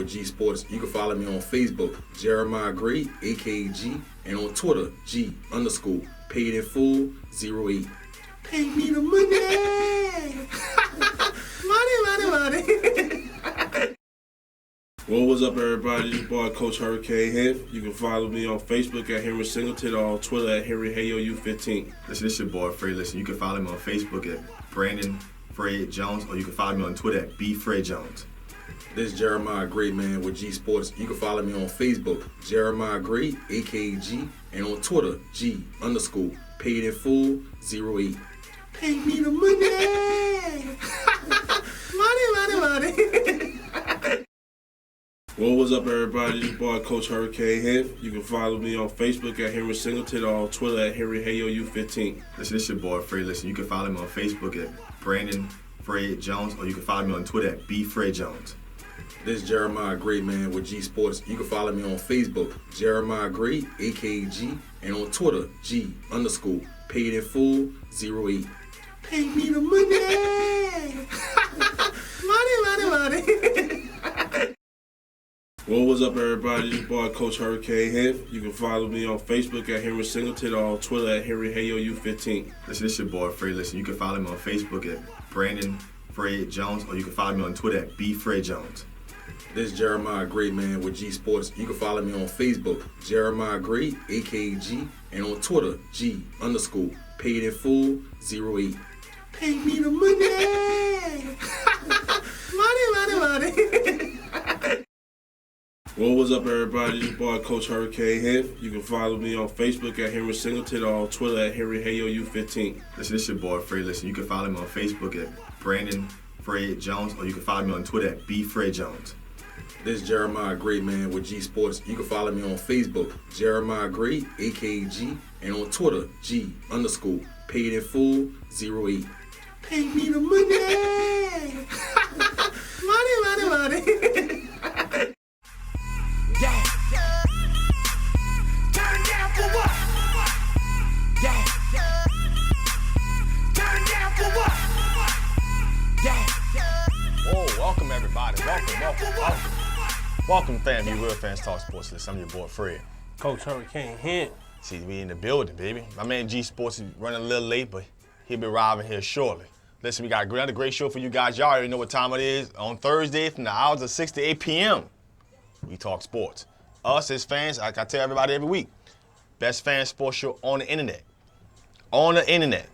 with G Sports. You can follow me on Facebook, Jeremiah Gray, A.K.A. G, and on Twitter, G_paid in full 08. Pay me the money! money. Well, what's up, everybody? This is your boy, Coach Hurricane Hemp. You can follow me on Facebook at Henry Singleton or on Twitter at HenryHayoU15. This is your boy, Fred. Listen, you can follow me on Facebook at Brandon Fred Jones, or you can follow me on Twitter at BFredJones. This is Jeremiah Gray, man, with G Sports. You can follow me on Facebook, Jeremiah Gray, A.K.A. G, and on Twitter, G_paid in full 08. Pay me the money! money. Well, what's up, everybody? This is your boy, Coach Hurricane Hemp. You can follow me on Facebook at Henry Singleton or on Twitter at HenryHayoU15. This is your boy, Fred. Listen, you can follow me on Facebook at Brandon Fred Jones, or you can follow me on Twitter at BFredJones. This is Jeremiah Gray, man, with G Sports. You can follow me on Facebook, Jeremiah Gray, A.K.A. G, and on Twitter, G_paid in full 08. Pay me the money! money. Well, what's up, everybody? This is your boy, Coach Hurricane Hemp. You can follow me on Facebook at Henry Singleton or on Twitter at HenryHayoU15. This is your boy, Fred. Listen, you can follow me on Facebook at Brandon Fred Jones, or you can follow me on Twitter at BFredJones. This is Jeremiah Gray, man, with G Sports. You can follow me on Facebook, Jeremiah Gray, A.K.A. G, and on Twitter, G_paid in full 08. Pay me the money! money. Well, what's up, everybody? This is your boy, Coach Hurricane Hemp. You can follow me on Facebook at Henry Singleton or on Twitter at HenryHayoU15. This is your boy, Fred. Listen, you can follow me on Facebook at Brandon Fred Jones, or you can follow me on Twitter at BFredJones. This is Jeremiah Gray, man, with G Sports. You can follow me on Facebook, Jeremiah Gray, A.K.A. G, and on Twitter, G_paid in full 08. Pay me the money! money. Yeah. Turn down for what? Yeah. Turn down for what? Yeah. Whoa, welcome everybody. Welcome to FanView, Real Fans Talk Sports. Listen, I'm your boy Fred. Coach Hurricane Hemp. See, we in the building, baby. My man G Sports is running a little late, but he'll be arriving here shortly. Listen, we got another great show for you guys. Y'all already know what time it is. On Thursday from the hours of 6 to 8 p.m., we talk sports. Us as fans, like I tell everybody every week, best fan sports show on the internet. On the internet.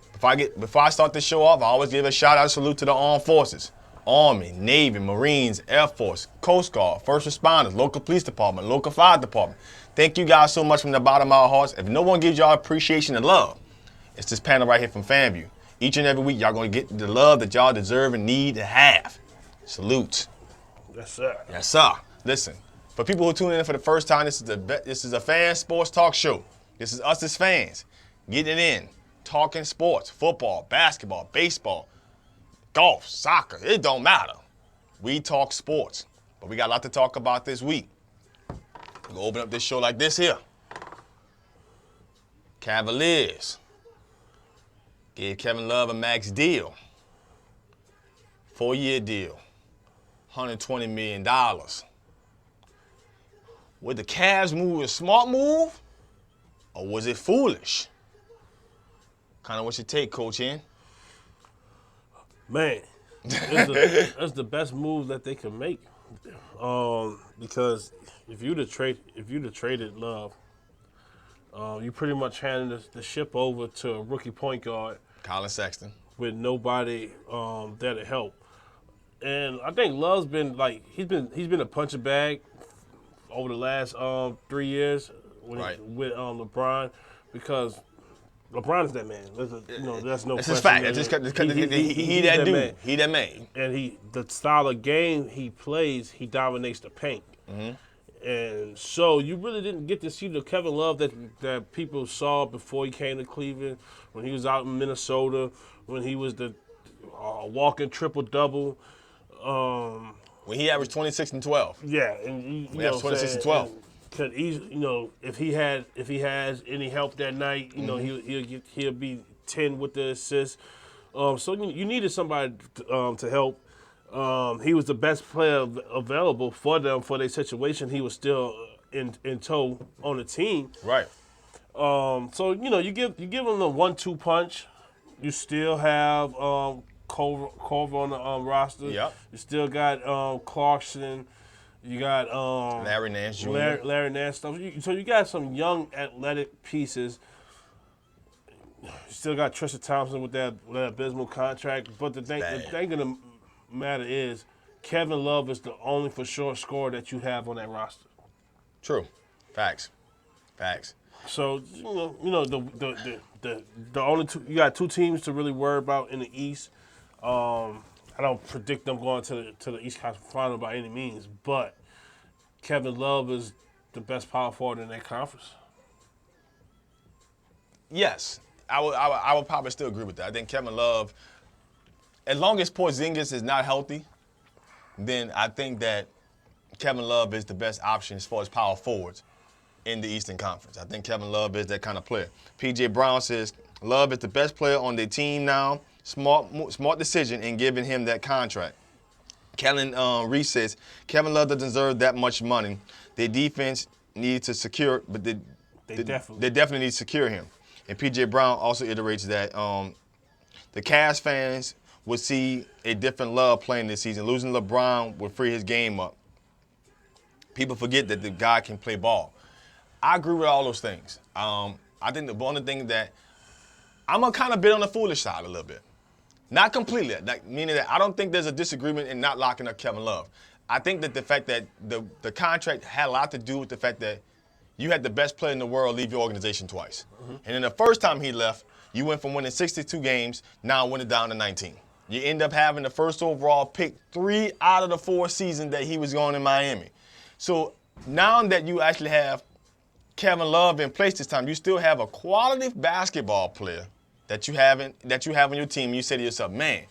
Before I start this show off, I always give a shout out, salute to the armed forces. Army, Navy, Marines, Air Force, Coast Guard, first responders, local police department, local fire department. Thank you guys so much from the bottom of our hearts. If no one gives y'all appreciation and love, it's this panel right here from FanView. Each and every week, y'all gonna get the love that y'all deserve and need to have. Salute. Yes, sir. Yes, sir. Listen, for people who tune in for the first time, this is a fan sports talk show. This is us as fans getting it in, talking sports, football, basketball, baseball, golf, soccer. It don't matter. We talk sports, but we got a lot to talk about this week. We're gonna open up this show like this here. Cavaliers gave Kevin Love a max deal, 4-year deal, $120 million. Would the Cavs move a smart move, or was it foolish? Kind of what's your take, Coach N? Man, that's the best move that they can make. Because if you'd have traded Love, you pretty much handed the ship over to a rookie point guard, Colin Sexton, with nobody there to help. And I think Love's been he's been a punching bag over the last 3 years with LeBron, because LeBron is that man. That's no question. That's his fact. He that dude. Man. He that man. And the style of game he plays, he dominates the paint. Mm-hmm. And so you really didn't get to see the Kevin Love that people saw before he came to Cleveland, when he was out in Minnesota, when he was the walking triple-double. When he averaged 26 and 12. Yeah, and he averaged 26 and 12. Could easily, if he has any help that night, he'll be 10 with the assist. So you needed somebody to help. He was the best player available for them for their situation. He was still in tow on the team. Right. So you give them the 1-2 punch. You still have Culver on the roster. Yep. You still got Clarkson. You got Larry Nance Jr. Larry Nance stuff. So you got some young athletic pieces. You still got Tristan Thompson with that abysmal contract. But the thing gonna matter is Kevin Love is the only for sure scorer that you have on that roster. True. Facts. So the only two, you got two teams to really worry about in the East. I don't predict them going to the East Conference Final by any means, but Kevin Love is the best power forward in that conference. Yes, I would probably still agree with that. I think Kevin Love, as long as Porzingis is not healthy, then I think that Kevin Love is the best option as far as power forwards in the Eastern Conference. I think Kevin Love is that kind of player. P.J. Brown says Love is the best player on their team now. Smart decision in giving him that contract. Kellen Reese says Kevin Love doesn't deserve that much money. Their defense needs to secure, but they definitely need to secure him. And P.J. Brown also iterates that the Cavs fans would see a different Love playing this season. Losing LeBron would free his game up. People forget that the guy can play ball. I agree with all those things. I think the only thing that I'm going to kind of bit on the foolish side a little bit. Not completely, meaning that I don't think there's a disagreement in not locking up Kevin Love. I think that the fact that the contract had a lot to do with the fact that you had the best player in the world leave your organization twice. Mm-hmm. And then the first time he left, you went from winning 62 games, now winning down to 19. You end up having the first overall pick 3 out of the 4 seasons that he was going in Miami. So now that you actually have Kevin Love in place this time, you still have a quality basketball player that you have on your team. You say to yourself, man,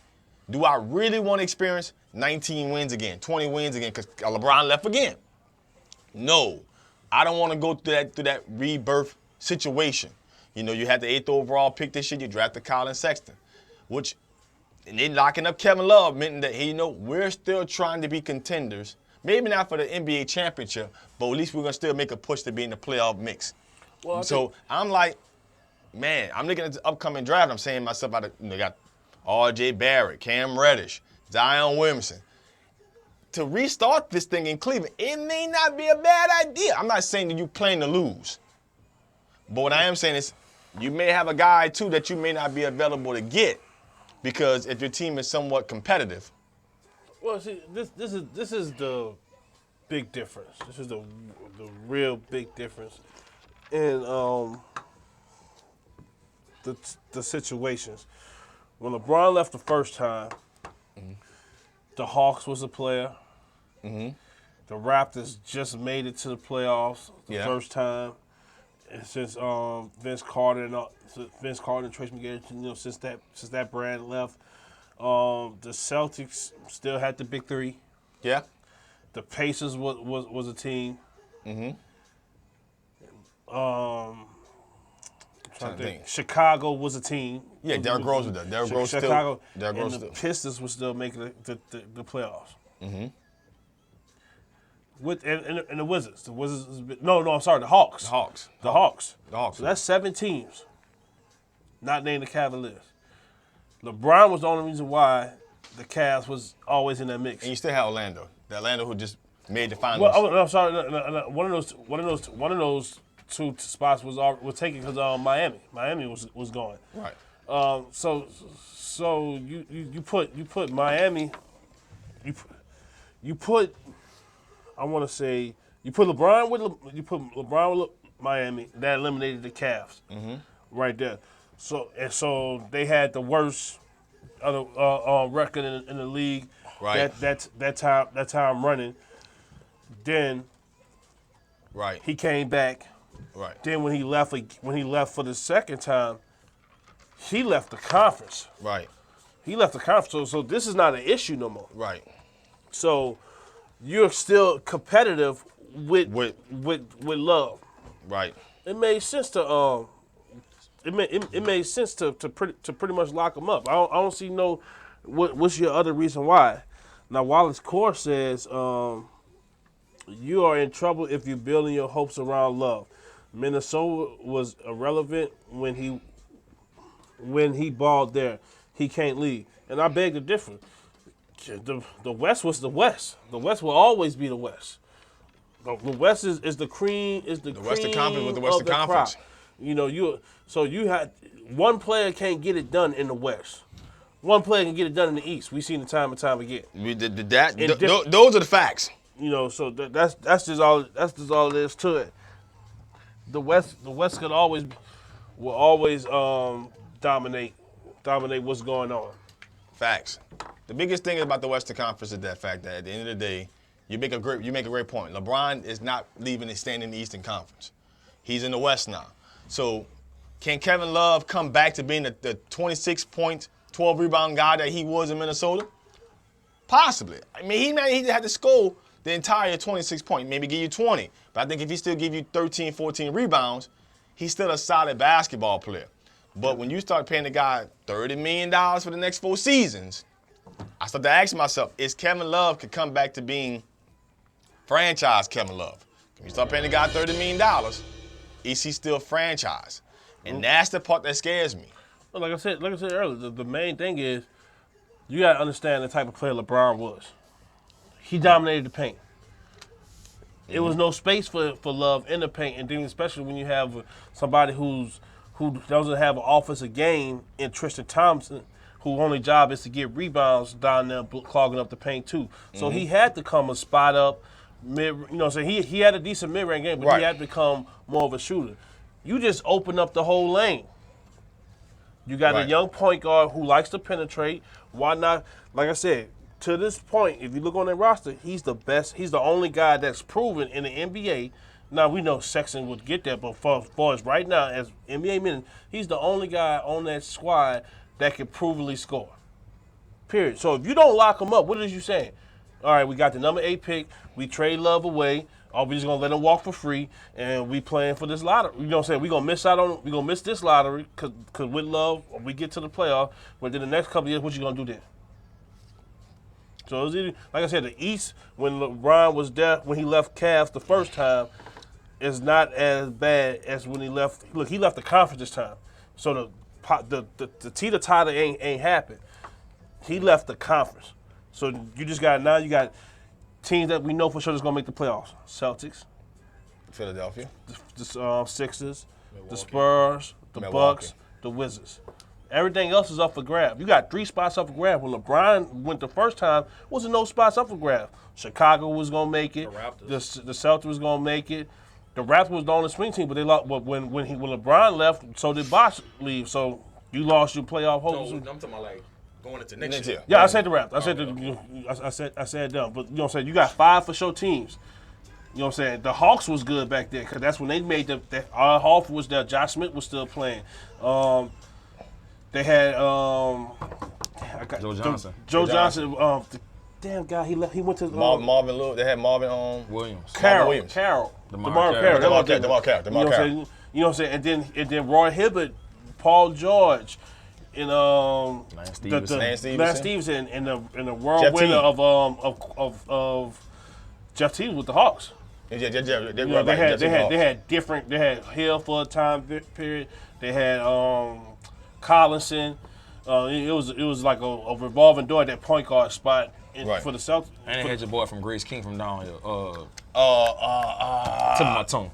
do I really want to experience 19 wins again, 20 wins again, because LeBron left again? No, I don't want to go through that rebirth situation. You had the 8th overall pick this year. You drafted Colin Sexton, and then locking up Kevin Love meant that, hey, we're still trying to be contenders. Maybe not for the NBA championship, but at least we're going to still make a push to be in the playoff mix. Well, so I'm like, man, I'm looking at the upcoming draft. I'm saying to myself, got R.J. Barrett, Cam Reddish, Zion Williamson. To restart this thing in Cleveland, it may not be a bad idea. I'm not saying that you're playing to lose. But what I am saying is you may have a guy, too, that you may not be available to get because if your team is somewhat competitive. Well, see, this is the big difference. This is the real big difference in the situations. When LeBron left the first time, mm-hmm. the Hawks was a player. Mm-hmm. The Raptors just made it to the playoffs the first time. And since Vince Carter and Trace McGrady, since that brand left, the Celtics still had the big 3. Yeah. The Pacers was a team. Mm-hmm. Chicago was a team. Yeah, Derrick Rose was there. Derrick Rose Chicago, still. And the Pistons were still making the playoffs. Mm-hmm. And the Wizards. The Hawks. The Hawks. So that's 7 teams. Not named the Cavaliers. LeBron was the only reason why the Cavs was always in that mix. And you still have Orlando. The Orlando who just made the finals. Well, I'm sorry. No, one of those 2 spots was taken because Miami. Miami was going. Right. So you put Miami. You put LeBron with Miami. That eliminated the Cavs. Mm-hmm. Right there. So they had the worst record in the league. Right. That time running. Then. Right. He came back. Right. Then when he left for the second time, he left the conference. Right. He left the conference. So this is not an issue no more. Right. So you're still competitive with Love. Right. It made sense to it made sense to pretty much lock him up. I don't see what's your other reason why. Now, Wallace Core says, you are in trouble if you're building your hopes around Love. Minnesota was irrelevant when he balled there. He can't leave. And I beg to differ. The West was the West. The West will always be the West. The West is the cream. Is the Western cream Conference was the Western of the Conference. crop. You know, you had one player can't get it done in the West. One player can get it done in the East. We've seen it time and time again. Those are the facts. You know, so that's just all there is to it. The West will always dominate what's going on. Facts. The biggest thing about the Western Conference is that fact that at the end of the day, you make a great point. LeBron is not leaving and staying in the Eastern Conference. He's in the West now. So can Kevin Love come back to being the 26-point, 12-rebound guy that he was in Minnesota? Possibly. I mean, he may have to score the entire 26 points, maybe give you 20. But I think if he still give you 13, 14 rebounds, he's still a solid basketball player. But when you start paying the guy $30 million for the next 4 seasons, I start to ask myself, is Kevin Love could come back to being franchise Kevin Love? When you start paying the guy $30 million, is he still franchise? And that's the part that scares me. Well, like I said earlier, the main thing is you got to understand the type of player LeBron was. He dominated the paint. It was no space for Love in the paint, and then especially when you have somebody who doesn't have an offensive game in Tristan Thompson, whose only job is to get rebounds down there, clogging up the paint too. So he had to come and spot up mid. You know, so he had a decent mid-range game, but he had to become more of a shooter. You just open up the whole lane. You got a young point guard who likes to penetrate. Why not? Like I said, to this point, if you look on their roster, he's the best. He's the only guy that's proven in the NBA. Now, we know Sexton would get that, but for us right now, as NBA minutes, he's the only guy on that squad that can provably score. Period. So if you don't lock him up, what is you saying? All right, we got the number 8 pick. We trade Love away. Or we just going to let him walk for free, and we playing for this lottery. You know what I'm saying? We're going to miss this lottery because with Love, we get to the playoff. But then the next couple of years, what you going to do then? So, it was either, like I said, the East, when LeBron was there, when he left Cavs the first time, is not as bad as when he left. Look, he left the conference this time. So, the teeter-totter ain't happened. He left the conference. So, you got teams that we know for sure is going to make the playoffs. Celtics. Philadelphia. The Sixers. Milwaukee. The Spurs. The Milwaukee. Bucks. The Wizards. Everything else is up for grab. You got 3 spots up for grab. When LeBron went the first time, wasn't no spots up for grab. Chicago was going to make it. The Celtics was going to make it. The Raptors was the only swing team, but they lost. But when LeBron left, so did Bosh leave. So you lost your playoff hopes. No, I'm talking about like going into next year. Yeah, I said the Raptors. I said them. But you know what I'm saying? You got 5 for sure teams. You know what I'm saying? The Hawks was good back there because that's when they made Hawks was there. Josh Smith was still playing. They had Joe Johnson. Joe Johnson. The damn guy, he left. He went to Marvin Lewis. They had Marvin Williams. Carroll. Williams. DeMar Carroll. DeMar Carroll. You know what I'm saying? And then Roy Hibbert, Paul George, and Lance Stevenson, and the world winner of Jeff Teague with the Hawks. They had Hill for a time period. They had Collinson. It was like a revolving door at that point guard spot for the Celtics. And they had your boy from Grace King from down here. Tip of my tongue.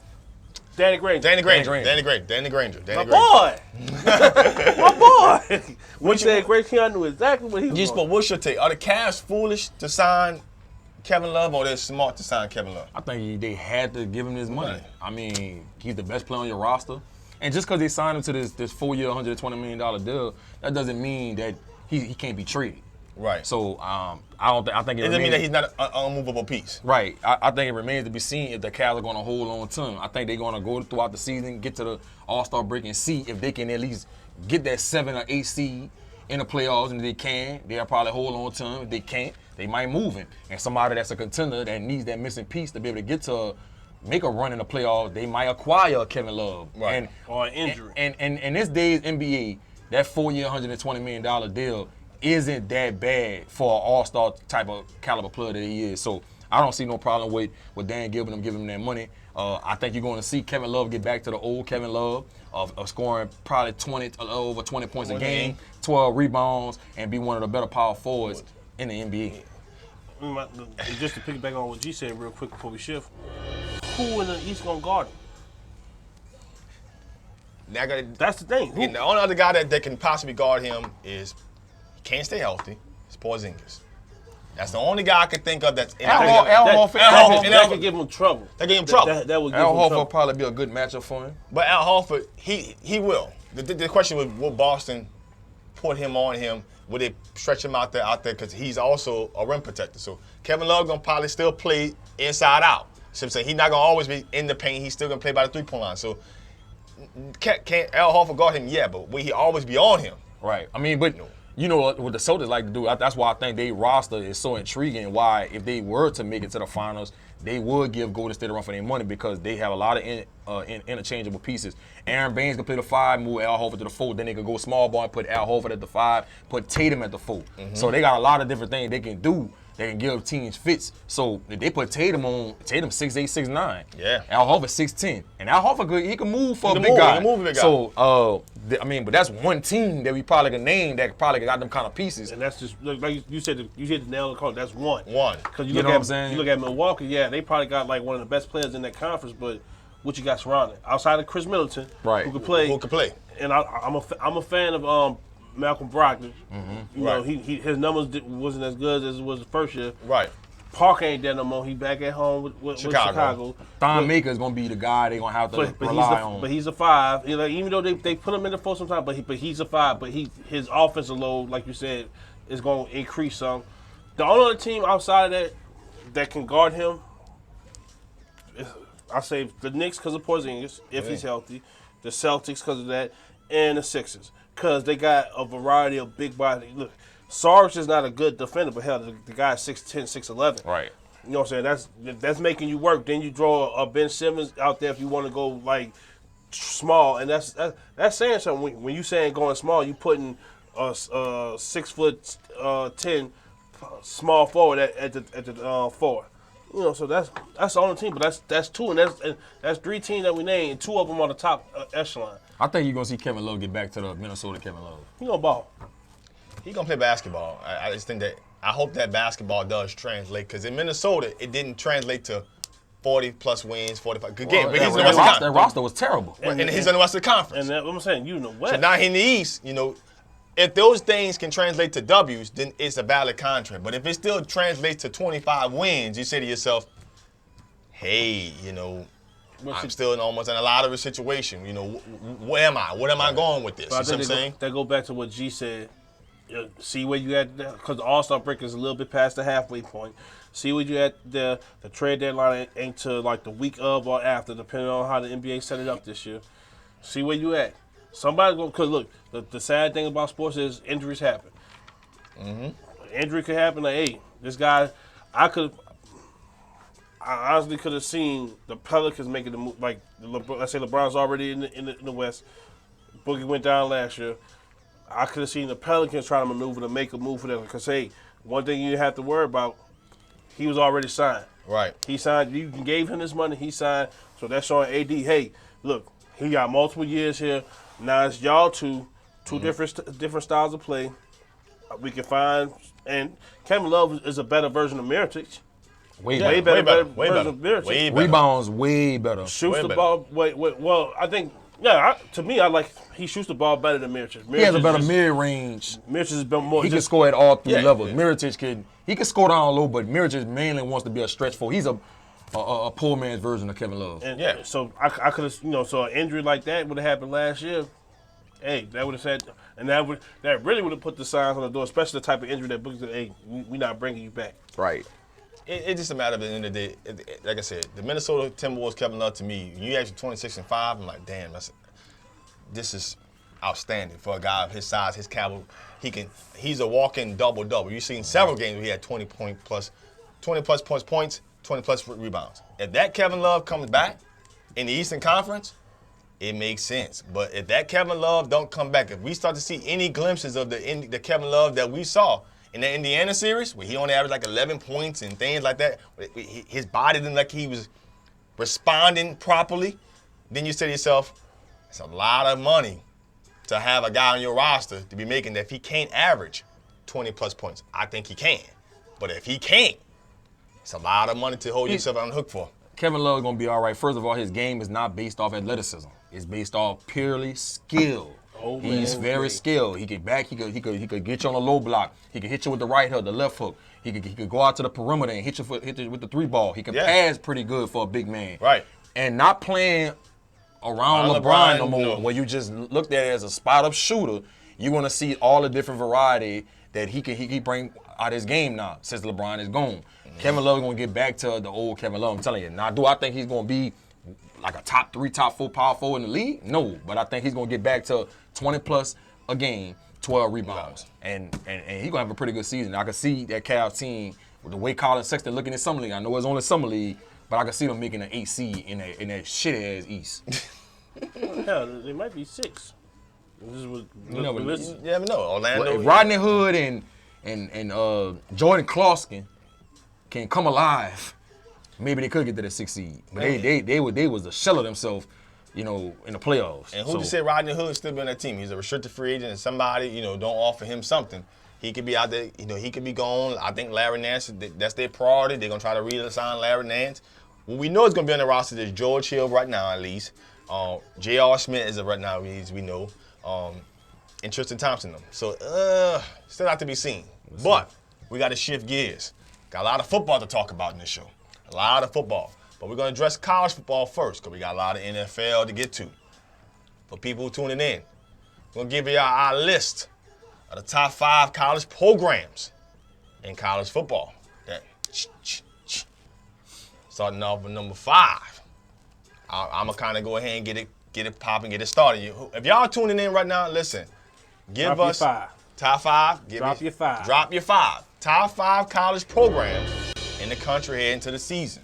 Danny Granger. My boy. My boy. When you said Grace King, I knew exactly what he was doing. What's your take? Are the Cavs foolish to sign Kevin Love, or they're smart to sign Kevin Love? I think they had to give him his money. I mean, he's the best player on your roster. And just because they signed him to this 4-year, $120 million deal, that doesn't mean that he can't be traded. Right. So I think it doesn't mean that he's not an unmovable piece. Right. I think it remains to be seen if the Cavs are going to hold on to him. I think they're going to go throughout the season, get to the All-Star break, and see if they can at least get that 7 or 8 seed in the playoffs. And if they can, they'll probably hold on to him. If they can't, they might move him. And somebody that's a contender that needs that missing piece to be able to get to make a run in the playoffs, they might acquire Kevin Love. Right. Or an injury. And in this day's NBA, that 4-year, $120 million deal isn't that bad for an all-star type of caliber player that he is. So I don't see no problem with Dan Gilbert giving him that money. I think you're going to see Kevin Love get back to the old Kevin Love of scoring probably over 20 points a game, 12 rebounds, and be one of the better power forwards in the NBA. Just to piggyback on what G said real quick before we shift, who in the East gonna guard him? That's the thing. The only other guy that can possibly guard him is he can't stay healthy. It's Porzingis. That's the only guy I can think of that's. That could give him trouble. That give him trouble. That would give Al him Horford trouble. will probably be a good matchup for him. But Al Horford, he will. The question was, will Boston put him on him? Would they stretch him out there? Because he's also a rim protector. So Kevin Love gonna probably still play inside out. So I'm saying he's not gonna always be in the paint. He's still gonna play by the 3-point line. So can't Al Horford guard him? Yeah, but will he always be on him? Right. I mean, but you know what the Celtics like to do. That's why I think their roster is so intriguing. Why, if they were to make it to the finals, they would give Golden State a run for their money because they have a lot of interchangeable pieces. Aaron Baines can play the 5, move Al Horford to the 4. Then they can go small ball and put Al Horford at the 5, put Tatum at the 4. So they got a lot of different things they can do. They can give teams fits. So if they put Tatum on, Tatum 6'8", 6'9". Yeah. Al Horford 6'10". And Al Horford he can move for a big move, guy. he can move a big guy. So I mean, but that's one team that we probably can name that probably got them kind of pieces. And that's just like you said. You hit the nail on the collar. That's one. Because You know what I'm saying? You look at Milwaukee. Yeah, they probably got like one of the best players in that conference. But what you got surrounded outside of Chris Middleton, Right. who can play? Who can play? And I'm a fan of Malcolm Brogdon. You know, his numbers wasn't as good as it was the first year. Right. Parker ain't there no more. He back at home with Chicago. Thon Maker is gonna be the guy they're gonna have to rely on. But he's a 5. You know, even though they put him in the 4 sometimes, but he's a 5. But his offensive load, like you said, is going to increase some. The only other team outside of that can guard him, I say the Knicks because of Porzingis, if he's healthy, the Celtics because of that, and the Sixers because they got a variety of big body. Look, Sarge is not a good defender, but hell, the guy's 6'10", 6'11". Right. You know what I'm saying? That's making you work. Then you draw a Ben Simmons out there if you want to go like small, and that's saying something. When you saying going small, you putting a 6'10" small forward at the 4. You know, so that's the only team, but that's 2, and that's 3 teams that we named, and 2 of them on the top echelon. I think you're gonna see Kevin Love get back to the Minnesota Kevin Love. He gonna ball. He gonna play basketball. I just think that I hope that basketball does translate because in Minnesota it didn't translate to 40+ wins, 45. Again, but he's in the Western Conference. That roster was terrible. And he's in the Western Conference. And that's what I'm saying. You in the West. So now in the East, you know, if those things can translate to W's, then it's a valid contract. But if it still translates to 25 wins, you say to yourself, hey, you know, I'm still almost in a lot of a situation. You know, where am I? What am I going with this? You know what I'm saying? That go back to what G said. See where you at, because the All-Star break is a little bit past the halfway point. See where you at, the trade deadline ain't to like the week of or after, depending on how the NBA set it up this year. See where you at. Somebody go, because look, the sad thing about sports is injuries happen. Injury could happen. Like, hey, this guy, I honestly could have seen the Pelicans making the move. Like, let's say LeBron's already in the West. Boogie went down last year. I could have seen the Pelicans trying to maneuver to make a move for them. Because, hey, one thing you have to worry about, he was already signed. Right. He signed. You gave him this money. He signed. So that's showing AD, hey, look, he got multiple years here. Now it's y'all two different styles of play. We can find, and Kevin Love is a better version of Mirotic. Way better better. version of Mirotic. Rebounds way better. Shoots the ball. Well, I think. Yeah, to me, he shoots the ball better than Mirotic. He has a better mid-range. Mirotic has been more. He can score at all 3 levels. Mirotic can score down low, but Mirotic mainly wants to be a stretch four. He's a poor man's version of Kevin Love. And, so I could have, so an injury like that would have happened last year. Hey, that would have said, and that really would have put the signs on the door, especially the type of injury that Boogie said, hey, we're not bringing you back. Right. It's just a matter of the end of the day. Like I said, the Minnesota Timberwolves, Kevin Love, to me, you actually 26-5. I'm like, damn, this is outstanding for a guy of his size, his caliber. He's a walking double-double. You've seen several games where he had 20 plus points, 20 plus rebounds. If that Kevin Love comes back in the Eastern Conference, it makes sense. But if that Kevin Love don't come back, if we start to see any glimpses of the Kevin Love that we saw in the Indiana series, where he only averaged like 11 points and things like that, his body didn't like he was responding properly, then you say to yourself, it's a lot of money to have a guy on your roster to be making that if he can't average 20-plus points. I think he can. But if he can't, it's a lot of money to hold yourself on the hook for. Kevin Love is going to be all right. First of all, his game is not based off athleticism. It's based off purely skill. He's very skilled. He could back. He could get you on a low block. He could hit you with the right hook, the left hook. He could go out to the perimeter and hit you with the 3-ball. He can pass pretty good for a big man. Right. And not playing around LeBron no more, where you just looked at it as a spot-up shooter. You want to see all the different variety that he bring out his game now since LeBron is gone. Kevin Love is going to get back to the old Kevin Love. I'm telling you. Now, do I think he's going to be like a top 3, top 4 power forward in the league? No, but I think he's going to get back to 20-plus a game, 12 rebounds. And he's going to have a pretty good season. I can see that Cavs team, with the way Colin Sexton looking at Summer League. I know it's only Summer League, but I can see them making an 8 seed in that shit-ass East. Hell, they might be 6. This is what You never know. Orlando. Well, if Rodney Hood and Jordan Clarkson can come alive, maybe they could get to the 6 seed. But they was the shell of themselves, in the playoffs. And who just said Rodney Hood still be on that team? He's a restricted free agent, and somebody, don't offer him something. He could be out there, he could be gone. I think Larry Nance, that's their priority. They're going to try to re-sign Larry Nance. What we know is going to be on the roster is George Hill right now, at least. J.R. Smith is right now, as we know. And Tristan Thompson. So, still have to be seen. But we got to shift gears. Got a lot of football to talk about in this show. A lot of football. But we're going to address college football first because we got a lot of NFL to get to. For people who tuning in, we're going to give you our list of the top 5 college programs in college football. Starting off with number 5. I'm going to kind of go ahead and get it popping, get it started. If y'all tuning in right now, listen. Give us top 5. Drop your 5. Drop your 5. Top 5 college programs in the country heading into the season.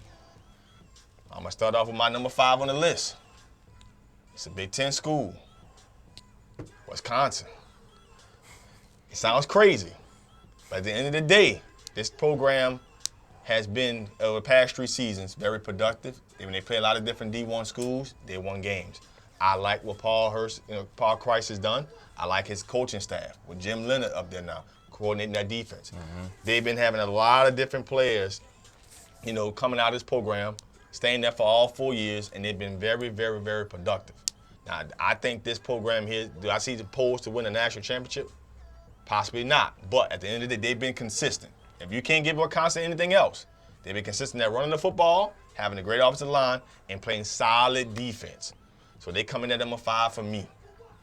I'm going to start off with my number 5 on the list. It's a Big Ten school, Wisconsin. It sounds crazy, but at the end of the day, this program has been, over the past 3 seasons, very productive. When they play a lot of different D1 schools, they won games. I like what Paul Christ has done. I like his coaching staff with Jim Leonard up there now, coordinating that defense. They've been having a lot of different players, coming out of this program, staying there for all 4 years, and they've been very, very, very productive. Now, I think this program here, do I see the polls to win a national championship? Possibly not. But at the end of the day, they've been consistent. If you can't give Wisconsin anything else, they've been consistent at running the football, having a great offensive line, and playing solid defense. So they come in at number 5 for me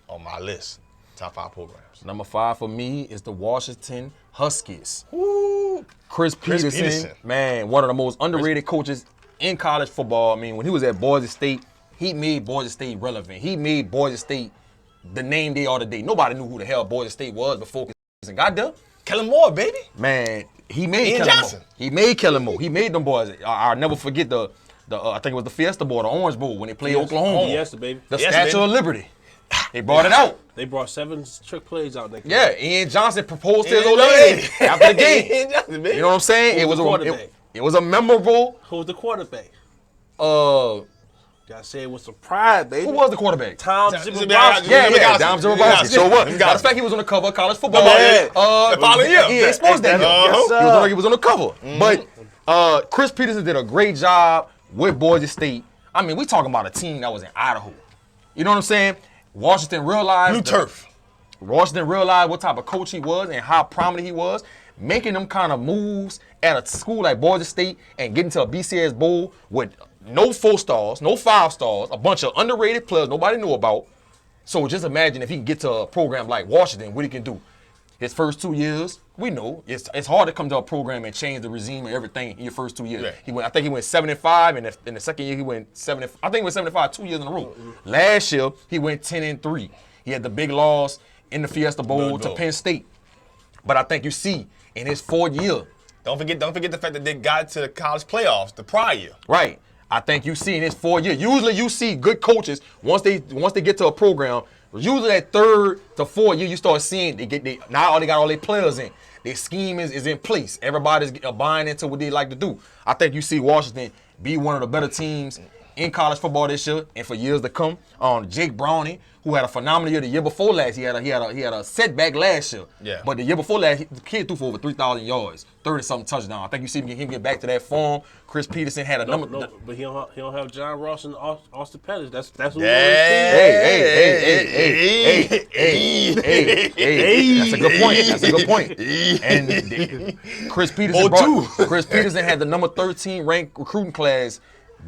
on my list. Top 5 programs. Number 5 for me is the Washington Huskies. Woo! Chris Peterson, man, one of the most underrated coaches in college football. I mean, when he was at Boise State, he made Boise State relevant. He made Boise State the name they are today. Nobody knew who the hell Boise State was before Peterson got there. Kellen Moore, baby. Man, he made Kellen Moore. He made Kellen Moore. He made them boys. I'll never forget the I think it was the Fiesta Bowl, the Orange Bowl, when they played Oklahoma. Fiesta, baby. The Statue of Liberty. They brought it out. They brought 7 trick plays out there. Yeah, Ian Johnson proposed to his old lady after the game. Ian Johnson, baby. You know what I'm saying? It was a memorable. Who was the quarterback? Gotta say it with some pride, baby. Who was the quarterback? Tom Zimmerowski. Yeah, Tom Zimmerowski. So what? Matter of fact, he was on the cover of college football. The following year. He exposed that. He was on the cover. But Chris Peterson did a great job with Boise State. I mean, we talking about a team that was in Idaho. You know what I'm saying? Washington realized Blue turf. Washington realized what type of coach he was and how prominent he was, making them kind of moves at a school like Boise State and getting to a BCS Bowl with no 4 stars, no 5 stars, a bunch of underrated players nobody knew about. So just imagine if he can get to a program like Washington, what he can do. His first 2 years, we know it's hard to come to a program and change the regime and everything in your first 2 years. Yeah. I think he went 7-5, and in the second year he went 7. I think he went 7-5 2 years in a row. Last year he went 10-3. He had the big loss in the Fiesta Bowl to Penn State. But I think you see in his 4th year. Don't forget the fact that they got to the college playoffs the prior year. Right. I think you see in this 4 years. Usually you see good coaches once they get to a program. Usually that 3rd to 4th year you start seeing they now they got all their players in. Their scheme is in place. Everybody's buying into what they like to do. I think you see Washington be one of the better teams in college football this year and for years to come. Jake Browning, who had a phenomenal year the year before last, he had a setback last year. Yeah. But the year before last, the kid threw for over 3,000 yards, 30-something touchdowns. I think you see him get back to that form. Chris Peterson had a number. No, but he don't have John Ross and Austin Pettis. That's who. Hey, that's a good point. That's a good point. And Chris Peterson had the number 13 ranked recruiting class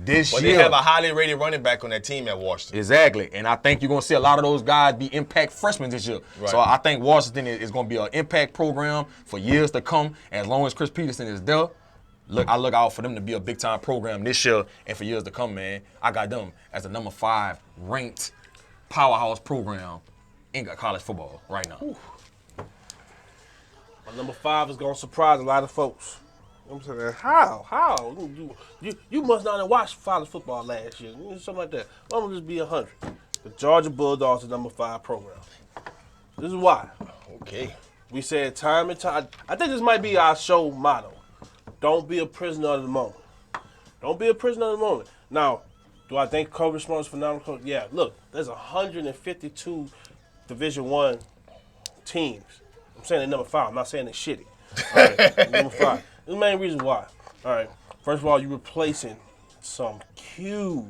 this But year. they have a highly rated running back on that team at Washington. Exactly. And I think you're going to see a lot of those guys be impact freshmen this year. Right. So I think Washington is going to be an impact program for years to come. As long as Chris Peterson is there, I look out for them to be a big-time program this year and for years to come, man. I got them as a number 5 ranked powerhouse program in college football right now. My number 5 is going to surprise a lot of folks. I'm saying, how? You must not have watched college football last year, something like that. I'm gonna just be 100. The Georgia Bulldogs are number 5 program. This is why. Okay. We said time and time. I think this might be our show motto. Don't be a prisoner of the moment. Don't be a prisoner of the moment. Now, do I think Kobe Smart is phenomenal? Yeah. Look, there's 152 Division I teams. I'm saying they're number 5. I'm not saying they're shitty. All right, number 5. This is the main reason why. All right. First of all, you're replacing some huge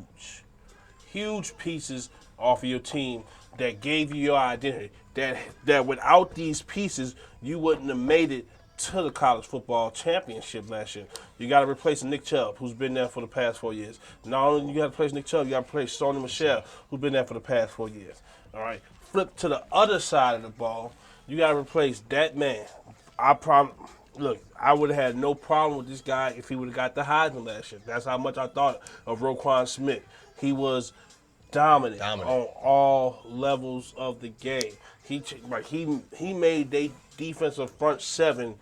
pieces off of your team that gave you your identity. That without these pieces, you wouldn't have made it to the college football championship last year. You got to replace Nick Chubb, who's been there for the past 4 years. Not only you got to replace Nick Chubb, you got to replace Sony Michel, who's been there for the past 4 years. All right. Flip to the other side of the ball. You got to replace that man. Look, I would have had no problem with this guy if he would have got the Heisman last year. That's how much I thought of Roquan Smith. He was dominant. on all levels of the game. He made their defensive front 7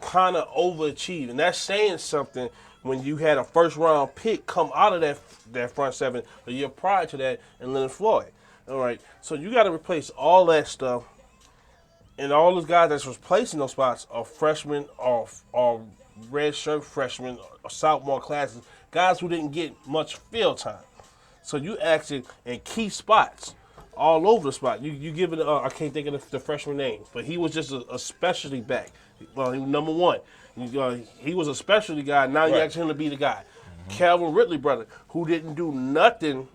kind of overachieve, and that's saying something when you had a first-round pick come out of that front 7 a year prior to that in Leonard Floyd. All right, so you got to replace all that stuff. And all those guys that's replacing those spots are freshmen or red shirt freshmen or sophomore classes, guys who didn't get much field time. So you actually in key spots all over the spot. You give it, I can't think of the freshman name, but he was just a specialty back. Well, he was number 1. He was a specialty guy. Now you ask him to be the guy. Calvin Ridley, brother, who didn't do nothing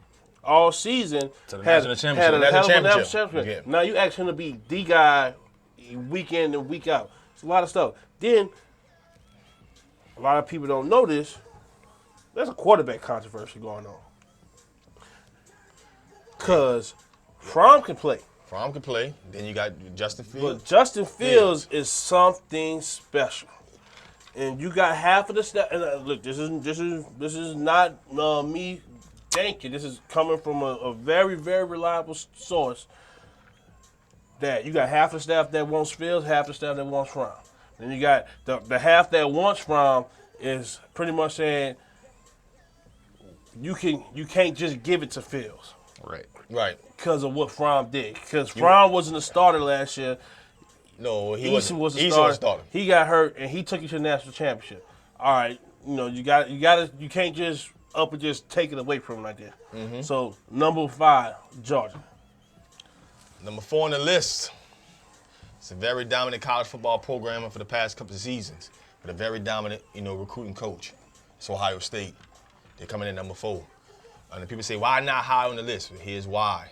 all season, had a hell of a championship. Yeah. Now you ask him to be the guy week in and week out. It's a lot of stuff. Then, a lot of people don't know this. There's a quarterback controversy going on. Because Fromm can play. Then you got Justin Fields. But Justin Fields is something special. And you got half of the staff. And look, this is not me thanking. This is coming from a very, very reliable source. That you got half the staff that wants Fields, half the staff that wants Fromm. Then you got the half that wants Fromm is pretty much saying you can't just give it to Fields. Right. Because of what Fromm did. Because Fromm wasn't a starter last year. No, he Eason wasn't. was a starter. He got hurt and he took you to the national championship. All right, you can't just up and just take it away from him like that. Mm-hmm. So number 5, Georgia. Number 4 on the list. It's a very dominant college football program for the past couple of seasons, but a very dominant, recruiting coach. It's Ohio State. They're coming in number 4. And people say, why not high on the list? Here's why.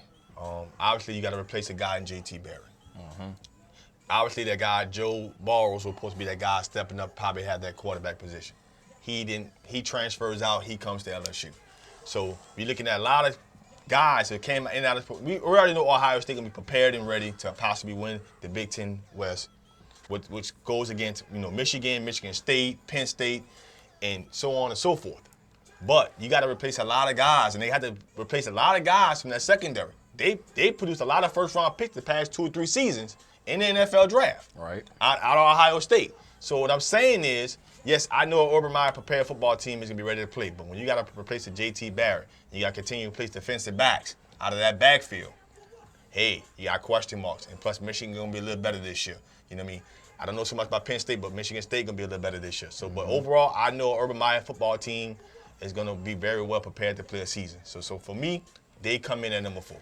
Obviously, you got to replace a guy in J.T. Barrett. Mm-hmm. Obviously, that guy, Joe Burrows, was supposed to be that guy stepping up, probably had that quarterback position. He didn't. He transfers out. He comes to LSU. So you're looking at a lot of guys that came in and out of. We already know Ohio State gonna be prepared and ready to possibly win the Big Ten West, which goes against Michigan, Michigan State, Penn State, and so on and so forth. But you got to replace a lot of guys, and they had to replace a lot of guys from that secondary. They produced a lot of first-round picks the past 2 or 3 seasons in the NFL draft. Right. Out of Ohio State. So what I'm saying is, yes, I know an Urban Meyer prepared football team is going to be ready to play, but when you got to replace the J.T. Barrett, you got to continue to replace defensive backs out of that backfield, hey, you got question marks. And plus, Michigan going to be a little better this year. You know what I mean? I don't know so much about Penn State, but Michigan State going to be a little better this year. So, but overall, I know an Urban Meyer football team is going to be very well prepared to play a season. So for me, they come in at number 4.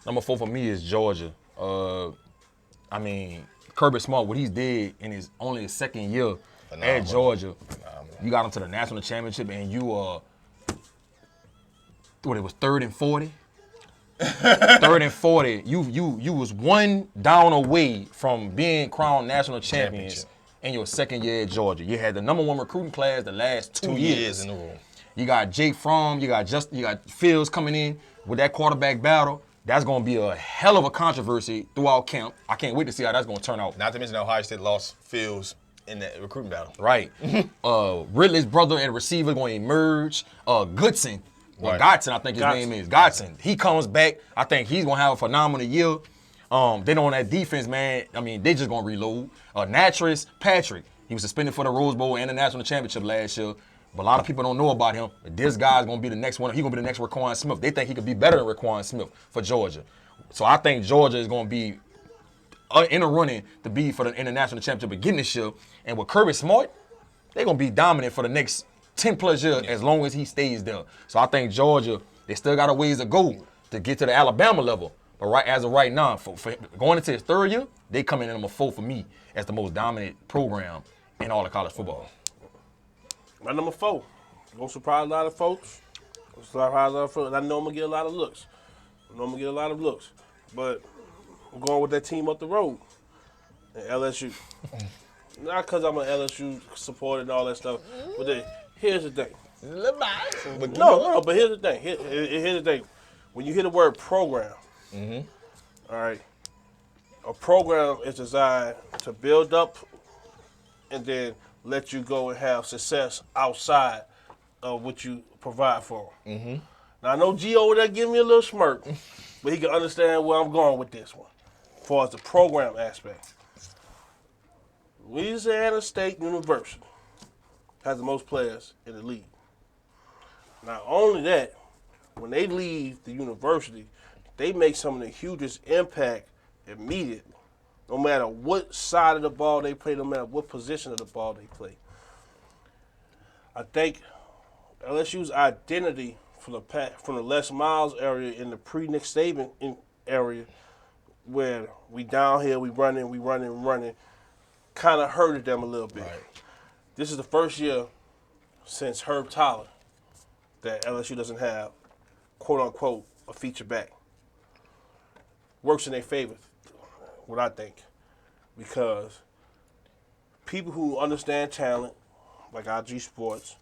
Number 4 for me is Georgia. Kirby Smart, what he's did in his only his second year at Georgia, you got him to the national championship, and you it was 3rd and 40. 3rd and 40. You was one down away from being crowned national champions in your second year at Georgia. You had the number 1 recruiting class the last 2 years in a row. You got Jake Fromm, you got Fields coming in with that quarterback battle. That's going to be a hell of a controversy throughout camp. I can't wait to see how that's going to turn out. Not to mention Ohio State lost Fields in that recruiting battle. Right. Ridley's brother and receiver going to emerge. Goodson, Right. Godson, I think his name is. Godson. He comes back. I think he's going to have a phenomenal year. They know on that defense, man, they just going to reload. Natris Patrick, he was suspended for the Rose Bowl and the national championship last year. But a lot of people don't know about him. This guy's going to be the next one. He's going to be the next Raquan Smith. They think he could be better than Raquan Smith for Georgia. So I think Georgia is going to be in the running to be for the international championship again this year. And with Kirby Smart, they're going to be dominant for the next 10-plus years as long as he stays there. So I think Georgia, they still got a ways to go to get to the Alabama level. But as of right now, for going into his 3rd year, they come in at number 4 for me as the most dominant program in all of college football. My number 4. Gonna surprise a lot of folks. I know I'm gonna get a lot of looks. But I'm going with that team up the road. And LSU. Not because I'm an LSU supporter and all that stuff. But here's the thing. But here's the thing. Here's the thing. When you hear the word program, all right, a program is designed to build up and then let you go and have success outside of what you provide for them. Now, I know G over there giving me a little smirk, but he can understand where I'm going with this one, as far as the program aspect. Louisiana State University has the most players in the league. Not only that, when they leave the university, they make some of the hugest impact immediately. No matter what side of the ball they play, no matter what position of the ball they play. I think LSU's identity from the Les Miles area in the pre-Nick Saban area, where we down here, we running, kind of hurted them a little bit. Right. This is the first year since Herb Tyler that LSU doesn't have, quote-unquote, a feature back. Works in their favor, what I think, because people who understand talent, like IG Sports,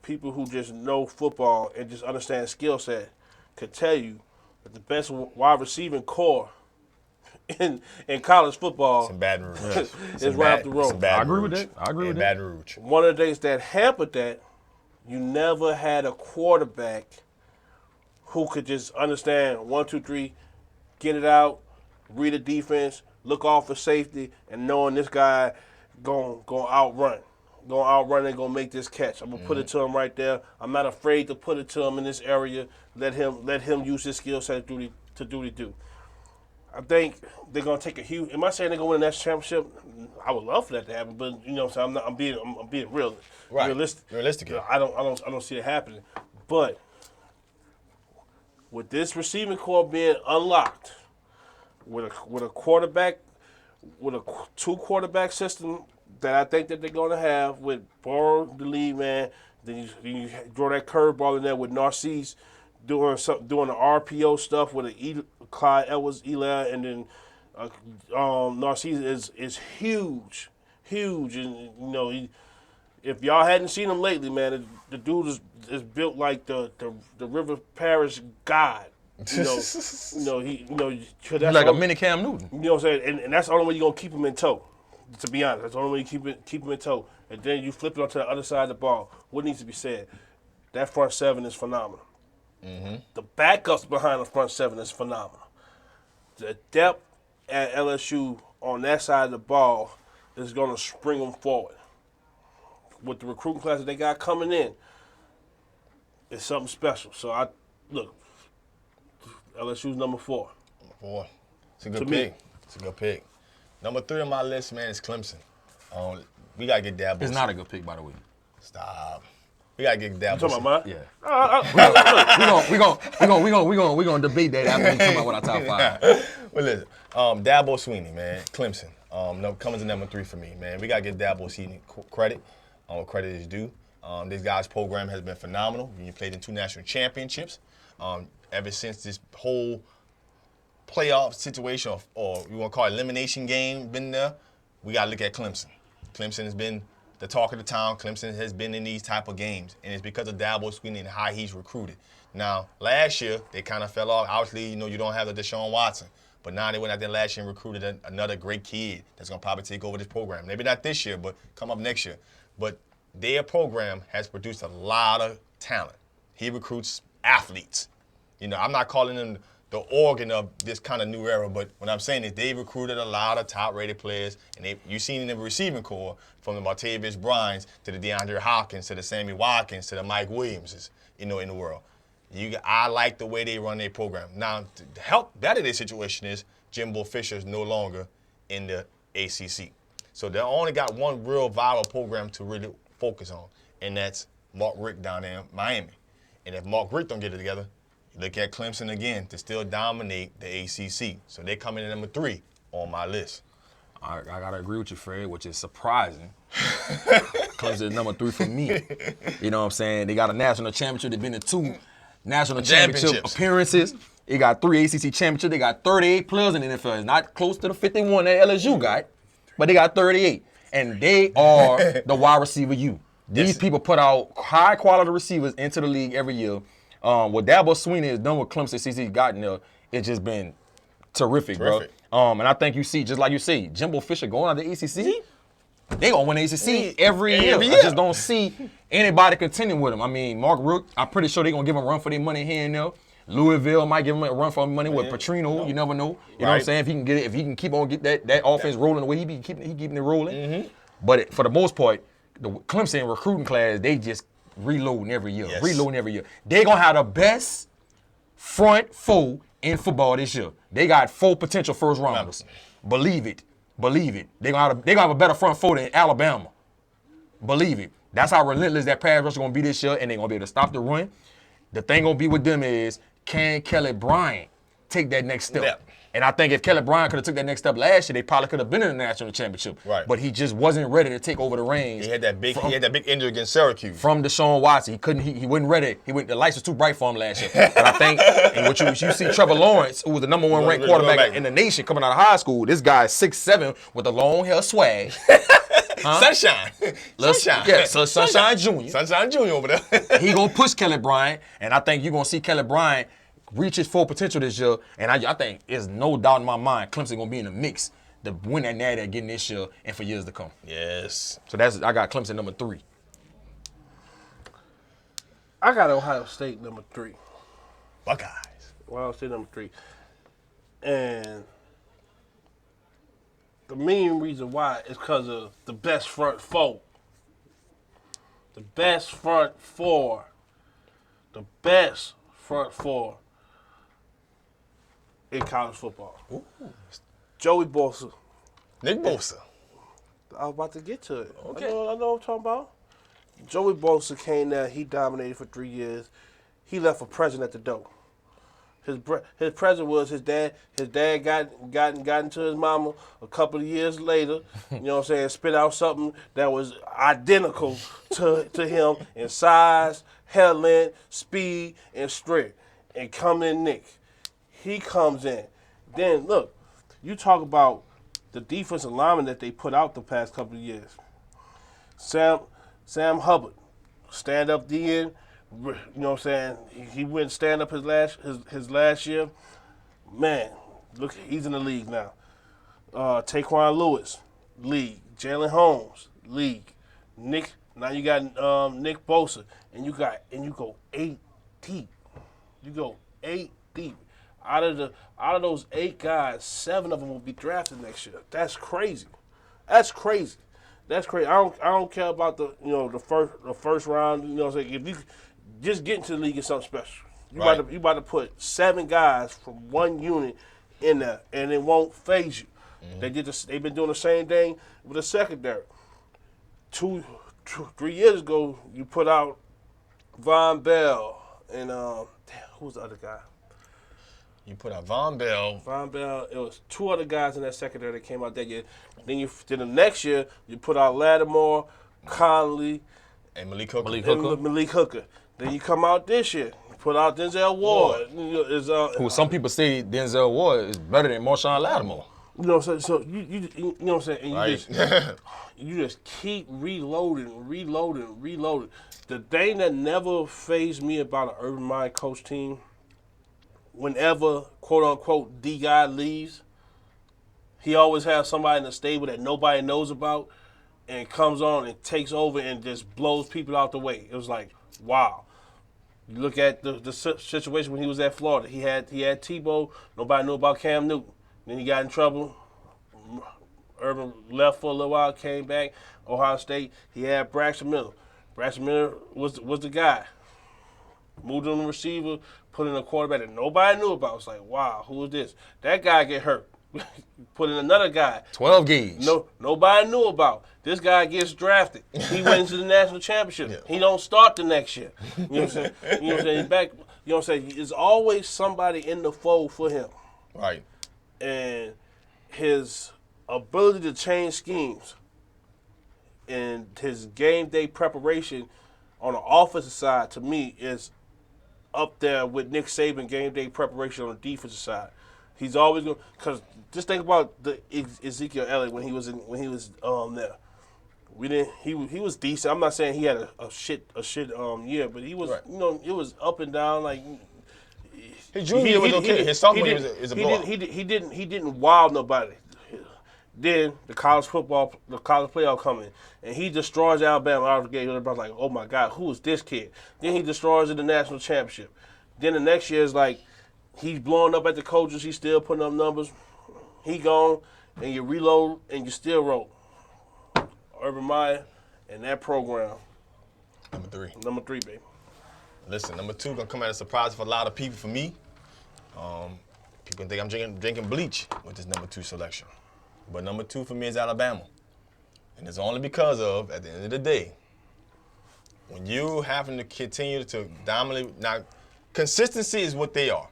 people who just know football and just understand skill set, could tell you that the best wide receiving core in college football in Baton Rouge is right up the road. I agree with that. Baton Rouge. One of the things that hampered that, you never had a quarterback who could just understand 1, 2, 3, get it out, read the defense, look off for safety, and knowing this guy going outrun. Going to outrun and going to make this catch. I'm going to put it to him right there. I'm not afraid to put it to him in this area. Let him use his skill set to do what he do. I think they're going to take a huge. Am I saying they're going to win the national championship? I would love for that to happen, but so I'm being real, right. realistic. I don't see it happening. But with this receiving core being unlocked, with a quarterback, with a 2-quarterback system that I think that they're going to have with Burrow, the lead man, then you throw that curveball in there with Narcisse doing the RPO stuff with Clyde Edwards-Helaire, and then Narcisse is huge, and if y'all hadn't seen him lately, man, the dude is built like the River Parish god. He's like a mini Cam Newton. You know what I'm saying? And that's the only way you're going to keep him in tow. To be honest, that's the only way you keep him in tow. And then you flip it onto the other side of the ball. What needs to be said? That front seven is phenomenal. The backups behind the front seven is phenomenal. The depth at LSU on that side of the ball is going to spring them forward. with the recruiting class that they got coming in, it's something special. So look, LSU's number 4. Number 4. It's a good To pick. me. It's a good pick. Number 3 on my list, man, is Clemson. We gotta get Dabo. It's not a good pick, by the way. Stop. We gotta get Dabo. You talking about mine? Yeah. We gonna debate that after we come out with our top 5. Well, listen, Dabo Swinney, man, Clemson. Comes in number 3 for me, man. We gotta give Dabo Swinney credit. Credit is due. This guy's program has been phenomenal. He played in 2 national championships. Ever since this whole playoff situation, or you want to call it elimination game, been there, we got to look at Clemson. Clemson has been the talk of the town. Clemson has been in these type of games, and it's because of Dabo Swinney and how he's recruited. Now, last year, they kind of fell off. Obviously, you don't have the Deshaun Watson, but now they went out there last year and recruited another great kid that's going to probably take over this program. Maybe not this year, but come up next year. But their program has produced a lot of talent. He recruits athletes. I'm not calling them the organ of this kind of new era, but what I'm saying is they recruited a lot of top-rated players, and you've seen in the receiving corps from the Martavis Bryants to the DeAndre Hopkins to the Sammy Watkins to the Mike Williamses, in the world. I like the way they run their program. Now, to help better their situation is Jimbo Fisher is no longer in the ACC. So they only got one real viable program to really focus on, and that's Mark Richt down there in Miami. And if Mark Richt don't get it together, look at Clemson again to still dominate the ACC. So they come in at number 3 on my list. I got to agree with you, Fred, which is surprising. Clemson is number 3 for me. You know what I'm saying? They got a national championship. They've been to 2 national championship appearances. They got 3 ACC championships. They got 38 players in the NFL. It's not close to the 51 that LSU got, but they got 38. And they are the wide receiver U. These people put out high-quality receivers into the league every year. What Dabo Swinney has done with Clemson since he's gotten there, it's just been terrific, bro. And I think you see, just like you say, Jimbo Fisher going out the ACC, they gonna win the ACC every year. I just don't see anybody contending with him. I mean, Mark Rook, I'm pretty sure they're gonna give him a run for their money here and there. Louisville might give him a run for money with Petrino. You never know. You know what I'm saying? If he can get it, if he can keep on get that offense rolling the way he keeping it rolling. But for the most part, the Clemson recruiting class, they just reloading every year. They're going to have the best front 4 in football this year. They got 4 potential first rounders. Believe it. They're going to have a better front 4 than Alabama. Believe it. That's how relentless that pass rush is going to be this year, and they're going to be able to stop the run. The thing going to be with them is, can Kelly Bryant take that next step? Yeah. And I think if Kelly Bryant could have took that next step last year, they probably could have been in the national championship. Right. But he just wasn't ready to take over the reins. He had that big injury against Syracuse. From Deshaun Watson. He wasn't ready. The lights was too bright for him last year. And I think, and what you see Trevor Lawrence, who was the number 1 ranked quarterback in the nation coming out of high school, this guy is 6'7" with a long hair swag. Sunshine. Yeah, so Sunshine Jr. Sunshine Jr. over there. He going to push Kelly Bryant, and I think you're going to see Kelly Bryant reach his full potential this year, and I think there's no doubt in my mind Clemson going to be in the mix to win that natty again this year and for years to come. Yes. So I got Clemson number 3. I got Ohio State number 3. Buckeyes. Ohio State number 3. And the main reason why is because of the best front 4. The best front 4. The best front 4 in college football. Ooh. Joey Bosa. Nick Bosa. I was about to get to it. Okay. I know what I'm talking about. Joey Bosa came there. He dominated for 3 years. He left a present at the door. His present was his dad. His dad got into his mama a couple of years later. You know what I'm saying? Spit out something that was identical to him in size, hair length, speed, and strength. And come in Nick. He comes in. Then look, you talk about the defensive lineman that they put out the past couple of years. Sam Hubbard, stand up DN. You know what I'm saying? He went stand up his last year. Man, look, he's in the league now. Taquan Lewis, league. Jalen Holmes, league. Now you got Nick Bosa, and you go 8 deep. You go 8 deep. Out of those 8 guys, 7 of them will be drafted next year. That's crazy. That's crazy. I don't care about the first round. You know what I'm saying? If you just get into the league is something special. You about to put 7 guys from one unit in there, and it won't phase you. Mm-hmm. They've been doing the same thing with the secondary. 3 years ago, you put out Von Bell and who was the other guy? You put out Von Bell. It was 2 other guys in that secondary that came out that year. Then the next year, you put out Lattimore, Conley, and Malik Hooker. Malik Hooker. Then you come out this year, you put out Denzel Ward. Who some people say Denzel Ward is better than Marshawn Lattimore. You know, so you know what I'm saying? And Right. you just keep reloading. The thing that never fazed me about an Urban Meyer coach team, whenever quote-unquote D guy leaves, he always has somebody in the stable that nobody knows about and comes on and takes over and just blows people out the way. It was like, wow. You look at the situation when he was at Florida. He had Tebow. Nobody knew about Cam Newton. Then he got in trouble. Urban left for a little while, came back. Ohio State, he had Braxton Miller. Braxton Miller was the guy. Moved on the receiver, put in a quarterback that nobody knew about. It's like, wow, who is this? That guy get hurt. Put in another guy. 12 gauge. Nobody knew about. This guy gets drafted. He wins the national championship. Yeah. He don't start the next year. You know what I'm saying? You know what I'm saying? You know what I'm saying? There's always somebody in the fold for him. Right. And his ability to change schemes and his game day preparation on the offensive side, to me, is up there with Nick Saban game day preparation on the defensive side. He's always going, because just think about the Ezekiel Elliott when he was there. He was decent. I'm not saying he had a shit year, but he was right. It was up and down like. His junior year was okay. His sophomore year is a blowout. He didn't wow nobody. Then the college playoff coming, and he destroys Alabama out of the gate. Everybody's like, oh my God, who is this kid? Then he destroys in the national championship. Then the next year is like, he's blowing up at the coaches. He's still putting up numbers. He gone, and you reload, and you still roll. Urban Meyer and that program. Number three, baby. Listen, number 2 gonna come as a surprise for a lot of people. For me, people think I'm drinking bleach with this number 2 selection. But number 2 for me is Alabama. And it's only because of, at the end of the day, when you having to continue to dominate, now, consistency is what they are.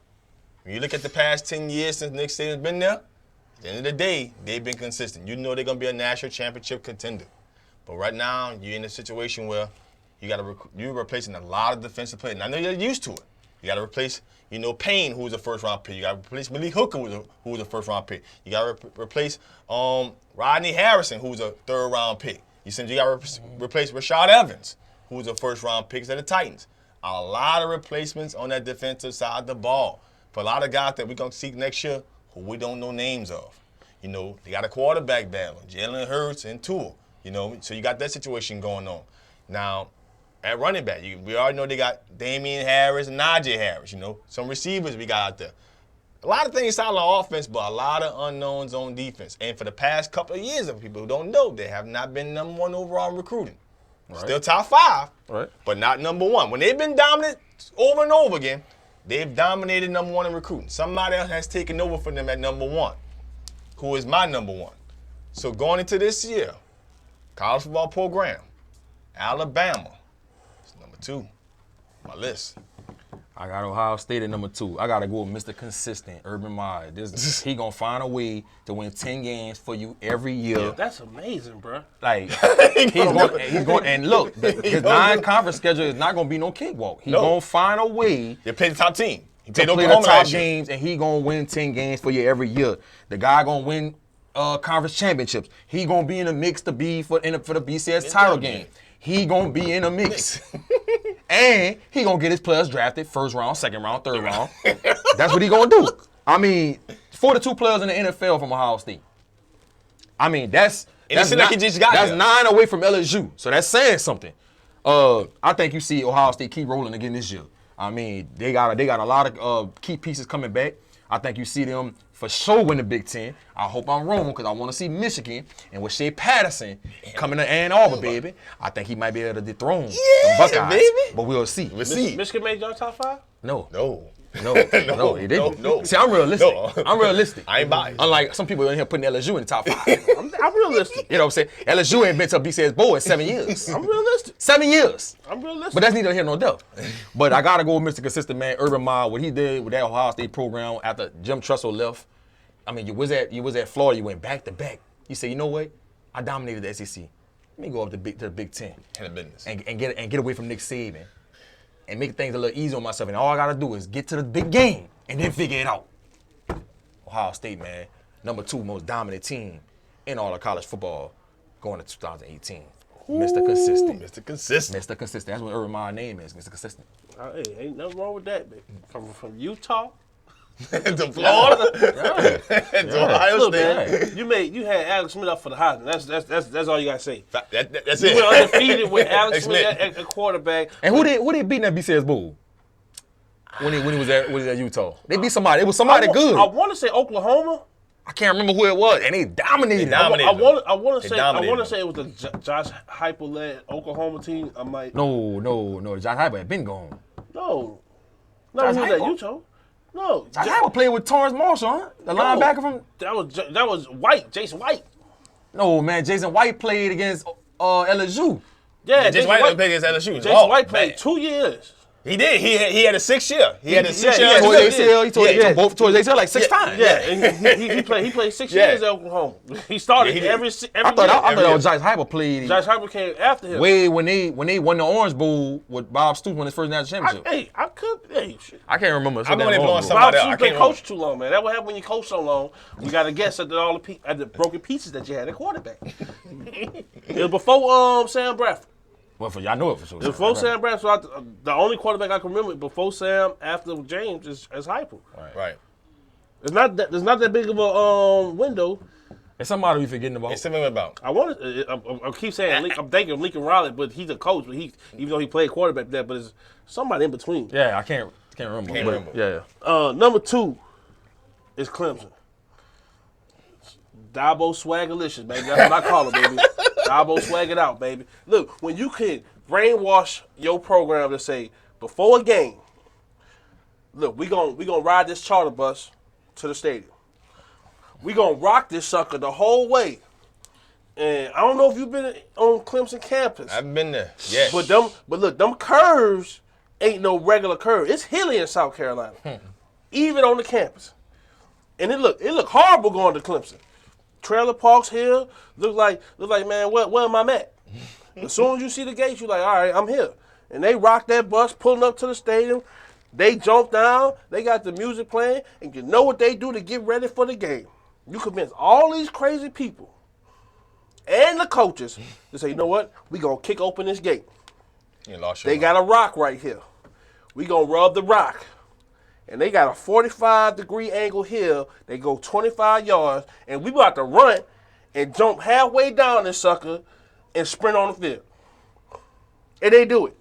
When you look at the past 10 years since Nick Saban's been there, at the end of the day, they've been consistent. You know they're going to be a national championship contender. But right now, you're in a situation where you're replacing a lot of defensive players. And I know you're used to it. You got to replace, Payne, who was a first-round pick. You got to replace Malik Hooker, who was a first-round pick. You got to replace Rodney Harrison, who was a third-round pick. You got to replace Rashad Evans, who was a first-round pick at the Titans. A lot of replacements on that defensive side of the ball. For a lot of guys that we're going to see next year who we don't know names of. They got a quarterback battle, Jalen Hurts and Tua. So you got that situation going on. Now, at running back, we already know they got Damian Harris and Najee Harris, some receivers we got out there. A lot of things solid on offense, but a lot of unknowns on defense. And for the past couple of years, of people who don't know, they have not been number 1 overall in recruiting. Right. Still top 5, right, but not number 1. When they've been dominant over and over again, they've dominated number 1 in recruiting. Somebody else has taken over for them at number 1, who is my number 1. So going into this year, college football program, Alabama. 2, my list. I got Ohio State at number 2. I got to go with Mr. Consistent, Urban Meyer. He going to find a way to win 10 games for you every year. Yeah, that's amazing, bro. Like, he's going, and look, his non-conference schedule is not going to be no cakewalk. He's going to find a way to play the top team. He play the top games, and he going to win 10 games for you every year. The guy going to win conference championships. He going to be in the mix to be for the BCS title game. He going to be in a mix. And he going to get his players drafted first round, second round, third round. That's what he going to do. I mean, 42 players in the NFL from Ohio State. I mean, that's 9 away from LSU. So that's saying something. I think you see Ohio State keep rolling again this year. I mean, they got a lot of key pieces coming back. I think you see them for sure win the Big Ten. I hope I'm wrong because I want to see Michigan and with Shea Patterson coming to Ann Arbor, baby. I think he might be able to dethrone the Buckeyes, baby. but we'll see. We'll see. Michigan made y'all top 5? No, No. he didn't. No. See, I'm realistic. No. I'm realistic. I ain't biased. Unlike some people in here putting LSU in the top 5. I'm realistic. You know what I'm saying? LSU ain't been to a BCS bowl in 7 years. I'm realistic. 7 years. I'm realistic. But that's neither here nor there. But I gotta go with Mr. Consistent, man. Urban Meyer, what he did with that Ohio State program after Jim Tressel left. I mean, you was at Florida, you went back to back. You said, you know what? I dominated the SEC. Let me go up to the Big Ten Handle business. and get away from Nick Saban and make things a little easier on myself. And all I gotta do is get to the big game and then figure it out. Ohio State, man, number 2 most dominant team in all of college football going to 2018. Mr. Consistent. Mr. Consistent. Mr. Consistent. That's what Urban Meyer's name is, Mr. Consistent. Hey, ain't nothing wrong with that, baby. From Utah to Florida. To Ohio Look, State. man, you had Alex Smith up for the Heisman. That's all you gotta say. That's You it. went undefeated with Alex Smith at quarterback. And who they beat in that BCS Bowl? When he was at Utah. They beat somebody. It was somebody good. I want to say Oklahoma. I can't remember who it was, and they dominated. They dominated. I want to say it was the Josh Heupel led Oklahoma team. I might. No. Josh Heupel had been gone. No, Josh he was at Heupel? Utah. No, Josh Heupel played with Torrance Marshall, huh? The linebacker from. That was White, Jason White. No, man, Jason White played against LSU. Yeah, Jason White played against LSU. Jason White played 2 years. He did. He had a 6 year. He had a 6 year. yeah, Tore his ACL. He tore his ACL like 6 Yeah. times. Yeah, and he played 6 years at Oklahoma. He started every I thought year. that was Josh Heupel played. Josh Heupel came after him. Way when they won the Orange Bowl with Bob Stoops won his first national championship. Shit. I can't remember. I remember they blowing Bob somebody out. I Stoops been can't coached too long, man. That what happen when you coach so long. You got to guess at all the broken pieces that you had at quarterback. It was before Sam Bradford. Well, for y'all know it for sure. Before Sam Bradford, the only quarterback I can remember before Sam, after James, is Heupel. Right. It's not that big of a window. It's somebody we forgetting about. It's something about. I keep saying I'm thinking of Lincoln Riley, but he's a coach. But even though he played quarterback there, but it's somebody in between. Yeah, I can't remember. Can't remember. Yeah. Number 2 is Clemson. Dabo Swagalicious, baby. That's what I call it, baby. Dabo swag it out, baby. Look, when you can brainwash your program to say, before a game, look, we gonna ride this charter bus to the stadium. We gonna rock this sucker the whole way. And I don't know if you've been on Clemson campus. I've been there. Yeah. But look, them curves ain't no regular curve. It's hilly in South Carolina. Even on the campus. And it look horrible going to Clemson. Trailer parks here, look like man, where am I at? As soon as you see the gates, you're like, all right, I'm here. And they rock that bus, pulling up to the stadium. They jump down, they got the music playing, and you know what they do to get ready for the game. You convince all these crazy people and the coaches to say, you know what, we gonna kick open this gate. They got a rock right here. We gonna rub the rock. And they got a 45-degree angle hill. They go 25 yards, and we about to run and jump halfway down this sucker and sprint on the field. And they do it.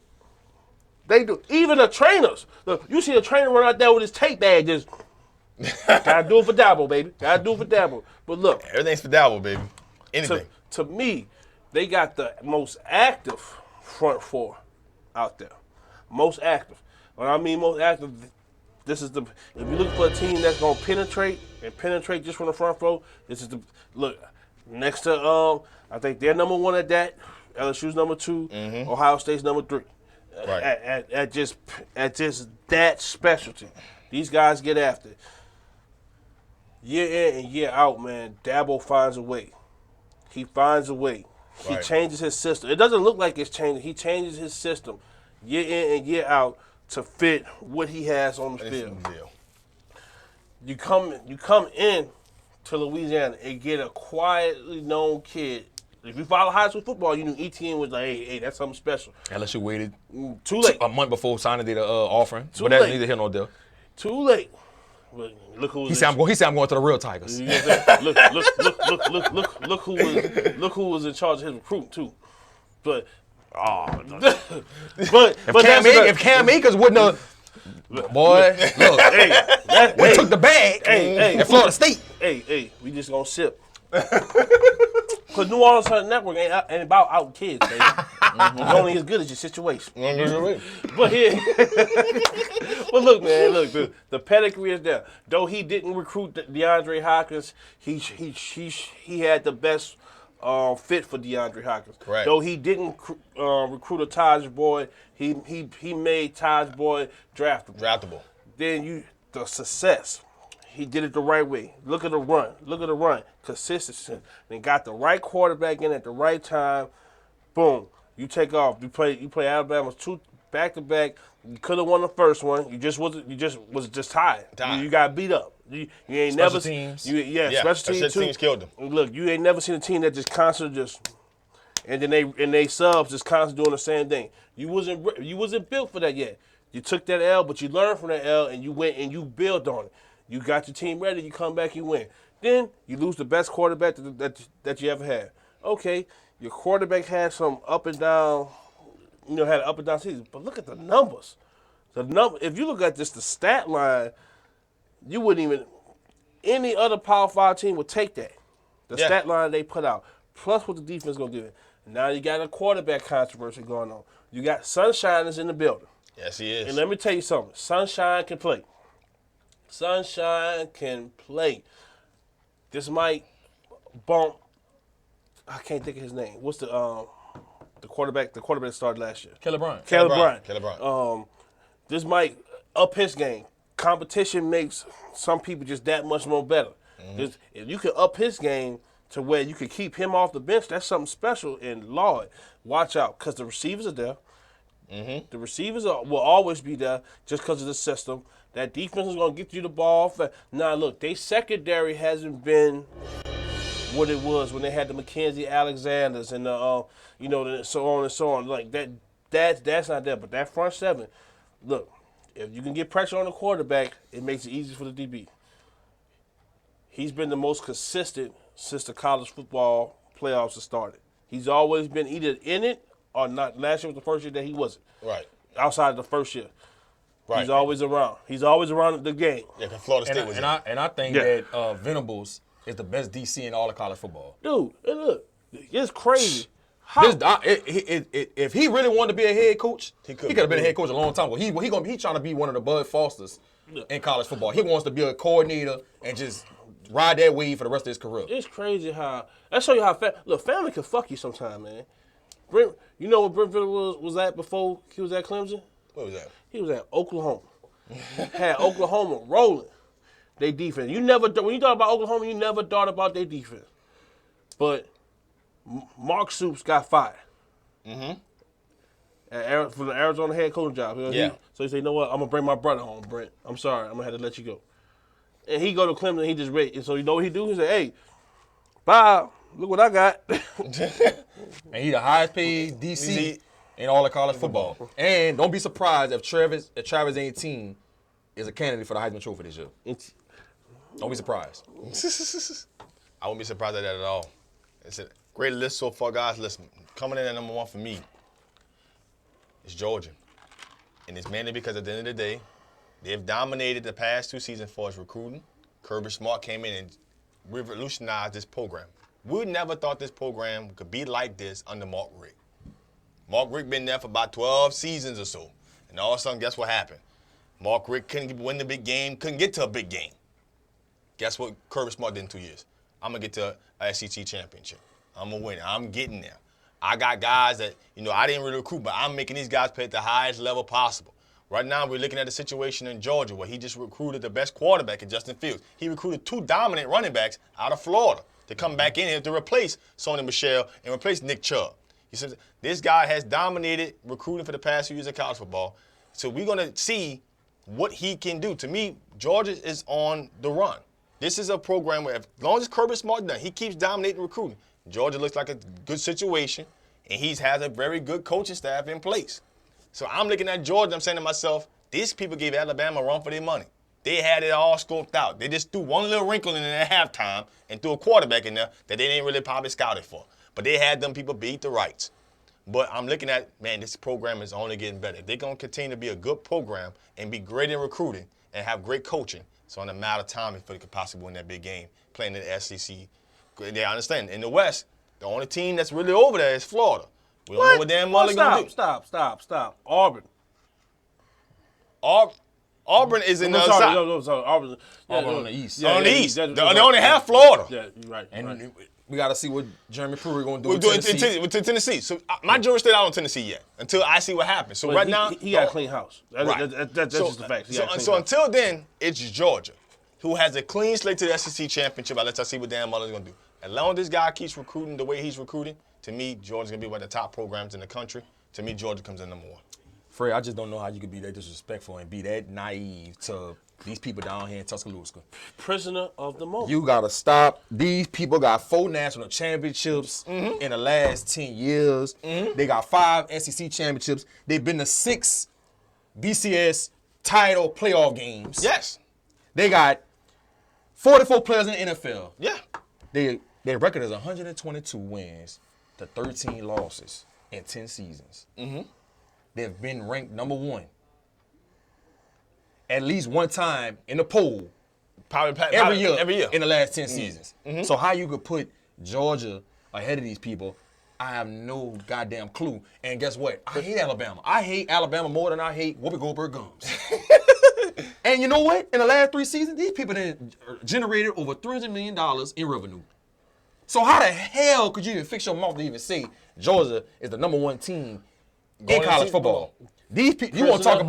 They do. Even the trainers. Look, you see a trainer run out there with his tape bag, just gotta do it for Dabo, baby. Gotta do it for Dabo. But look, Everything's for Dabo, baby. Anything. to me, they got the most active front four out there. Most active. When I mean most active, this is if you're looking for a team that's gonna penetrate just from the front row, this is look next to I think they're number 1 at that. LSU's number 2. Ohio State's number 3. Right. At just that specialty, these guys get after it. Year in and year out, man. Dabo finds a way. He finds a way. He changes his system. It doesn't look like it's changing. He changes his system year in and year out to fit what he has on the field. You come in to Louisiana and get a quietly known kid. If you follow high school football, you knew ETN was like, hey, that's something special. LSU waited Too late. a month before signing the offering. Too But that's late. neither here nor there. Too late. But look who was He said I'm going to the real Tigers. Look who was in charge of his recruiting too. But If Cam Akers wouldn't have Boy, look, we took the bag at Florida State. Hey, we just gonna sip. Cause New Orleans Network ain't about out kids, baby. It's only as good as your situation. But here, but look, man, the pedigree is there. Though he didn't recruit DeAndre Hopkins, he had the best fit for DeAndre Hopkins. Correct. Though he didn't recruit a Taj Boyd, he made Taj Boyd draftable. Then the success. He did it the right way. Look at the run. Consistency. And got the right quarterback in at the right time. Boom. You take off. You play Alabama 2 back-to-back. You could have won the first one. You just was tired. You got beat up. You ain't Special never teams. Special teams killed them. Look, you ain't never seen a team that just constantly and then they subs just constantly doing the same thing. You wasn't built for that yet. You took that L, but you learned from that L and you went and you built on it. You got your team ready, you come back, you win. Then you lose the best quarterback that you ever had. Okay, your quarterback had some up and down, had an up and down season. But look at the numbers. If you look at the stat line, you wouldn't even, any other Power 5 team would take that. The stat line they put out, plus what the defense going to do. Now you got a quarterback controversy going on. You got Sunshine is in the building. Yes, he is. And let me tell you something. Sunshine can play. This might bump. I can't think of his name. What's the quarterback? The quarterback that started last year. Caleb Bryant. Caleb Bryant. This might up his game. Competition makes some people just that much more better. If you can up his game to where you can keep him off the bench, that's something special. And Lord, watch out, because the receivers are there. The receivers will always be there just because of the system. That defense is going to get you the ball. Now, look, they secondary hasn't been what it was when they had the Mackenzie Alexanders and so on and so on. Like that's not there. But that front seven, look, if you can get pressure on the quarterback, it makes it easy for the DB. He's been the most consistent since the college football playoffs have started. He's always been either in it or not. Last year was the first year that he wasn't. Right. Outside of the first year. Right. He's always around. He's always around the game. Yeah, because Florida State was I think that Venables is the best DC in all of college football. Dude, and look, it's crazy. If he really wanted to be a head coach, he could have been a head coach a long time ago. He trying to be one of the Bud Fosters in college football. He wants to be a coordinator and just ride that wave for the rest of his career. It's crazy how that show you how family can fuck you sometime, man. Brent, you know what Brent Venables was at before he was at Clemson? What was that? He was at Oklahoma. Had Oklahoma rolling. They defense. When you thought about Oklahoma, you never thought about their defense. But Mark Stoops got fired. For the Arizona head coaching job. So he said, you know what? I'm going to bring my brother home, Brent. I'm sorry. I'm going to have to let you go. And he go to Clemson and he just ready. And so you know what he do? He said, hey, Bob, look what I got. And he the highest paid DC in all of college football. And don't be surprised if Travis Etienne is a candidate for the Heisman Trophy this year. Don't be surprised. I wouldn't be surprised at that at all. It's a great list so far, guys. Listen, coming in at number 1 for me is Georgia. And it's mainly because at the end of the day, they've dominated the past 2 seasons for us recruiting. Kirby Smart came in and revolutionized this program. We never thought this program could be like this under Mark Richt. Mark Richt been there for about 12 seasons or so. And all of a sudden, guess what happened? Mark Richt couldn't win the big game, couldn't get to a big game. Guess what Kirby Smart did in 2 years? I'm going to get to a SEC championship. I'm going to win it. I'm getting there. I got guys that, I didn't really recruit, but I'm making these guys play at the highest level possible. Right now, we're looking at a situation in Georgia where he just recruited the best quarterback in Justin Fields. He recruited 2 dominant running backs out of Florida to come back in here to replace Sony Michel and replace Nick Chubb. He says this guy has dominated recruiting for the past few years of college football. So we're going to see what he can do. To me, Georgia is on the run. This is a program where as long as Kirby Smart done, he keeps dominating recruiting. Georgia looks like a good situation, and he has a very good coaching staff in place. So I'm looking at Georgia, I'm saying to myself, these people gave Alabama a run for their money. They had it all scoped out. They just threw one little wrinkle in at halftime and threw a quarterback in there that they didn't really probably scout it for. But they had them people beat the rights. But I'm looking at, man, this program is only getting better. If they're going to continue to be a good program and be great in recruiting and have great coaching, it's on a matter of time before they could possibly win that big game, playing in the SEC. They understand. In the West, the only team that's really over there is Florida. We don't know what Dan Mullen going to do. Stop. Auburn. Auburn is in the other side. Sorry. Auburn on the East. Yeah, on the East. They only have Florida. Yeah, you're right. And we got to see what Jeremy Pruitt going to do We're with doing Tennessee. with Tennessee. So my jury's still out on Tennessee yet until I see what happens. So right now, he got a clean house. Right. That's just the fact. So until then, it's Georgia, who has a clean slate to the SEC championship. Let's see what Dan Mullen's going to do. As long as this guy keeps recruiting the way he's recruiting, to me, Georgia's going to be one of the top programs in the country. To me, Georgia comes in number one. Fred, I just don't know how you could be that disrespectful and be that naive to these people down here in Tuscaloosa. Prisoner of the moment. You got to stop. These people got 4 national championships in the last 10 years. They got 5 SEC championships. They've been to 6 BCS title playoff games. Yes. They got 44 players in the NFL. Yeah. Their record is 122 wins to 13 losses in 10 seasons. They've been ranked number 1 at least one time in the poll every year in the last 10 seasons. So how you could put Georgia ahead of these people, I have no goddamn clue. And guess what? I hate Alabama. I hate Alabama more than I hate Whoopi Goldberg gums. And you know what? In the last 3 seasons, these people generated over $300 million in revenue. So how the hell could you even fix your mouth to even say Georgia is the number 1 team in college football? These people, you want to talk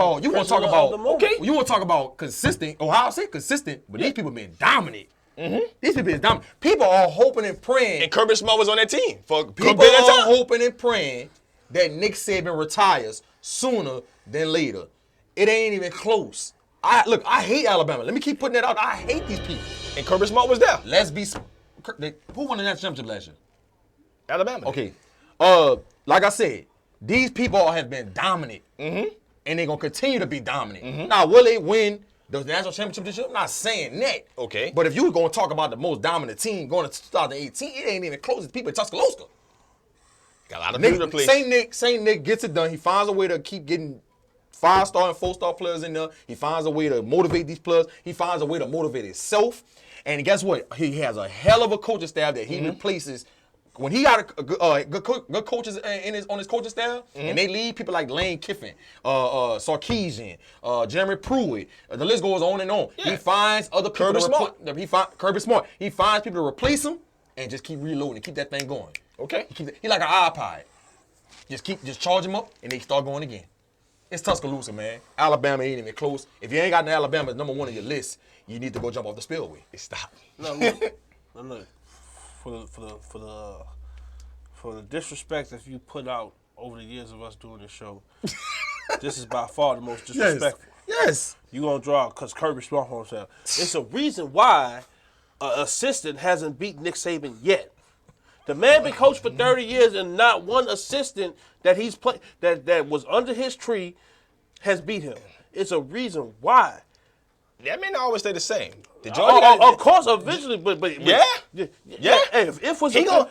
about consistent. Ohio State consistent, but these people been dominant. These people is dominant. People are hoping and praying. And Kirby Smart was on that team for a people bit of are time. hoping and praying that Nick Saban retires sooner than later. It ain't even close. I hate Alabama. Let me keep putting that out. I hate these people. And Kirby Smart was there. Let's be. Who won the national championship last year? Alabama. Okay. Like I said, these people have been dominant, and they're gonna continue to be dominant. Now, will they win the national championship this year? I'm not saying that. Okay. But if you were gonna talk about the most dominant team going into 2018, it ain't even close to people in Tuscaloosa. Got a lot of people to play. Saint Nick gets it done. He finds a way to keep getting 5-star and 4-star players in there. He finds a way to motivate these players. He finds a way to motivate himself. And guess what? He has a hell of a coaching staff that he replaces. When he got good coaches on his coaching staff, and they lead people like Lane Kiffin, Sarkisian, Jeremy Pruitt, the list goes on and on. Yeah. He finds other people Kirby Smart. Kirby Smart. He finds people to replace him and just keep reloading and keep that thing going. Okay. He like an iPod. Just charge him up and they start going again. It's Tuscaloosa, man. Alabama ain't even close. If you ain't got Alabama as number 1 on your list, you need to go jump off the spillway. Stop. No, look. For the disrespect that you put out over the years of us doing this show, this is by far the most disrespectful. Yes. You gonna draw because Kirby Smart for himself. It's a reason why an assistant hasn't beat Nick Saban yet. The man been coached for 30 years and not one assistant that he's played that was under his tree has beat him. It's a reason why. That may not always stay the same. Of course, eventually, but yeah. Hey, if was he gonna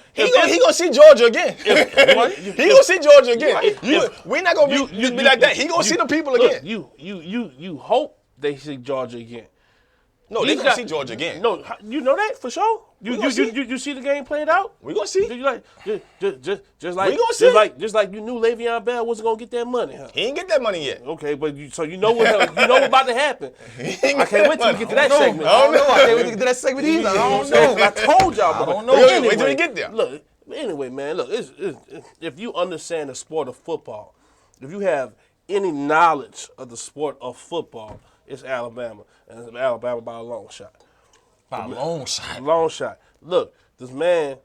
see Georgia again. He gonna see Georgia again. We're not gonna be like that. He gonna see the people again. You hope they see Georgia again. No, they gonna see Georgia again. No, you know that for sure. You see the game played out. We gonna see. Just like you knew Le'Veon Bell wasn't gonna get that money, huh? He ain't get that money yet. Okay, but you know what's about to happen. I can't wait till we get to that segment. I don't know. I can't wait to get to that segment either. I don't know. I told y'all. I don't know. Wait till we get there. Look, anyway, man. Look, if you understand the sport of football, if you have any knowledge of the sport of football, it's Alabama, and it's Alabama by a long shot. By a long shot. Long shot. Look, this man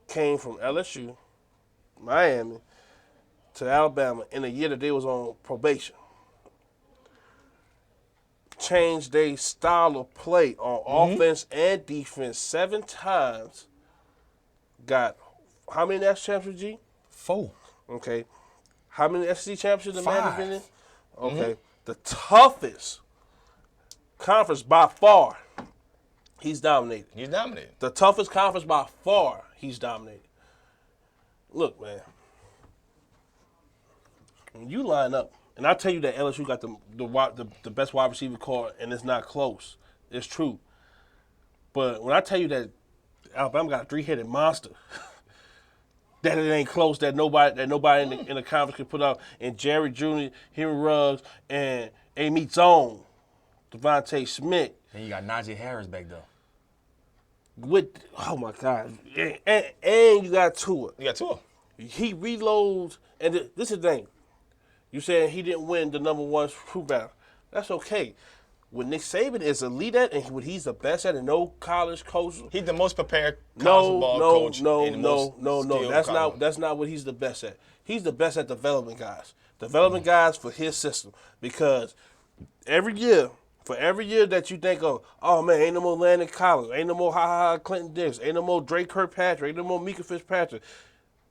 came from LSU, Miami, to Alabama in a year that they was on probation. Changed their style of play on offense and defense 7 times. Got how many national championships, G? 4. Okay. How many SEC championships the man has been in? 5. Okay. The toughest conference by far, he's dominated. He's dominated. The toughest conference by far, he's dominated. Look, man. when you line up, and I tell you that LSU got the best wide receiver core, and it's not close. It's true. But when I tell you that Alabama got a 3-headed monster, that it ain't close, that nobody in the conference can put out, and Jerry Jr., Henry Ruggs, and Amy Zone, Devontae Smith. And you got Najee Harris back there. Oh my God, and you got Tua. You got Tua. He reloads, and this is the thing. You saying he didn't win the number one fruit battle. That's okay. When Nick Saban is elite at, and when he's the best at, and no college coach. He's the most prepared college football coach. No. That's not what he's the best at. He's the best at developing guys. Developing guys for his system. Because every year that you think of, oh man, ain't no more Landon Collins, ain't no more Clinton Dix, ain't no more Drake Kirkpatrick, ain't no more Mika Fitzpatrick.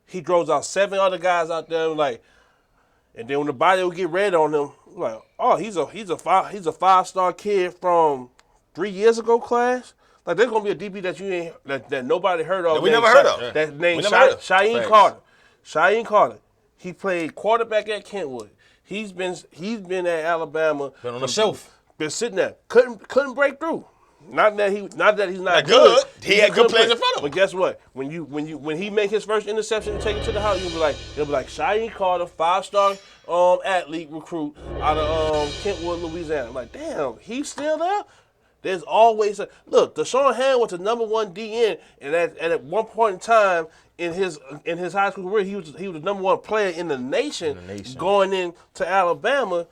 He throws out 7 other guys out there like, and then when the body will get red on him, like, oh, he's a 5-star kid from 3 years ago class. Like there's gonna be a DB that you ain't that nobody heard of. That we never heard of. That named Shaheem Carter. Shaheem Carter. He played quarterback at Kentwood. He's been at Alabama. Been on the shelf. Been sitting there. Couldn't break through. Not that he's not good. He had good players in front of him. But guess what? When he make his first interception and take it to the house, he'll be like Shaheem Carter, 5-star athlete recruit out of Kentwood, Louisiana. I'm like, damn, he's still there? There's always look, Deshaun Hand was the number 1 DN, and at one point in time in his high school career, he was the number 1 player in the nation. Going into Alabama,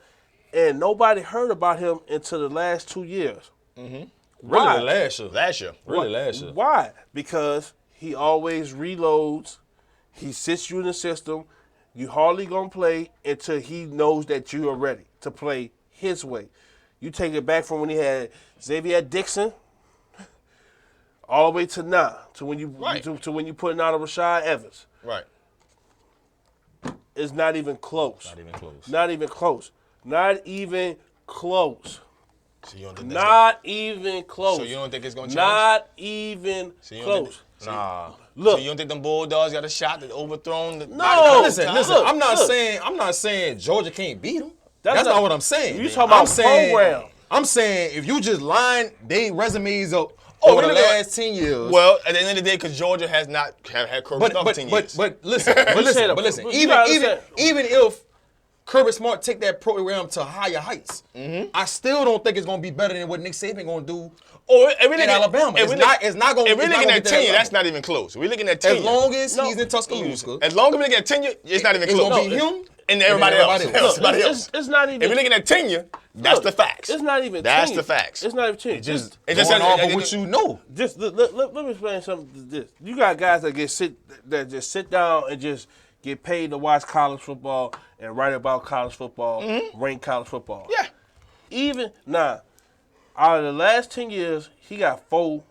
and nobody heard about him until the last 2 years. Mm-hmm. Why? Really last year. Why? Because he always reloads. He sits you in the system. You hardly gonna play until he knows that you are ready to play his way. You take it back from when he had Xavier Dixon all the way to now, to when you putting out a Rashad Evans. Right. It's not even close. Not even close. Not even close. Not even close. So you don't think Not even close. So you don't think it's gonna change? Not even close. Nah. Look. So you don't think them Bulldogs got a shot at overthrown? No. Listen. I'm not saying Georgia can't beat them. That's not what I'm saying. You talking about program? I'm saying if you just line their resumes up over the last 10 years. Well, at the end of the day, because Georgia has not had Kirby Smart for 10 years. But listen. Even if Kirby Smart take that program to higher heights, I still don't think it's going to be better than what Nick Saban going to do in Alabama. It's not going to be. If we're looking at tenure, that's not even close. We're looking at tenure. As long as he's in Tuscaloosa. As long as we're looking at tenure, it's not even close. It's going to be him and everybody else. It's not even. If we're looking at tenure, that's the facts. It's not even That's tenure. the facts. It's not even tenure. It's just off of what you know. Just let me explain something to this. You got guys that just sit down and just get paid to watch college football and write about college football, rank college football. Yeah. Even now, out of the last 10 years, he got 4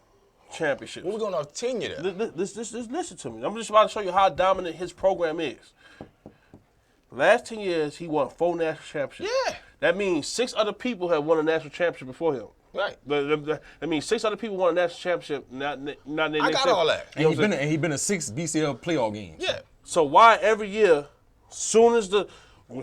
championships. What we going off tenure there? Listen to me. I'm just about to show you how dominant his program is. Last 10 years, he won 4 national championships. Yeah. That means 6 other people have won a national championship before him. Right. That means 6 other people won a national championship. I got all that. And he been to 6 BCL playoff games. Yeah. So why every year, and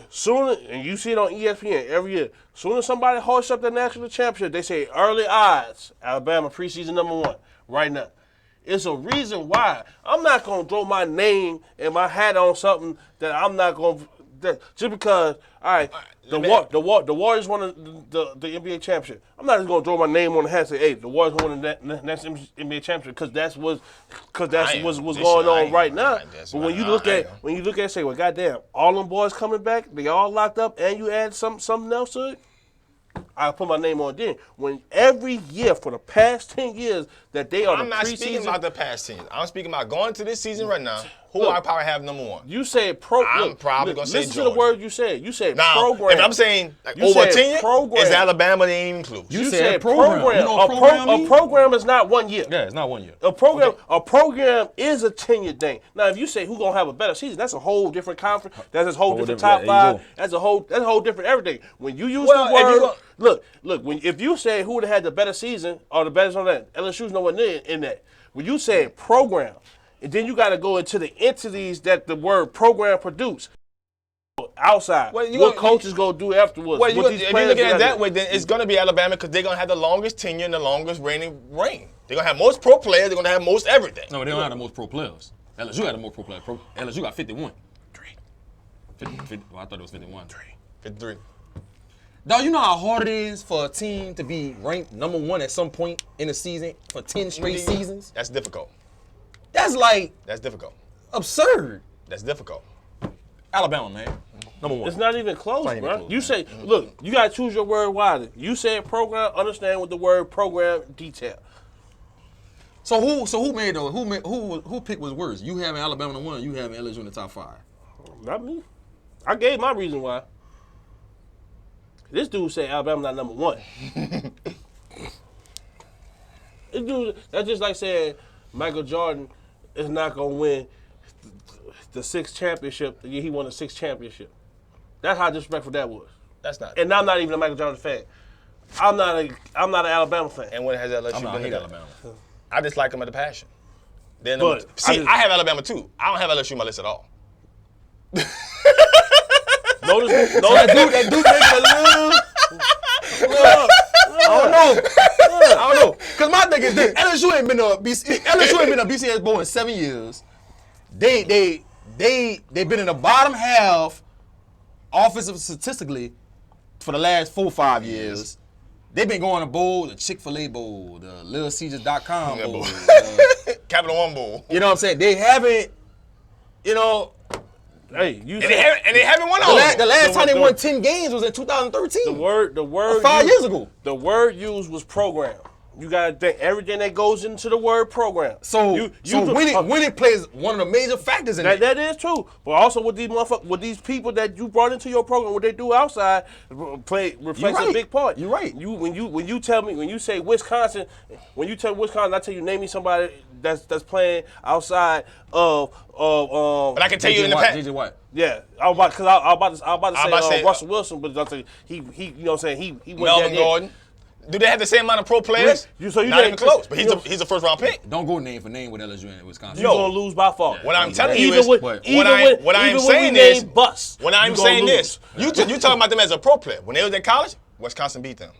you see it on ESPN every year, soon as somebody hoists up the national championship, they say early odds, Alabama preseason number 1 right now. It's a reason why. I'm not going to throw my name and my hat on something that I'm not going to, just because, all right, the Warriors won the NBA championship. I'm not just going to throw my name on the hat and say, hey, the Warriors won the next NBA championship because that's what's going on right now. But when you look at say, well, goddamn, all them boys coming back, they all locked up, and you add something else to it, I put my name on then. When every year for the past 10 years that they are I'm not speaking about the past 10 years. I'm speaking about going to this season right now. Who I probably have number 1? You said I'm probably going to say Georgia. Listen to the word you said. You said now, program. If I'm saying like over 10 years, it's Alabama, they ain't even close. You said program. You know a program is not 1 year. Yeah, it's not 1 year. A program is a 10-year thing. Now, if you say who's gonna have a better season, that's a whole different conference. That's a whole different top 5. That's a whole different everything. When you use the word, look. If you say who would have had the better season or the better on that, LSU's nowhere near in that. When you say program, and then you got to go into the entities that the word program produce. outside. What coaches gonna do afterwards? Well, if you're looking at it that way, then it's gonna be Alabama because they're gonna have the longest tenure and the longest reign. They're gonna have most pro players. They're gonna have most everything. No, they don't have the most pro players. LSU got the most pro players. LSU got 51. 50, well, I thought it was 51. 53. Dog, you know how hard it is for a team to be ranked number 1 at some point in the season for 10 straight seasons? That's difficult. That's like That's difficult. absurd. That's difficult. Alabama, man. Number 1. It's not even close, not even bro. close, You man. say, look, you gotta choose your word wisely. You said program, understand what the word program detail. So who pick was worse? You having Alabama in 1, or you having LSU in the top 5? Not me. I gave my reason why. This dude said Alabama not number 1. This dude, that's just like saying Michael Jordan is not gonna win the 6th championship the year he won the 6th championship. That's how disrespectful that was. That's not. And I'm not even a Michael Jordan fan. I'm not an Alabama fan. And what has LSU I been? hate Alabama. I just like them at the passion. Then But I have Alabama too. I don't have LSU on my list at all. Notice That dude making a little. I don't know. Cause my thing is this: LSU ain't been a BCS bowl in 7 years. They been in the bottom half, offensive statistically, for the last 4 or 5 years. They've been going to bowl, the Chick-fil-A bowl, the LilCaesars.com bowl. Capital One Bowl. You know what I'm saying? They haven't, hey, you And said they haven't won all. the last time they won 10 games was in 2013. the word 5 years ago. The word used was program. You gotta think everything that goes into the word program. So winning plays one of the major factors in it. That is true, but also with these people that you brought into your program, what they do outside reflects a big part. You're right. When you say Wisconsin, I tell you name me somebody that's playing outside of. But I can tell you in the past. JJ Watt. Yeah, I was about to say Russell Wilson, but I say he you know what I'm saying he went Melvin that Gordon. Do they have the same amount of pro players? So you not even close. But he's a first round pick. Don't go name for name with LSU and Wisconsin. You're gonna lose by far. What I'm telling you Even is, with- what even I'm when saying we is, name Bus, when I'm you gonna saying lose. this, you talking about them as a pro player. When they was in college, Wisconsin beat them.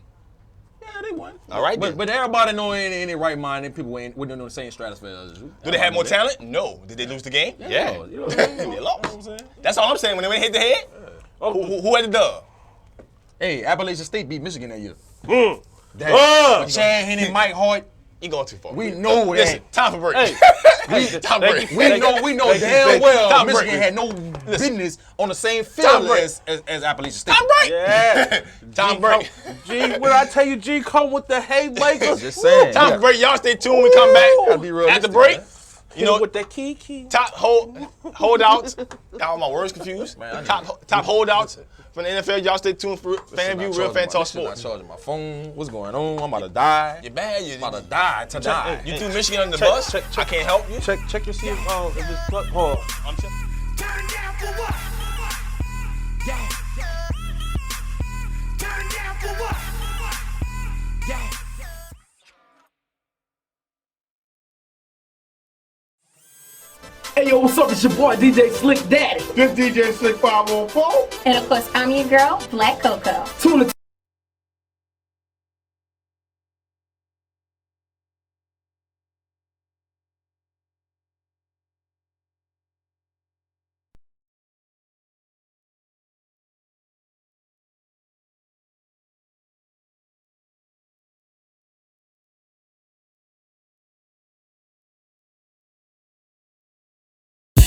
Yeah, they won. All right, then. But everybody know in their right mind, and people ain't within the same stratosphere as LSU. Do they have more talent? No. Did they lose the game? Yeah. You know what I mean? They lost. That's all I'm saying. When they went hit the head, who had the dub? Hey, Appalachian State beat Michigan that year. Chad Henne, Mike Hart. You going too far. We know Listen, that. time for break. Time for break. We know damn well Tom Michigan Brady. had no business on the same field Brady. as Appalachian State. Time break. Yeah. Time break. G, when I tell you G come with the haymakers, Just saying. Time break. Y'all stay tuned. We come Gotta back be realistic, at the break. man. You know, with the key. top holdouts. Got all my words confused. Man, I need Top holdouts from the NFL. Y'all stay tuned for FanView, Real Fan Talk Not Sports. charging my phone. What's going on? I'm about to die. You're bad. I'm about to die tonight. You threw Michigan under the bus. I can't help you. Check your see if it's plug. Hold on. I'm checking. Turn down for what? Yeah. Turn down for what? Yeah. Hey yo, what's up? It's your boy DJ Slick Daddy. This DJ Slick 514. And of course, I'm your girl, Black Coco. Tune in.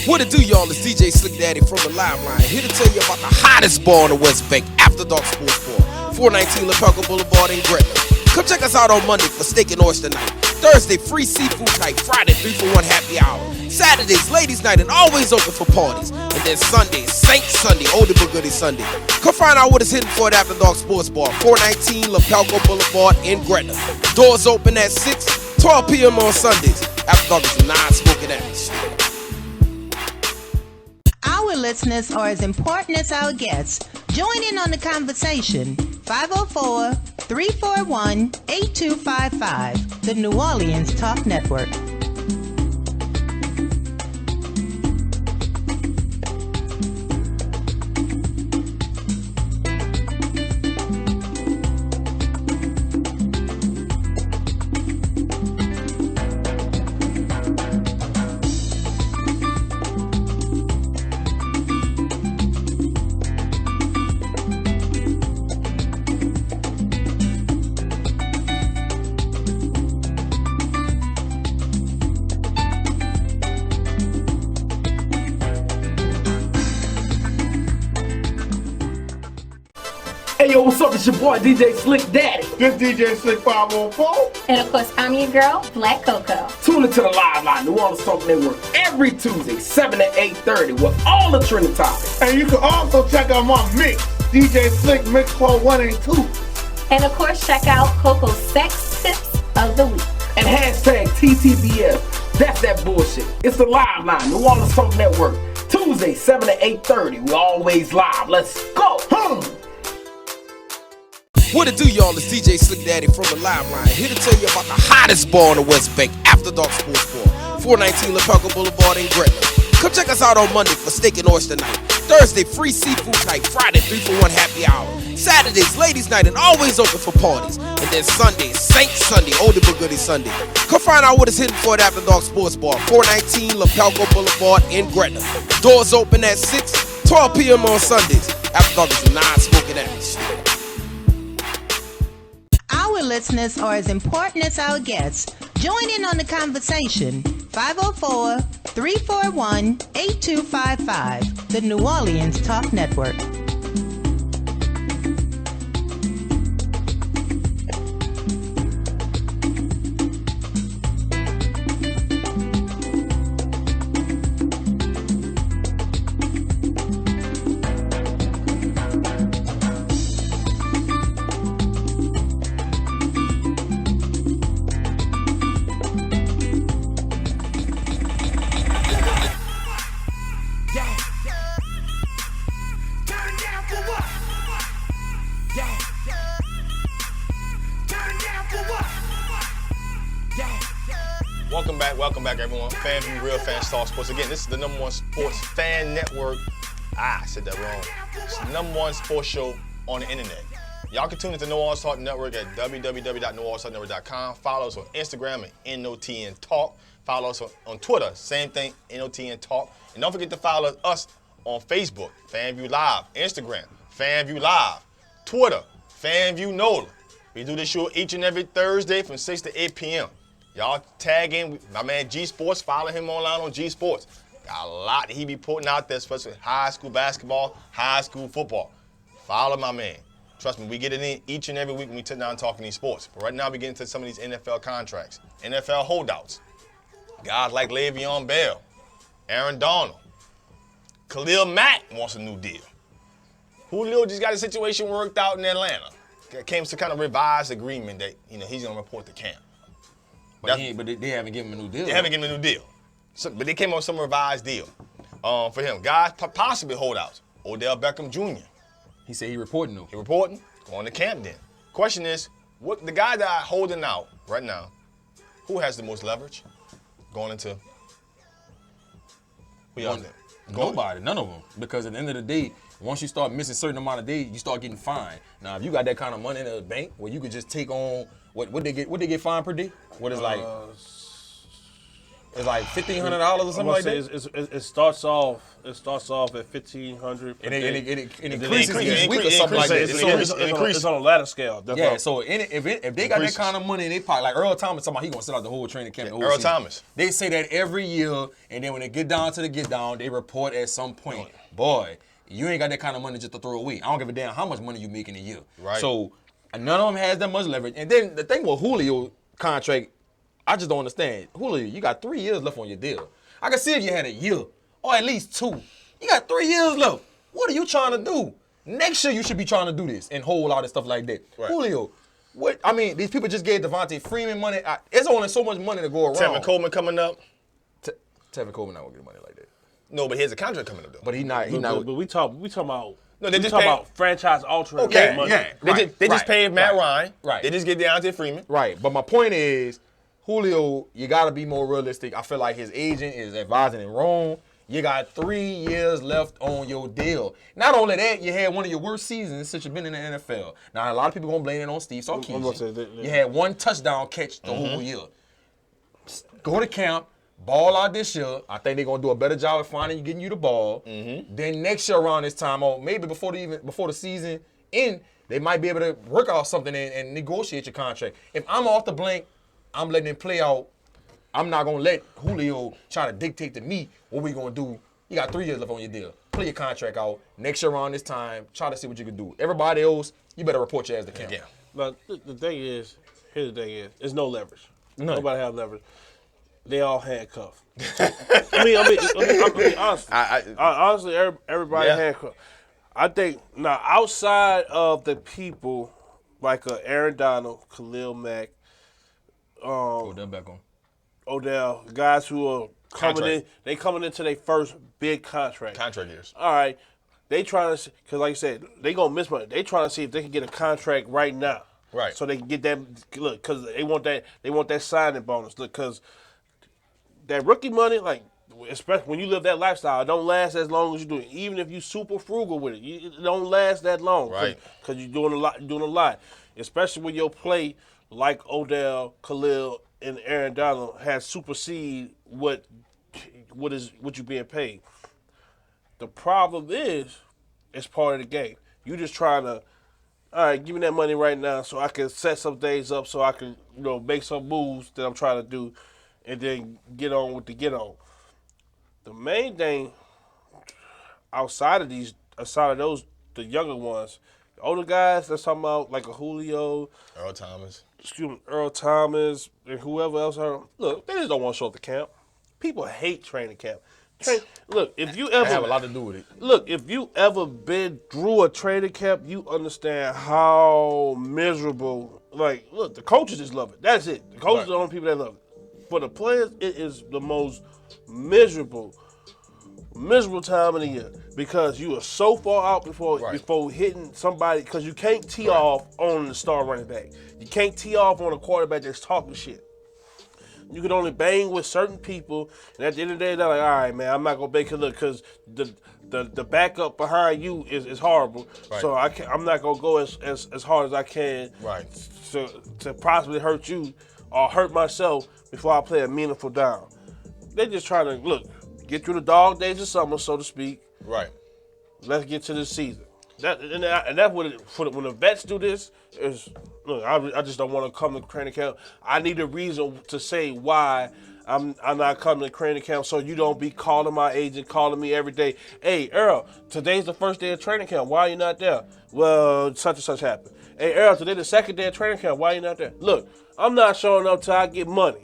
What it do, y'all? It's DJ Slick Daddy from the Liveline, here to tell you about the hottest bar on the West Bank, After Dark Sports Bar, 419 LaPelco Boulevard in Gretna. Come check us out on Monday for steak and oyster night, Thursday free seafood night, Friday 3-for-1 happy hour, Saturdays ladies night and always open for parties, and then Sunday, Saint Sunday, oldie but goodie Sunday. Come find out what is hidden for at After Dark Sports Bar, 419 LaPelco Boulevard in Gretna. Doors open at 6, 12 p.m. on Sundays. After Dark is non-smoking atmosphere. Our listeners are as important as our guests. Join in on the conversation. 504-341-8255. The New Orleans Talk Network. what's up? It's your boy DJ Slick Daddy. This DJ Slick 514. And of course, I'm your girl, Black Coco. Tune into the Live Line, New Orleans Talk Network, every Tuesday, 7 to 8:30 with all the trending topics. And you can also check out my mix, DJ Slick Mix Quote 1 and 2. And of course, check out Coco's Sex Tips of the Week. And hashtag TTBS. That's that bullshit. It's the Live Line, New Orleans Talk Network, Tuesday, 7 to 8:30. We always live. Let's go. What it do, y'all? It's DJ Slick Daddy from the Live Line, here to tell you about the hottest bar on the West Bank, After Dark Sports Bar, 419 LaPelka Boulevard in Gretna. Come check us out on Monday for steak and oyster night. Thursday, free seafood night. Friday, 3-for-1 happy hour. Saturdays, ladies night, and always open for parties. And then Sunday, Saint Sunday, oldie but goodie Sunday. Come find out what is hidden for at After Dark Sports Bar, 419 LaPelka Boulevard in Gretna. Doors open at 6, 12 p.m. on Sundays. After Dark is a non-smoking atmosphere. Our listeners are as important as our guests. Join in on the conversation. 504-341-8255. The New Orleans Talk Network. Welcome back, everyone. FanView, Real Fans Talk Sports. Again, this is the #1 sports fan network. I said that wrong. It's the #1 sports show on the internet. Y'all can tune into New Orleans Talk Network at www.neworleanstalknetwork.com. Follow us on Instagram at NOTN Talk. Follow us on Twitter, same thing, NOTN Talk. And don't forget to follow us on Facebook, FanView Live, Instagram, FanView Live, Twitter, FanView NOLA. We do this show each and every Thursday from 6 to 8 p.m. Y'all tag in my man G Sports. Follow him online on G Sports. Got a lot that he be putting out there, especially high school basketball, high school football. Follow my man. Trust me, we get it in each and every week when we sit down talking these sports. But right now we get into some of these NFL contracts, NFL holdouts. Guys like Le'Veon Bell, Aaron Donald, Khalil Mack wants a new deal. Julio just got a situation worked out in Atlanta. Came to kind of revised agreement that he's gonna report to camp. But they haven't given him a new deal. They haven't given him a new deal. So, but they came up with some revised deal for him. Guys possibly holdouts. Odell Beckham Jr. He said he reporting though. He reporting? Going to camp then. Question is, what the guy that are holding out right now, who has the most leverage going into? Who y'all think? Nobody, none of them. Because at the end of the day, once you start missing a certain amount of days, you start getting fined. Now, if you got that kind of money in the bank where you could just take on what they get fined per day? What is like? It's like $1,500 or something like that. It starts off at $1,500. And it increases each week or something like that. It's on a ladder scale. Yeah. So if they got that kind of money in their pocket, like Earl Thomas, he gonna sit out the whole training camp. Earl Thomas. They say that every year, and then when they get down to the get down, they report at some point, boy, you ain't got that kind of money just to throw away. I don't give a damn how much money you make in a year. Right. So none of them has that much leverage. And then the thing with Julio contract, I just don't understand. Julio, you got 3 years left on your deal. I can see if you had a year or at least 2. You got 3 years left. What are you trying to do? Next year you should be trying to do this and hold out and stuff like that. Right. Julio, what? I mean, these people just gave Devontae Freeman money. It's only so much money to go around. Tevin Coleman coming up. Tevin Coleman not gonna get money like that. No, but he has a contract coming up though. But he not. But we talking about. No, they just talking about franchise altering money. Yeah. They just paid Matt Ryan. Right. They just get Deontay Freeman. Right. But my point is, Julio, you got to be more realistic. I feel like his agent is advising him wrong. You got 3 years left on your deal. Not only that, you had one of your worst seasons since you've been in the NFL. Now, a lot of people going to blame it on Steve Sarkisian. You had 1 touchdown catch the whole year. Go to camp, ball out this year. I think they're going to do a better job of getting you the ball. Then next year around this time, or maybe before the season end, they might be able to work out something and negotiate your contract. If I'm off the blank, I'm letting him play out. I'm not going to let Julio try to dictate to me what we're going to do. You got 3 years left on your deal. play your contract out. Next year around this time, try to see what you can do. Everybody else, you better report your ass to camp. Yeah. But the thing is, here's the thing is, there's no leverage. None. Nobody have leverage. They all handcuffed. I mean, honestly, everybody handcuffed. I think now outside of the people like Aaron Donald, Khalil Mack, Odell, guys who are coming into their first big contract. Contract years. All right, they trying to, because like I said, they gonna miss money. They trying to see if they can get a contract right now. Right. So they can get that look, because they want that signing bonus. Look, because that rookie money, like, especially when you live that lifestyle, it don't last as long as you do it. Even if you super frugal with it, it don't last that long. Right. Because you're doing a lot. Especially when your play, like Odell, Khalil, and Aaron Donald, has supersede what you're being paid. The problem is, it's part of the game. You just trying to, all right, give me that money right now so I can set some days up so I can, make some moves that I'm trying to do, and then get on with the get on. The main thing outside of those, the younger ones, the older guys, that's talking about like a Julio, Earl Thomas, and whoever else. Look, they just don't want to show up to camp. People hate training camp. Look, if you ever have a lot to do with it. Look, if you ever been through a training camp, you understand how miserable. Like, look, the coaches just love it. That's it. The coaches are the only people that love it. For the players, it is the most miserable time of the year because you are so far out before hitting somebody, because you can't tee off on the star running back. You can't tee off on a quarterback that's talking shit. You can only bang with certain people, and at the end of the day, they're like, all right, man, I'm not gonna make it look, because the backup behind you is horrible. Right. So I'm not gonna go as hard as I can, to possibly hurt you or hurt myself before I play a meaningful down. They just trying to get through the dog days of summer, so to speak. Right. Let's get to this season. That's what when the vets do this is. Look, I just don't want to come to training camp. I need a reason to say why I'm not coming to training camp, so you don't be calling my agent, calling me every day. Hey, Earl, today's the first day of training camp. Why are you not there? Well, such and such happened. Hey, Earl, today's the second day of training camp. Why are you not there? Look, I'm not showing up till I get money.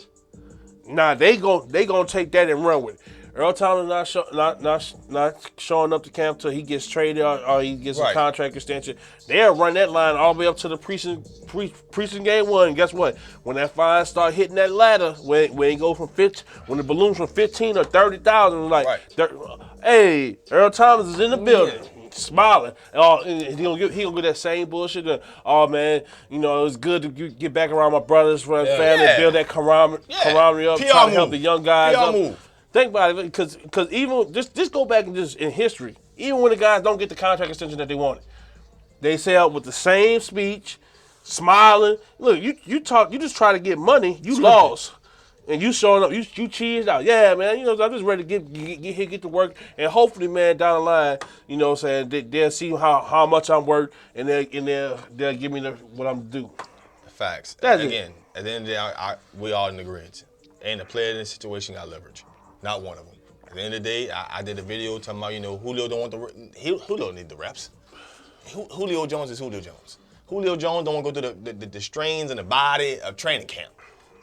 Nah, they gonna take that and run with it. Earl Thomas not showing up to camp till he gets traded or he gets a contract extension. They'll run that line all the way up to the preseason game one. Guess what? When that fine start hitting that ladder, when it go from when the balloons from 15 or 30,000, hey, Earl Thomas is in the building. Smiling. He gonna get that same bullshit. Oh man, it's good to get back around my brothers, family, build that camaraderie up, try to help the young guys up. Move. Think about it, because even just go back and just in history, even when the guys don't get the contract extension that they wanted, they say out with the same speech, smiling. Look, you just try to get money, you lost. And you showing up, you cheesed out. Yeah, man, I'm just ready to get to work. And hopefully, man, down the line, what I'm saying, they'll see how much I'm worth, and they'll give me what I'm due. Facts. That's Again, at the end of the day, we all in agreement. And the player in this situation got leverage. Not one of them. At the end of the day, I did a video talking about, Julio don't want Julio need the reps. Julio Jones is Julio Jones. Julio Jones don't want to go through the strains and the body of training camp.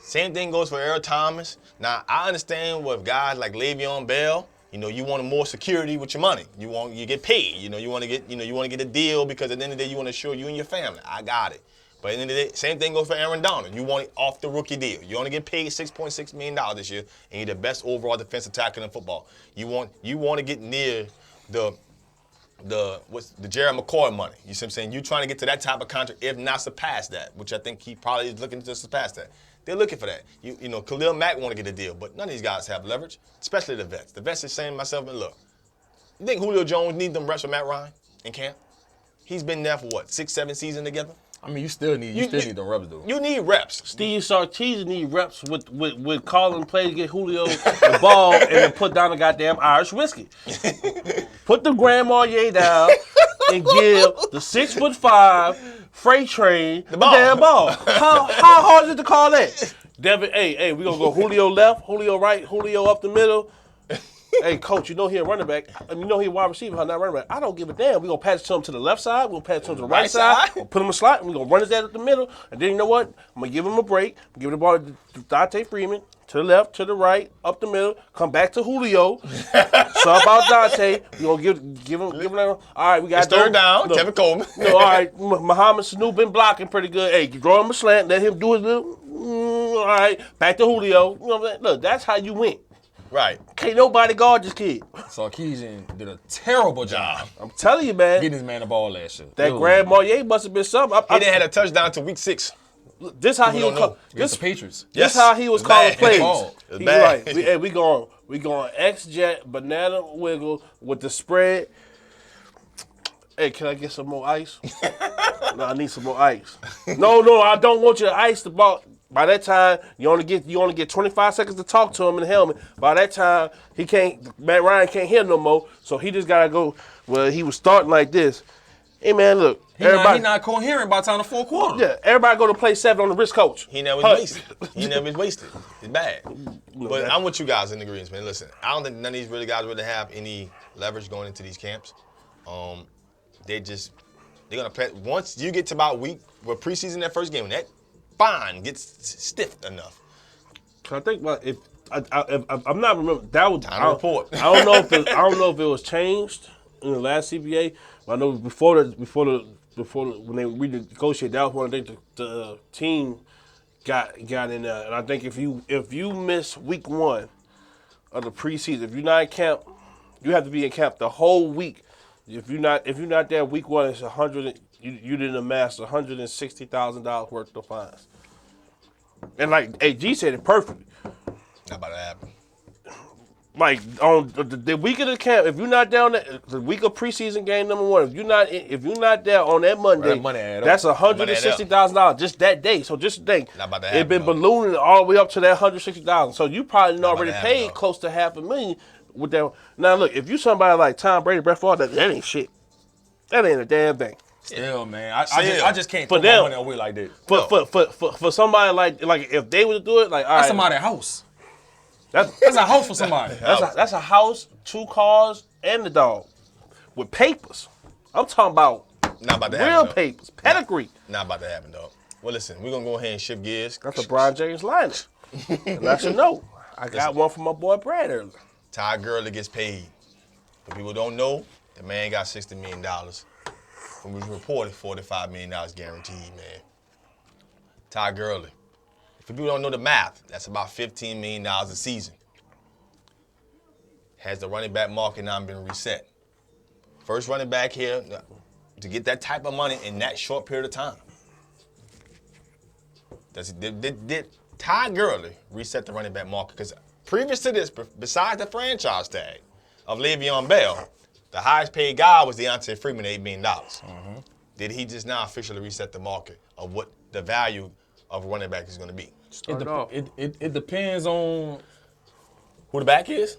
Same thing goes for Earl Thomas. Now, I understand with guys like Le'Veon Bell, you want more security with your money. You get paid. You want to get a deal, because at the end of the day, you want to assure you and your family. I got it. But at the end of the day, same thing goes for Aaron Donald. You want it off the rookie deal. You only get paid $6.6 million this year, and you're the best overall defensive tackle in football. You want to get near the Jerry McCoy money. You see what I'm saying? You're trying to get to that type of contract, if not surpass that, which I think he probably is looking to surpass that. They're looking for that. Khalil Mack want to get a deal, but none of these guys have leverage, especially the vets. The vets are saying to myself, look, you think Julio Jones need them reps with Matt Ryan in camp? He's been there for 6-7 seasons together? I mean, you still need the reps, though. You need reps. Steve Sarkisian need reps with calling plays to get Julio the ball and then put down the goddamn Irish whiskey. Put the Grand Marnier down and give the 6'5" freight train the damn ball. How hard is it to call that? Devin, hey, we gonna go Julio left, Julio right, Julio up the middle. hey, coach, you know he a running back. You know he a wide receiver, not running back. I don't give a damn. We're going to pass it to him to the left side. We're going to pass it to him to the right side. We'll put him in a slot. We're going to run his ass up the middle. And then you know what? I'm going to give him a break. Give the ball to Dante Freeman. To the left, to the right, up the middle, come back to Julio. Sub out Dante. We're going to give him that. All right, we got third down. Tevin Coleman. All right, Muhammad Sanu been blocking pretty good. Hey, draw him a slant. Let him do his little. All right, back to Julio. You know what I'm saying? Look, that's how you win. Right. Can't nobody guard this kid. Sarkisian did a terrible job. I'm telling you, man. Getting his man the ball last year. That Grand Marnier must have been something. He didn't have a touchdown until week 6. This how he was against the Patriots. This how he was calling plays. It's He bad. was like, we going X-Jet, banana wiggle with the spread. Hey, can I get some more ice? No, I need some more ice. No, I don't want you to ice the ball. By that time, you only get 25 seconds to talk to him in the helmet. By that time, Matt Ryan can't hear no more, so he just gotta go. Well, he was starting like this. Hey man, look. He's not coherent by the time the fourth quarter. Yeah, everybody go to play 7 on the wrist coach. He never was wasted. It's bad. But I'm with you guys in agreement, man. Listen, I don't think none of these guys really have any leverage going into these camps. They're gonna play once you get to about week preseason that first game, when that fine gets stiff enough. I think if I'm not remembering that was time to report. I don't know if it was changed in the last CBA. But I know before when they renegotiated, that was one of the things the team got in there. And I think if you miss week 1 of the preseason, if you're not in camp, you have to be in camp the whole week. If you're not there week 1, it's $100. You didn't amass $160,000 worth of fines. And like AG said it perfectly. Not about to happen. Like on the week of the camp, if you're not down there, the week of preseason game number 1, if you're not there on that Monday, that's $160,000 just that day. So just think, it's been ballooning all the way up to that $160,000. So you probably already paid close to $500,000 with that. Now look, if you somebody like Tom Brady, Brett Favre, that ain't shit. That ain't a damn thing. Still, man, I just can't for throw them, my money away like that. For somebody like if they were to do it, like all that's right, somebody's house. That's a house for somebody. That's a house, 2 cars, and the dog with papers. I'm talking about not about to real happen, papers, pedigree. Not about to happen, dog. Well, listen, we're gonna go ahead and shift gears. That's a Brian James line. Let you know, I got one from my boy Brad earlier. Todd Gurley gets paid. For people who don't know, the man got $60 million. When we reported $45 million guaranteed, man. Todd Gurley. For people who don't know the math, that's about $15 million a season. Has the running back market now been reset? First running back here to get that type of money in that short period of time. Did Todd Gurley reset the running back market? Because previous to this, besides the franchise tag of Le'Veon Bell, the highest paid guy was Deontay Freeman, $8 million. Mm-hmm. Did he just now officially reset the market of what the value of a running back is going to be? It depends on who the back is?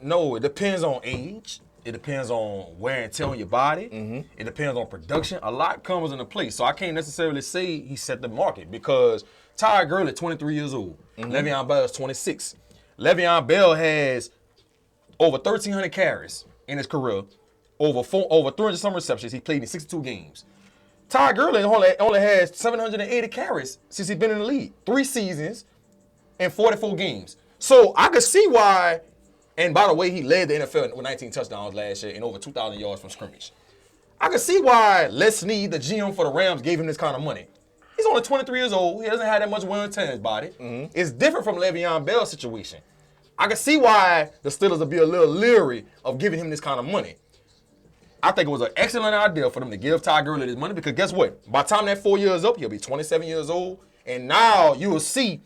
No, it depends on age. It depends on wear and tear on your body. Mm-hmm. It depends on production. A lot comes into play. So I can't necessarily say he set the market because Todd Gurley, 23 years old. Mm-hmm. Le'Veon Bell is 26. Le'Veon Bell has over 1,300 carries in his career, over 300 some receptions. He played in 62 games. Todd Gurley only has 780 carries since he's been in the league. 3 seasons and 44 games. So I could see why, and by the way, he led the NFL with 19 touchdowns last year and over 2,000 yards from scrimmage. I could see why Les Snead, the GM for the Rams, gave him this kind of money. He's only 23 years old. He doesn't have that much wear and tear in his body. Mm-hmm. It's different from Le'Veon Bell's situation. I can see why the Steelers would be a little leery of giving him this kind of money. I think it was an excellent idea for them to give Todd Gurley this money because guess what? By the time that 4 years up, he'll be 27 years old. And now you will see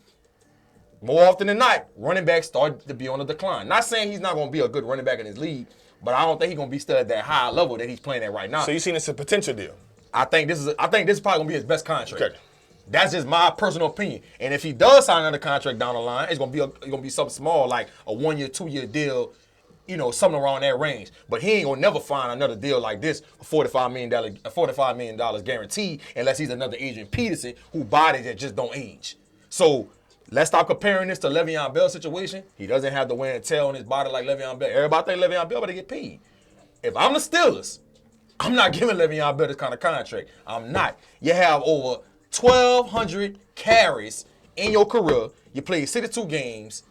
more often than not, running backs start to be on the decline. Not saying he's not going to be a good running back in his league, but I don't think he's going to be still at that high level that he's playing at right now. So you seen this as a potential deal? I think this is probably going to be his best contract. Okay. That's just my personal opinion. And if he does sign another contract down the line, it's going to be something small like a 1 year, 2 year deal, something around that range. But he ain't going to never find another deal like this for $45 million guaranteed unless he's another Adrian Peterson who bodies that just don't age. So let's stop comparing this to Le'Veon Bell's situation. He doesn't have the wear and tear on his body like Le'Veon Bell. Everybody think Le'Veon Bell better get paid. If I'm the Steelers, I'm not giving Le'Veon Bell this kind of contract. I'm not. You have over 1,200 carries in your career. You played 62 games.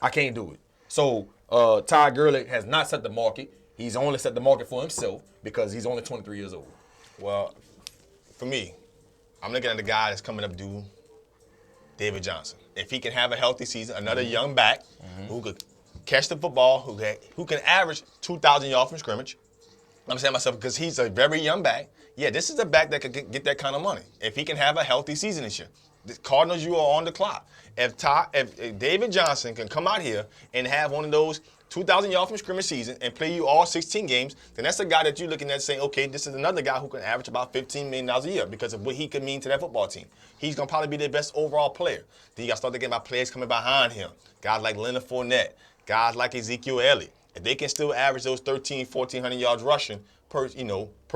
I can't do it. So Todd Gurley has not set the market. He's only set the market for himself because he's only 23 years old. Well, for me, I'm looking at the guy that's coming up due, David Johnson. If he can have a healthy season, another young back who could catch the football, who can average 2,000 yards from scrimmage. I'm saying to myself, because he's a very young back. Yeah, this is a back that could get that kind of money. If he can have a healthy season this year. The Cardinals, you are on the clock. If David Johnson can come out here and have one of those 2,000 yards from scrimmage season and play you all 16 games, then that's a guy that you're looking at saying, okay, this is another guy who can average about $15 million a year because of what he could mean to that football team. He's going to probably be their best overall player. Then you got to start thinking about players coming behind him. Guys like Leonard Fournette, guys like Ezekiel Elliott. If they can still average those 1,400 yards rushing per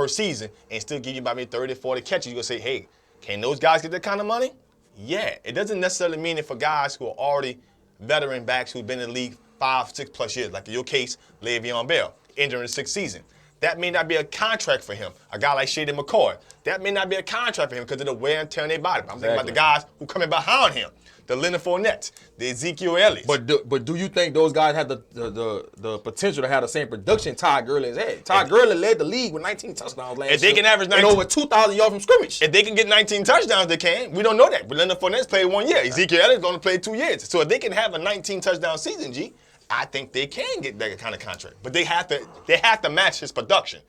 season and still give you about maybe 30, 40 catches, you're going to say, hey, can those guys get that kind of money? Yeah. It doesn't necessarily mean it for guys who are already veteran backs who've been in the league 5, 6+ years, like in your case, Le'Veon Bell, entering the 6th season. That may not be a contract for him. A guy like Shady McCoy, that may not be a contract for him because of the wear and tear on their body. I'm thinking about the guys who coming behind him, the Leonard Fournette, the Ezekiel Elliott. But do you think those guys have the potential to have the same production Todd Gurley has had? Todd Gurley led the league with 19 touchdowns last year. If they can average 19, and over 2,000 yards from scrimmage. If they can get 19 touchdowns, they can. We don't know that. But Leonard Fournette's played 1 year. Ezekiel Elliott's only played 2 years. So if they can have a 19 touchdown season, I think they can get that kind of contract. But they have to match his production.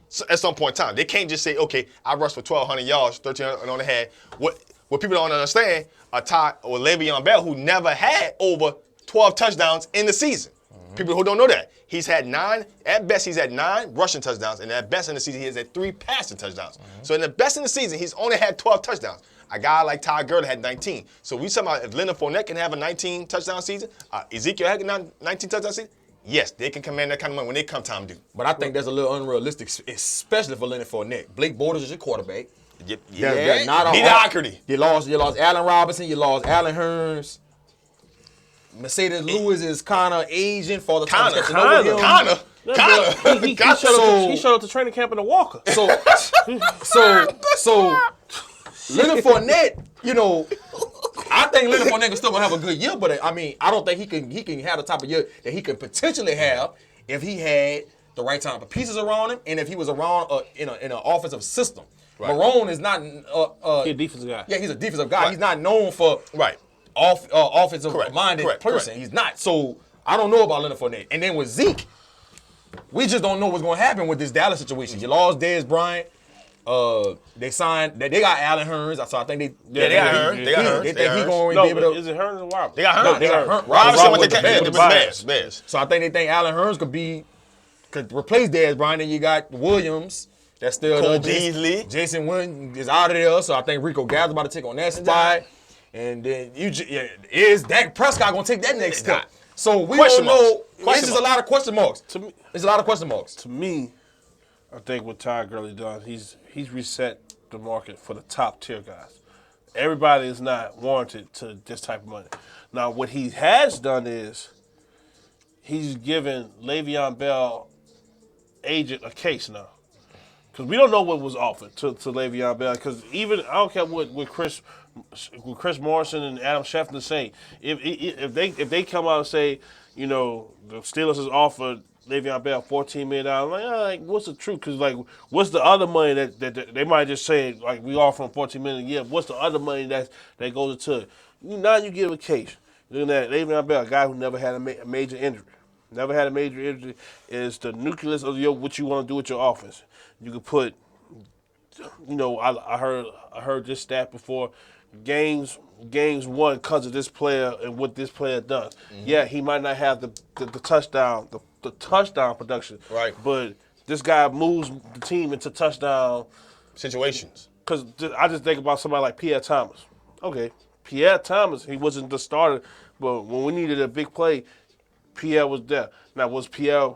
So at some point in time. They can't just say, okay, I rushed for 1,200 yards, 1,300 on the head. What people don't understand, a Todd or Le'Veon Bell who never had over 12 touchdowns in the season. People who don't know that. He's had 9 rushing touchdowns, and at best in the season, he has had 3 passing touchdowns. So in the best in the season, he's only had 12 touchdowns. A guy like Todd Gurley had 19. So we talking about if Leonard Fournette can have a 19 touchdown season, Ezekiel had a 19 touchdown season, yes, they can command that kind of money when they come time due. But I think that's a little unrealistic, especially for Leonard Fournette. Blake Bortles is your quarterback. Yeah. Not mediocrity. You lost Allen Robinson. You lost Allen Hurns. Mercedes Lewis is kind of aging for the time. He showed up to training camp in a walker. So Leonard Fournette, I think Leonard Fournette is still gonna have a good year, but I don't think he can have the type of year that he could potentially have if he had the right type of pieces around him and if he was around in an offensive system. Right. Marone is not he's a defensive guy. Yeah, he's a defensive guy. Right. He's not known for offensive-minded person. He's not. So I don't know about Leonard Fournette. And then with Zeke, we just don't know what's going to happen with this Dallas situation. You lost Dez Bryant. They got Allen Hurns. So I think they got Hurns. They think he's going to be able to. Is it Hurns or Robinson? They got Hurns. No, they got Hurns. Robinson with the Bears. So I think they think Allen Hurns could replace Dez Bryant. And you got Williams. That's still Cole Beasley. Jason Witten is out of there, so I think Rico Gabb's about to take on that spot. And then is Dak Prescott going to take that next step? So we don't know. There's just a lot of question marks. There's a lot of question marks. To me, I think what Todd Gurley done, he's reset the market for the top tier guys. Everybody is not warranted to this type of money. Now, what he has done is he's given Le'Veon Bell agent a case now. Because we don't know what was offered to Le'Veon Bell. Because even, I don't care what Chris Morrison and Adam Schefter say. If they come out and say, the Steelers has offered Le'Veon Bell $14 million, like what's the truth? Because what's the other money that they might just say we offer him $14 million a year? What's the other money that goes into it? Now you give a case. Looking at Le'Veon Bell, a guy who never had a major injury. Never had a major injury is the nucleus of what you want to do with your offense. You could put, I heard this stat before. Games won because of this player and what this player does. Mm-hmm. Yeah, he might not have the touchdown production. Right. But this guy moves the team into touchdown situations. Because I just think about somebody like Pierre Thomas. Okay, Pierre Thomas, he wasn't the starter, but when we needed a big play, Pierre was there. Now, was Pierre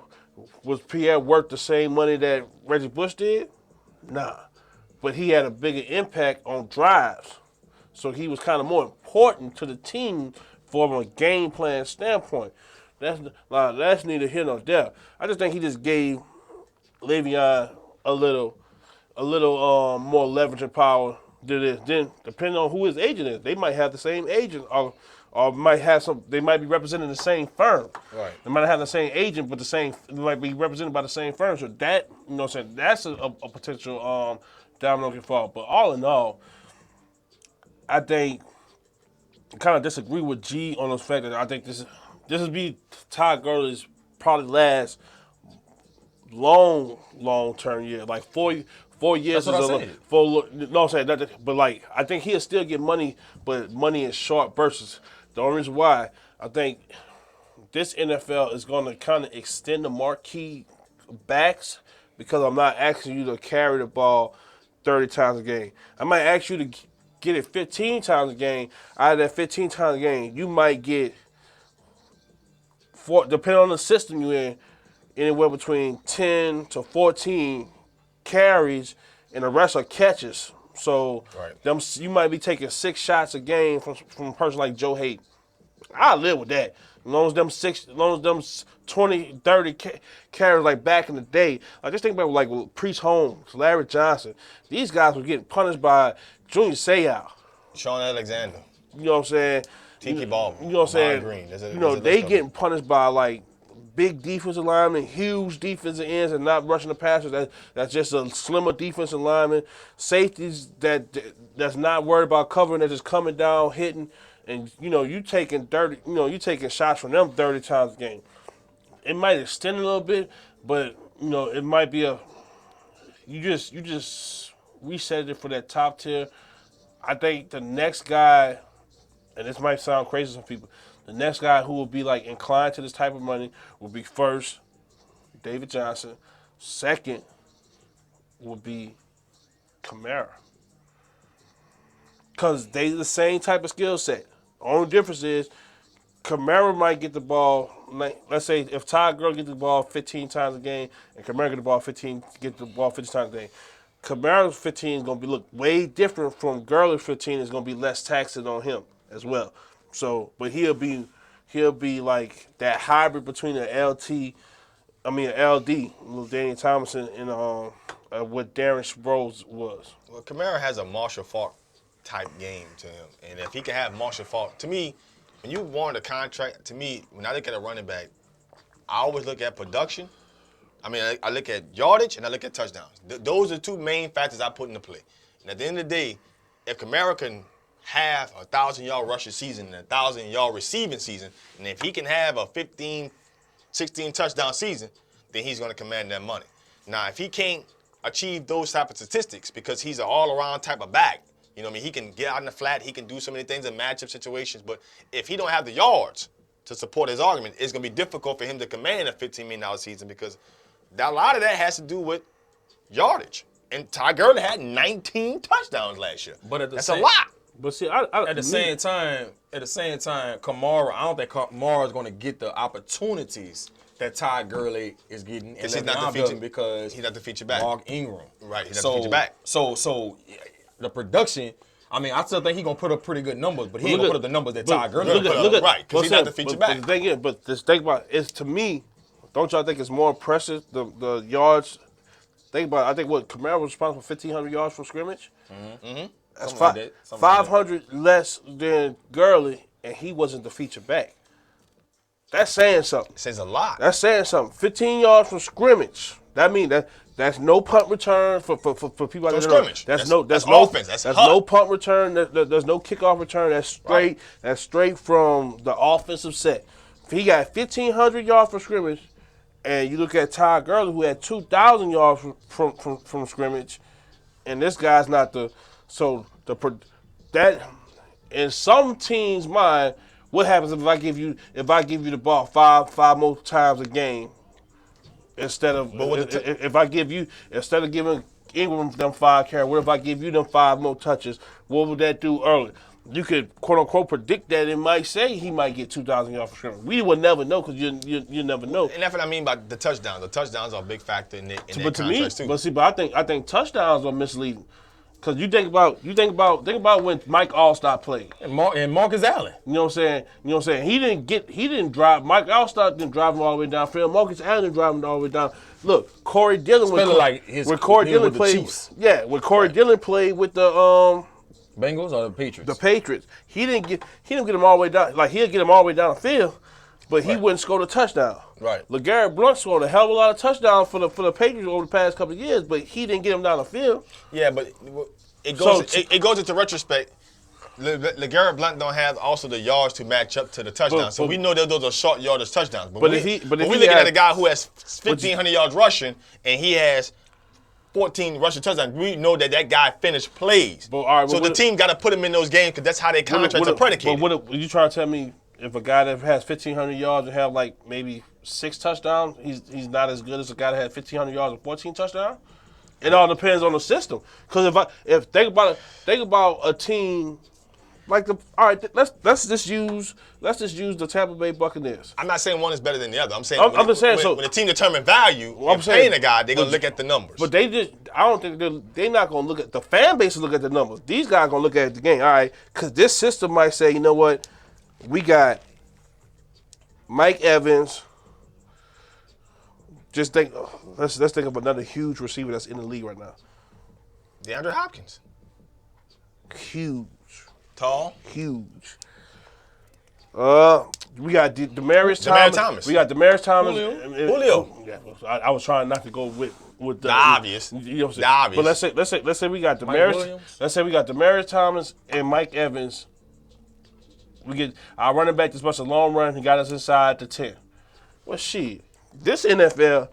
worth the same money that Reggie Bush did? Nah. But he had a bigger impact on drives. So he was kind of more important to the team from a game plan standpoint. That's neither here nor there. I just think he just gave Le'Veon a little more leverage and power to this. Then, depending on who his agent is, they might have the same agent or might have they might be representing the same firm. Right. They might have the same agent, but they might be represented by the same firm. So that, you know what I'm saying, that's a potential domino fall. But all in all, I think I kind of disagree with G on the fact that I think this will be Todd Gurley's probably last long-term year, like 4 years. That's what I said. No, I'm saying that, but like I think he'll still get money, but money in short bursts. The only reason why I think this NFL is going to kind of extend the marquee backs because I'm not asking you to carry the ball 30 times a game. I might ask you to get it 15 times a game. Out of that 15 times a game, you might get, depending on the system you're in, anywhere between 10 to 14 carries, and the rest are catches. So you might be taking 6 shots a game from a person like Joe Hayden. I live with that. As long as them 20, 30 carries like back in the day. Like just think about like Priest Holmes, Larry Johnson. These guys were getting punished by Junior Seau, Sean Alexander. You know what I'm saying? Tiki Baldwin. You know what I'm saying? Green. They getting punished by like big defensive linemen, huge defensive ends, and not rushing the passes. That's just a slimmer defensive lineman. Safeties that's not worried about covering, that's just coming down, hitting, and you taking shots from them 30 times a game. It might extend a little bit, but it might be you just reset it for that top tier. I think the next guy, and this might sound crazy to some people, the next guy who will be like inclined to this type of money will be first, David Johnson. Second will be Kamara. Because they the same type of skill set. The only difference is Kamara might get the ball, let's say if Todd Gurley gets the ball 15 times a game and Kamara get the ball 15 times a game, Kamara's 15 is going to look way different from Gurley's 15. Is going to be less taxing on him as well. So, but he'll be like that hybrid between an LD, Daniel Thomason, and what Darren Sproles was. Well, Kamara has a Marshall Faulk type game to him, and if he can have Marshall Faulk, to me, when you warrant a contract, to me, when I look at a running back, I always look at production. I look at yardage and I look at touchdowns. Those are the two main factors I put into play. And at the end of the day, if Kamara can have a 1,000-yard rushing season and a 1,000-yard receiving season, and if he can have a 15, 16 touchdown season, then he's going to command that money. Now, if he can't achieve those type of statistics because he's an all-around type of back, he can get out in the flat, he can do so many things in matchup situations, but if he don't have the yards to support his argument, it's going to be difficult for him to command a $15 million season because a lot of that has to do with yardage. And Todd Gurley had 19 touchdowns last year. But that's a lot. But see, at the same time, Kamara, I don't think Kamara is going to get the opportunities that Todd Gurley is getting. And he's not the feature because he's not the feature back. Mark Ingram. Right, he's not the feature back. So the production, I still think he's going to put up pretty good numbers, but he ain't going to put up the numbers that Todd Gurley put up. Right, because he's not the feature back. But just think about it. To me, don't y'all think it's more impressive, the yards? Think about it. I think Kamara was responsible for 1,500 yards from scrimmage. Mm-hmm. That's 500 less than Gurley, and he wasn't the feature back. That's saying something. It says a lot. That's saying something. 15 yards from scrimmage. That means that's no punt return for people out there. Scrimmage. That's offense. That's no punt return. There's no kickoff return. That's straight. Right. That's straight from the offensive set. If he got 1,500 yards from scrimmage, and you look at Todd Gurley, who had 2,000 yards from scrimmage, and this guy's not the. So that in some teams' mind, what happens if I give you the ball five more times a game instead of instead of giving Ingram them 5 carries, what if I give you them 5 more touches? What would that do early? You could quote unquote predict that it might say he might get 2,000 yards from scrimmage. We would never know because you never know. And that's what I mean by the touchdowns. The touchdowns are a big factor in their But to me, contracts too. But I think touchdowns are misleading. Because you think about when Mike Allstott played. And Marcus Allen. You know what I'm saying? He didn't drive. Mike Allstott didn't drive him all the way downfield. Marcus Allen didn't drive him all the way down. Look, Corey Dillon when Corey Dillon played. Yeah, when Corey Dillon played with the Bengals or the Patriots? The Patriots. He didn't get him all the way down. Like he'll get him all the way down the field, but he wouldn't score the touchdown. Right. LeGarrette Blount scored a hell of a lot of touchdowns for the Patriots over the past couple of years, but he didn't get him down the field. Yeah, but it goes into retrospect. LeGarrette Blount don't have also the yards to match up to the touchdowns. So we know that those are short yardage touchdowns. But we're looking at a guy who has 1,500 yards rushing and he has 14 rushing touchdowns. We know that guy finished plays. So the team got to put him in those games because that's how their contracts are predicated. But what you trying to tell me? If a guy that has 1,500 yards and have like maybe 6 touchdowns, he's not as good as a guy that had 1,500 yards and 14 touchdowns? It all depends on the system. Because if think about a team like let's just use the Tampa Bay Buccaneers. I'm not saying one is better than the other. I'm saying I'm just saying when the team determine value, paying a guy, they're gonna look at the numbers. But I don't think they're not gonna look at the fan base. Look at the numbers. These guys are gonna look at the game. All right, because this system might say, you know what. We got Mike Evans. Let's think of another huge receiver that's in the league right now. DeAndre Hopkins. Huge. Tall. Huge. We got Demaryius Thomas. We got Demaryius Thomas. Julio. Yeah, I was trying not to go with the obvious. You know what I'm saying? But let's say we got Demaryius. Let's say we got Demaryius Thomas and Mike Evans. We get our running back this much a long run. He got us inside the 10. Well, shit. This NFL,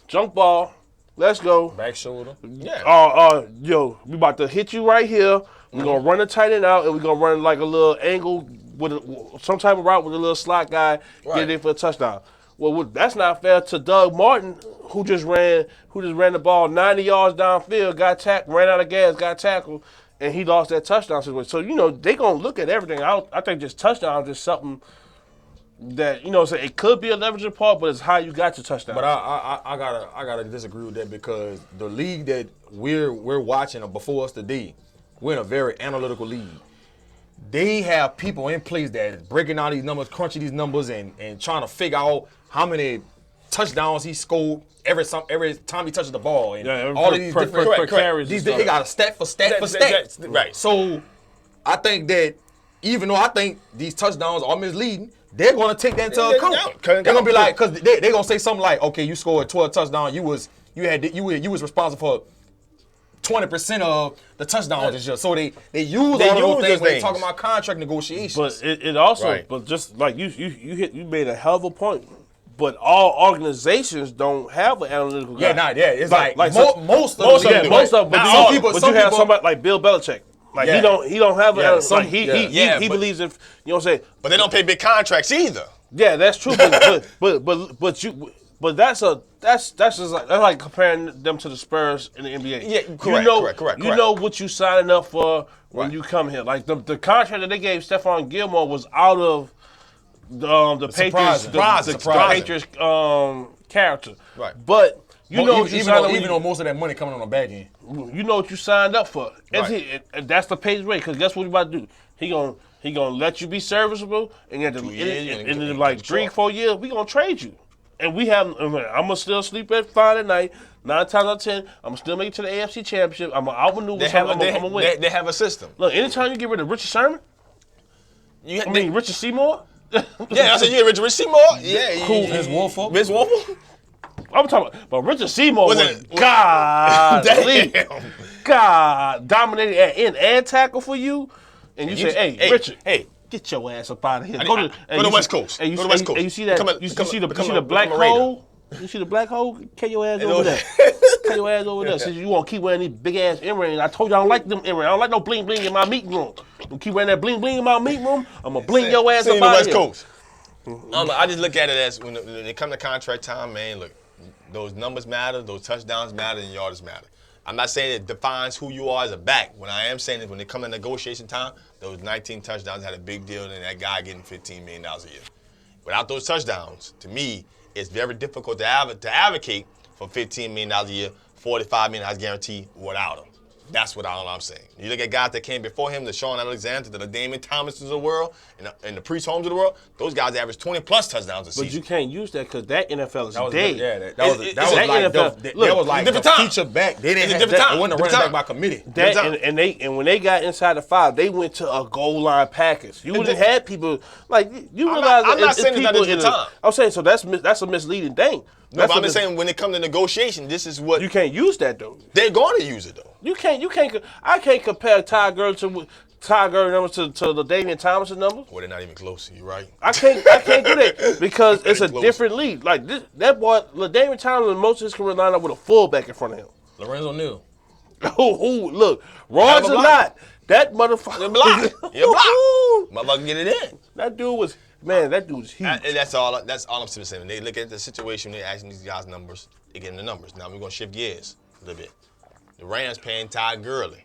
junk ball, let's go. Back shoulder. Yeah. Yo, we about to hit you right here. We're going to run a tight end out, and we're going to run like a little angle with some type of route with a little slot guy, get it for a touchdown. Well, that's not fair to Doug Martin, who just ran the ball 90 yards downfield, got tackled, ran out of gas, got tackled, and he lost that touchdown situation. So, they're going to look at everything. I think just touchdown is just something that, so it could be a leveraging part, but it's how you got your touchdown. But I gotta disagree with that because the league that we're watching before us today, we're in a very analytical league. They have people in place that is breaking down these numbers, crunching these numbers, and trying to figure out how many touchdowns he scored every time he touches the ball, and all of these different carries. He got a stat for stat. Right. So I think that even though I think these touchdowns are misleading, they're going to take that into account. They're going to be like, because they're going to say something like, okay, you scored 12 touchdowns, you was responsible for 20% of the touchdowns this year. So they use all of those things when they talk about contract negotiations. But it also, but just like you made a hell of a point. But all organizations don't have an analytical guy. It's most of them. But you have somebody like Bill Belichick. Like he don't have an analytical. He believes in, you know what I'm saying. But they don't pay big contracts either. Yeah, that's true. But that's like comparing them to the Spurs in the NBA. Yeah, correct. You know what you signing up for when you come here. Like the contract that they gave Stephon Gilmore was out of the Patriots, the Patriots character. Right. But even though most of that money coming on the back end. You know what you signed up for. And that's the Patriots way. Because guess what he about to do? He gonna let you be serviceable, and at in like 3-4 years, we gonna trade you. And I'm gonna still sleep at 5 at night. 9 times out of 10, I'm gonna still make it to the AFC Championship. I'm gonna outmaneuver. I'm gonna win. They have a system. Look, anytime you get rid of Richard Sherman, Richard Seymour. I said Richard Seymour. Yeah, who? Vince Wilfork. I'm talking about, but Richard Seymour was God dominated at end and tackle for you, and you say, "Hey, Richard, get your ass up out of here. Go to the West Coast. And go to West Coast. And you see that? You see the black hole? You see the black hole? Carry your ass over there. Carry your ass over there. Since you want to keep wearing these big ass earrings, I told you I don't like them earrings. I don't like no bling bling in my meeting room. You keep wearing that bling bling in my meeting room, I'm gonna bling your ass up out of here. West Coast. I just look at it as when it come to contract time, man. Look, those numbers matter, those touchdowns matter, and yards matter. I'm not saying it defines who you are as a back. What I am saying is when it comes to negotiation time, those 19 touchdowns had a big deal than that guy getting $15 million a year. Without those touchdowns, to me, it's very difficult to advocate for $15 million a year, $45 million guaranteed without them. That's what I'm saying. You look at guys that came before him, the Sean Alexander, the Damon Thomases of the world, and the Priest Holmes of the world. Those guys average 20-plus touchdowns a season. But you can't use that because that NFL is dead. That was like different the time. feature back. They didn't have different that. time. It wasn't a running back by committee. And when they got inside the 5, they went to a goal line package. You wouldn't have people like you realize. I'm not saying that it's time. I'm saying so that's a misleading thing. No, but I'm just saying when it comes to negotiation, this is what you can't use that though. They're going to use it though. You can't. I can't compare Todd Gurley numbers to the Damian Thomas numbers. Well, they're not even close. You're right. I can't do that because it's a different league. Like that boy, Damian Thomas, most of his career lined up with a fullback in front of him. Lorenzo Neal. Look, Ron's or not, that motherfucker block. You're block. Motherfucker get it in. That dude was. Man, that dude's huge. That's all I'm saying. When they look at the situation, they're asking these guys numbers. They're getting the numbers. Now we're going to shift gears a little bit. The Rams paying Todd Gurley.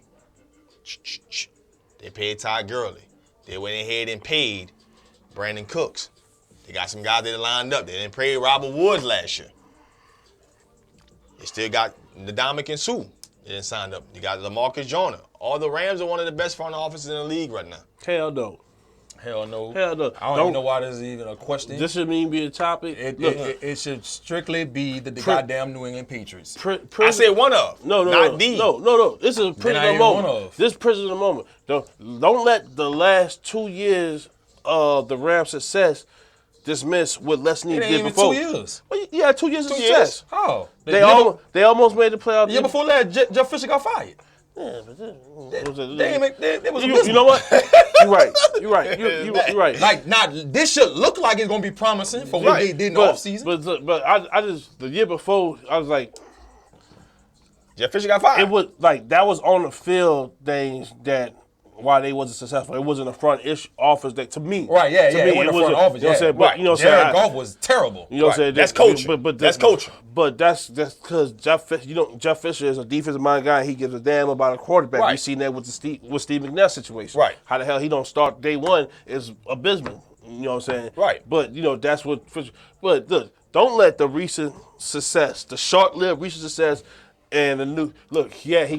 They paid Todd Gurley. They went ahead and paid Brandon Cooks. They got some guys that lined up. They didn't pay Robert Woods last year. They still got Ndamukong and Suh. They didn't sign up. You got LaMarcus Joyner. All the Rams are one of the best front offices in the league right now. Hell no. Hell no. Hell no. I don't even know why this is even a question. This shouldn't even be a topic. It should strictly be the goddamn New England Patriots. I said one of. No. This is a prisoner moment. This prisoner moment. Don't let the last 2 years of the Rams' success dismiss what Les Snead did before. 2 years. Well, yeah, 2 years of success. How? They almost made the playoffs. The year before that, Jeff Fisher got fired. Yeah, but They was you know what? You're right. Like, this should look like it's gonna be promising for what they did in the offseason. But I just the year before I was like, Jeff Fisher got fired. It was like that was on the field things that why they wasn't successful. It wasn't a front office that to me. Right, yeah. It wasn't a front office. You know what I'm saying? But you know what I'm saying? Jared Goff was terrible. You know what I'm saying? That's coaching. That's coaching. But that's because Jeff Fisher is a defensive minded guy. He gives a damn about a quarterback. Right. We seen that with Steve McNair situation. Right. How the hell he don't start day one is abysmal. You know what I'm saying? Right. But that's what Fisher. But look, don't let the recent success, the short-lived recent success, and the new look. Yeah, he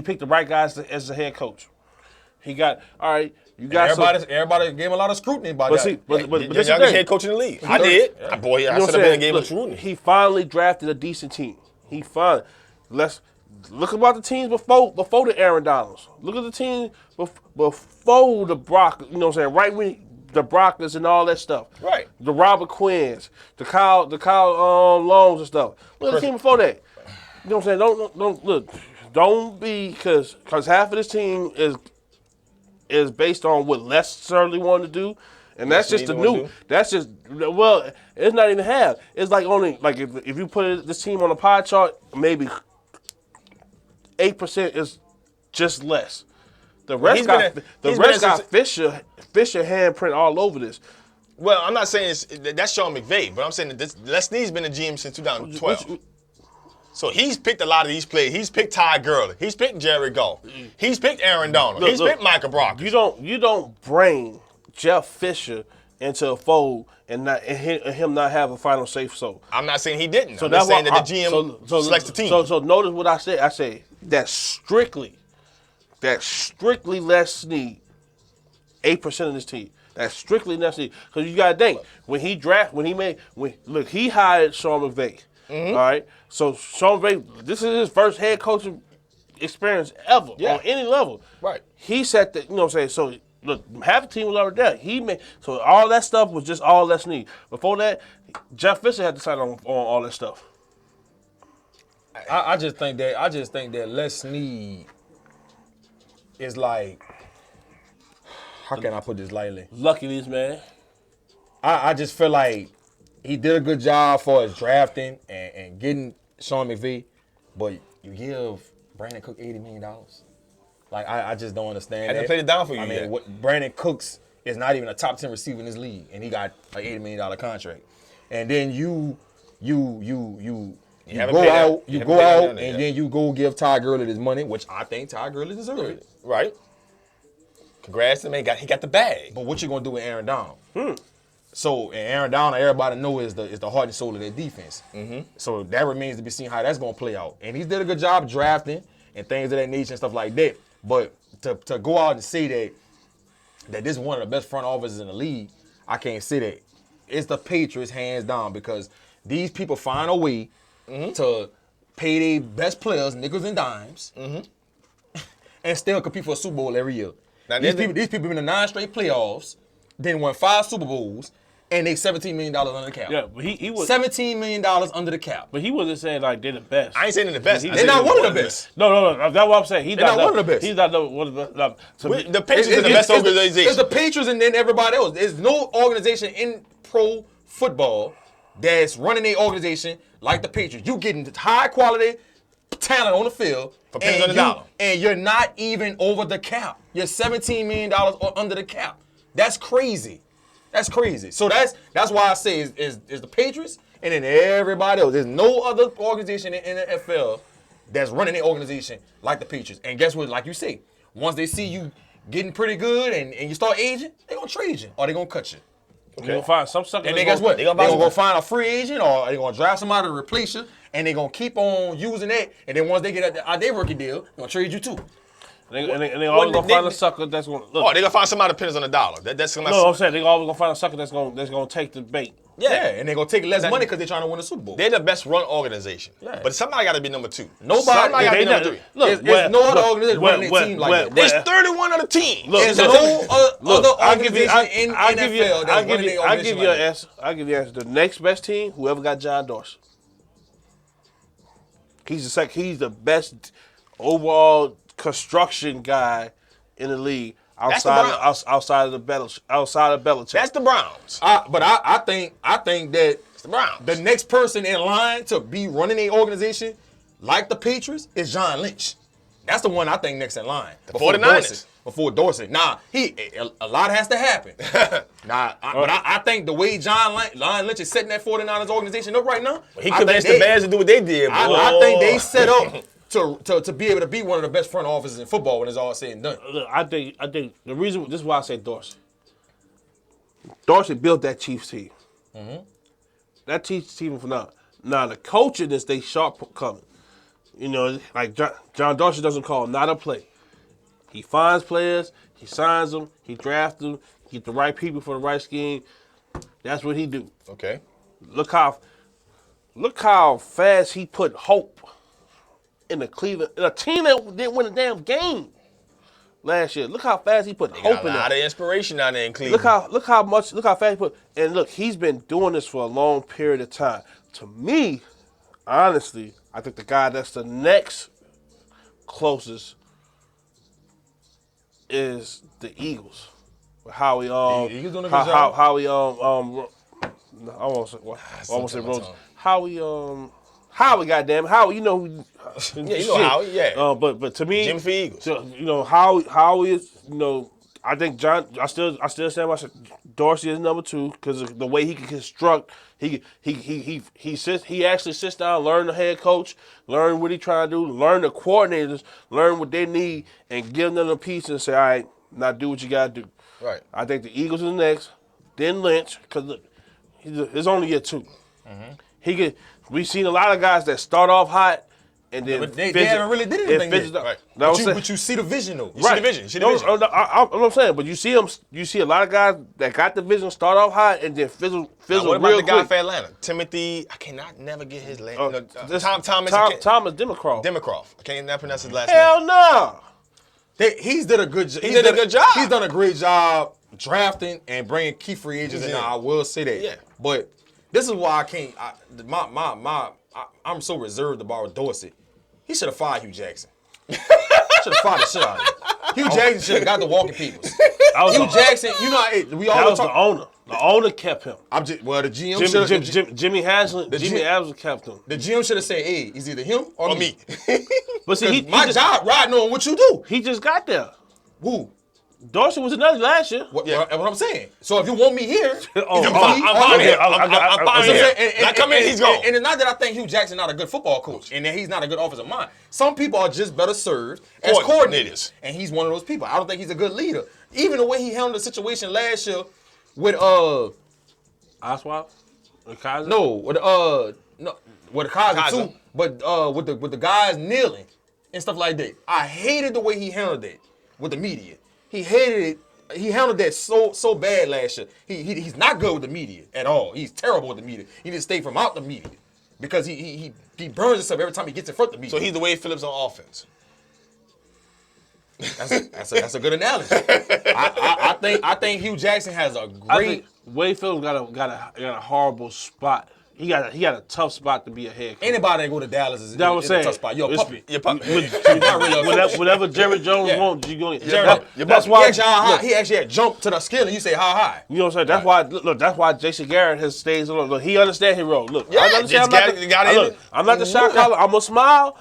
picked the right guys as the head coach. He got all right. You got everybody gave him a lot of scrutiny about that. But the youngest head coach in the league. I did. Yeah. Boy, I should have been gave him scrutiny. He finally drafted a decent team. Let's look about the teams before the Aaron Donalds. Look at the team before the Brock. You know what I'm saying? Right when the Brockers and all that stuff. Right. The Robert Quinns, the Kyle Longs and stuff. Look at the team before that. You know what I'm saying? Don't look. Don't be because half of this team is based on what Les certainly wanted to do, and that's just the new. That's just it's not even half. It's like only like if you put this team on a pie chart, maybe 8% is just less. The rest got Fisher handprint all over this. Well, I'm not saying that's Sean McVay, but I'm saying that Les Snead's been a GM since 2012. So he's picked a lot of these players. He's picked Todd Gurley. He's picked Jared Goff. He's picked Aaron Donald. He's picked Micah Brock. You don't bring Jeff Fisher into a fold and him not have a final say. So I'm not saying he didn't. So I'm just saying that the GM selects the team. So notice what I said. I say that's strictly Les Snead, 8% of this team. That's strictly Les Snead. Because you gotta think he hired Sean McVay. Mm-hmm. All right, so Sean McVay, this is his first head coaching experience ever on any level. Right. He set the, you know what I'm saying? So look, half the team was already there. So all that stuff was just all Les Snead. Before that, Jeff Fisher had to sign on all that stuff. I just think that Les Snead is like, how can I put this lightly? Luckiness, man. I just feel like he did a good job for his drafting and getting Sean McVay, but you give Brandon Cook $80 million. Like, I just don't understand that. I didn't play it down for you yet. Brandon Cooks is not even a top 10 receiver in this league, and he got an $80 million contract. And then you go out, and then you go give Todd Gurley this money, which I think Todd Gurley deserves. Right. Congrats to him. He got the bag. But what you gonna do with Aaron Donald? So, and Aaron Donald, everybody knows is the heart and soul of their defense. Mm-hmm. So that remains to be seen how that's going to play out. And he did a good job drafting. and things of that nature and stuff like that. But to go out and say that this is one of the best front offices in the league, I can't say that. It's the Patriots hands down because these people find a way to pay their best players nickels and dimes and still compete for a Super Bowl every year. Now, these people been in the 9 straight playoffs, then won 5 Super Bowls, and they $17 million under the cap. Yeah, but he was $17 million under the cap. But he wasn't saying like they're the best. I ain't saying they're the best. They're not one of the best. No. That's what I'm saying. He's not one of the best. He's not one of the best. The Patriots are the best organization. It's the Patriots and then everybody else. There's no organization in pro football that's running their organization like the Patriots. You getting high quality talent on the field for pennies on the dollar, and you're not even over the cap. You're $17 million under the cap. That's crazy. That's crazy. So that's why I say is the Patriots and then everybody else. There's no other organization in the NFL that's running their organization like the Patriots. And guess what? Like you say, once they see you getting pretty good and you start aging, they're going to trade you or they're going to cut you. Okay. They're going to find some sucker. And then guess what? They're going to go find a free agent or they're going to draft somebody to replace you and they're going to keep on using that. And then once they get out their rookie deal, they're going to trade you too. And they always gonna find a sucker that's gonna look. Oh, they gonna find somebody that pennies on the dollar. That's no, I'm saying they always gonna find a sucker that's gonna take the bait. Yeah, and they're gonna take less money because they're trying to win a Super Bowl. They're the best run organization. Yeah. But somebody gotta be number 2. Somebody gotta be number 3. Look, there's no other organization running their team like that. There's 31 other teams. There's no other organization in NFL that's running their organization like that. I'll give you an answer. The next best team, whoever got John Dorsey. He's the best overall construction guy in the league outside of Belichick. That's the Browns. But I think that it's the Browns. The next person in line to be running a organization like the Patriots is John Lynch. That's the one I think next in line. The 49ers. Before Dorsey. Nah, a lot has to happen. But I think the way John Lynch is setting that 49ers organization up right now, he convinced the Bears to do what they did. I think they set up to be able to be one of the best front offices in football when it's all said and done. Look, I think the reason, this is why I say Dorsey. Dorsey built that Chiefs team. That Chiefs team from now the coaching is they sharp coming. You know, like John Dorsey doesn't call not a play. He finds players, he signs them, he drafts them, he get the right people for the right scheme. That's what he do. Okay. Look how fast he put hope in the Cleveland, a team that didn't win a damn game last year. Look how fast he put hope in there. A lot of inspiration out there in Cleveland. Look how fast he put. And look, he's been doing this for a long period of time. To me, honestly, I think the guy that's the next closest is the Eagles. How he Eagles doing a good job. how he I won't say Rose. Howie, goddamn Howie, you know who. Yeah, you know Howie, yeah. But to me, Jim for Eagles. You know Howie is, you know, I think I still stand by Dorsey is number 2 because of the way he can construct. He actually sits down, learn the head coach, learn what he trying to do, learn the coordinators, learn what they need, and give them a piece and say, all right, now do what you got to do. Right. I think the Eagles is next, then Lynch, because look, it's only year 2. We've seen a lot of guys that start off hot and then they haven't really did anything yet. Right. But you see the vision though. You see the vision. I'm saying, but you see a lot of guys that got the vision, start off hot and then fizzle what about real the guy quick. for Atlanta? Timothy, I cannot never get his last name. Thomas Demicroft. Demicroft. I can't never pronounce his last name. Hell no. He's did a good job. He did a good job. He's done a great job drafting and bringing key free agents in. I will say that. Yeah. But this is why I can't. I'm so reserved about Dorsey. He should have fired Hugh Jackson. Should have fired the shit out of him. Hugh Jackson should have got the walking peoples. Hugh Jackson, you know, we all the owner. The owner kept him. The GM should have. Jimmy Haslam kept him. The GM should have said, "Hey, it's either him or me." But see, my job riding on what you do. He just got there. Who? Dorsey was another last year. What I'm saying. So if you want me here, I'm fine here. I come in, he's gone. And it's not that I think Hugh Jackson not a good football coach and that he's not a good offensive mind. Some people are just better served as coordinators. And he's one of those people. I don't think he's a good leader. Even the way he handled the situation last year with Oswald? With Kaiser? No, with the Kaiser too. But with the guys kneeling and stuff like that. I hated the way he handled that with the media. He hated it. He handled that so bad last year. He's not good with the media at all. He's terrible with the media. He needs to stay from out the media because he burns himself every time he gets in front of the media. So he's the Wade Phillips on offense. That's a good analogy. I think Hugh Jackson has a great. Wade Phillips got a horrible spot. He got a tough spot to be a head coach. Anybody that go to Dallas is in a tough spot. You're a puppy. You're a puppy. You're not really a coach. Whatever Jerry Jones wants, you going. That's why he actually had jumped to the skill, and you say how high. You know what I'm saying? That's why. Look, that's why Jason Garrett has stays alone. Look, he understands his role. Look, I understand. I'm not the shot caller. I'm gonna smile.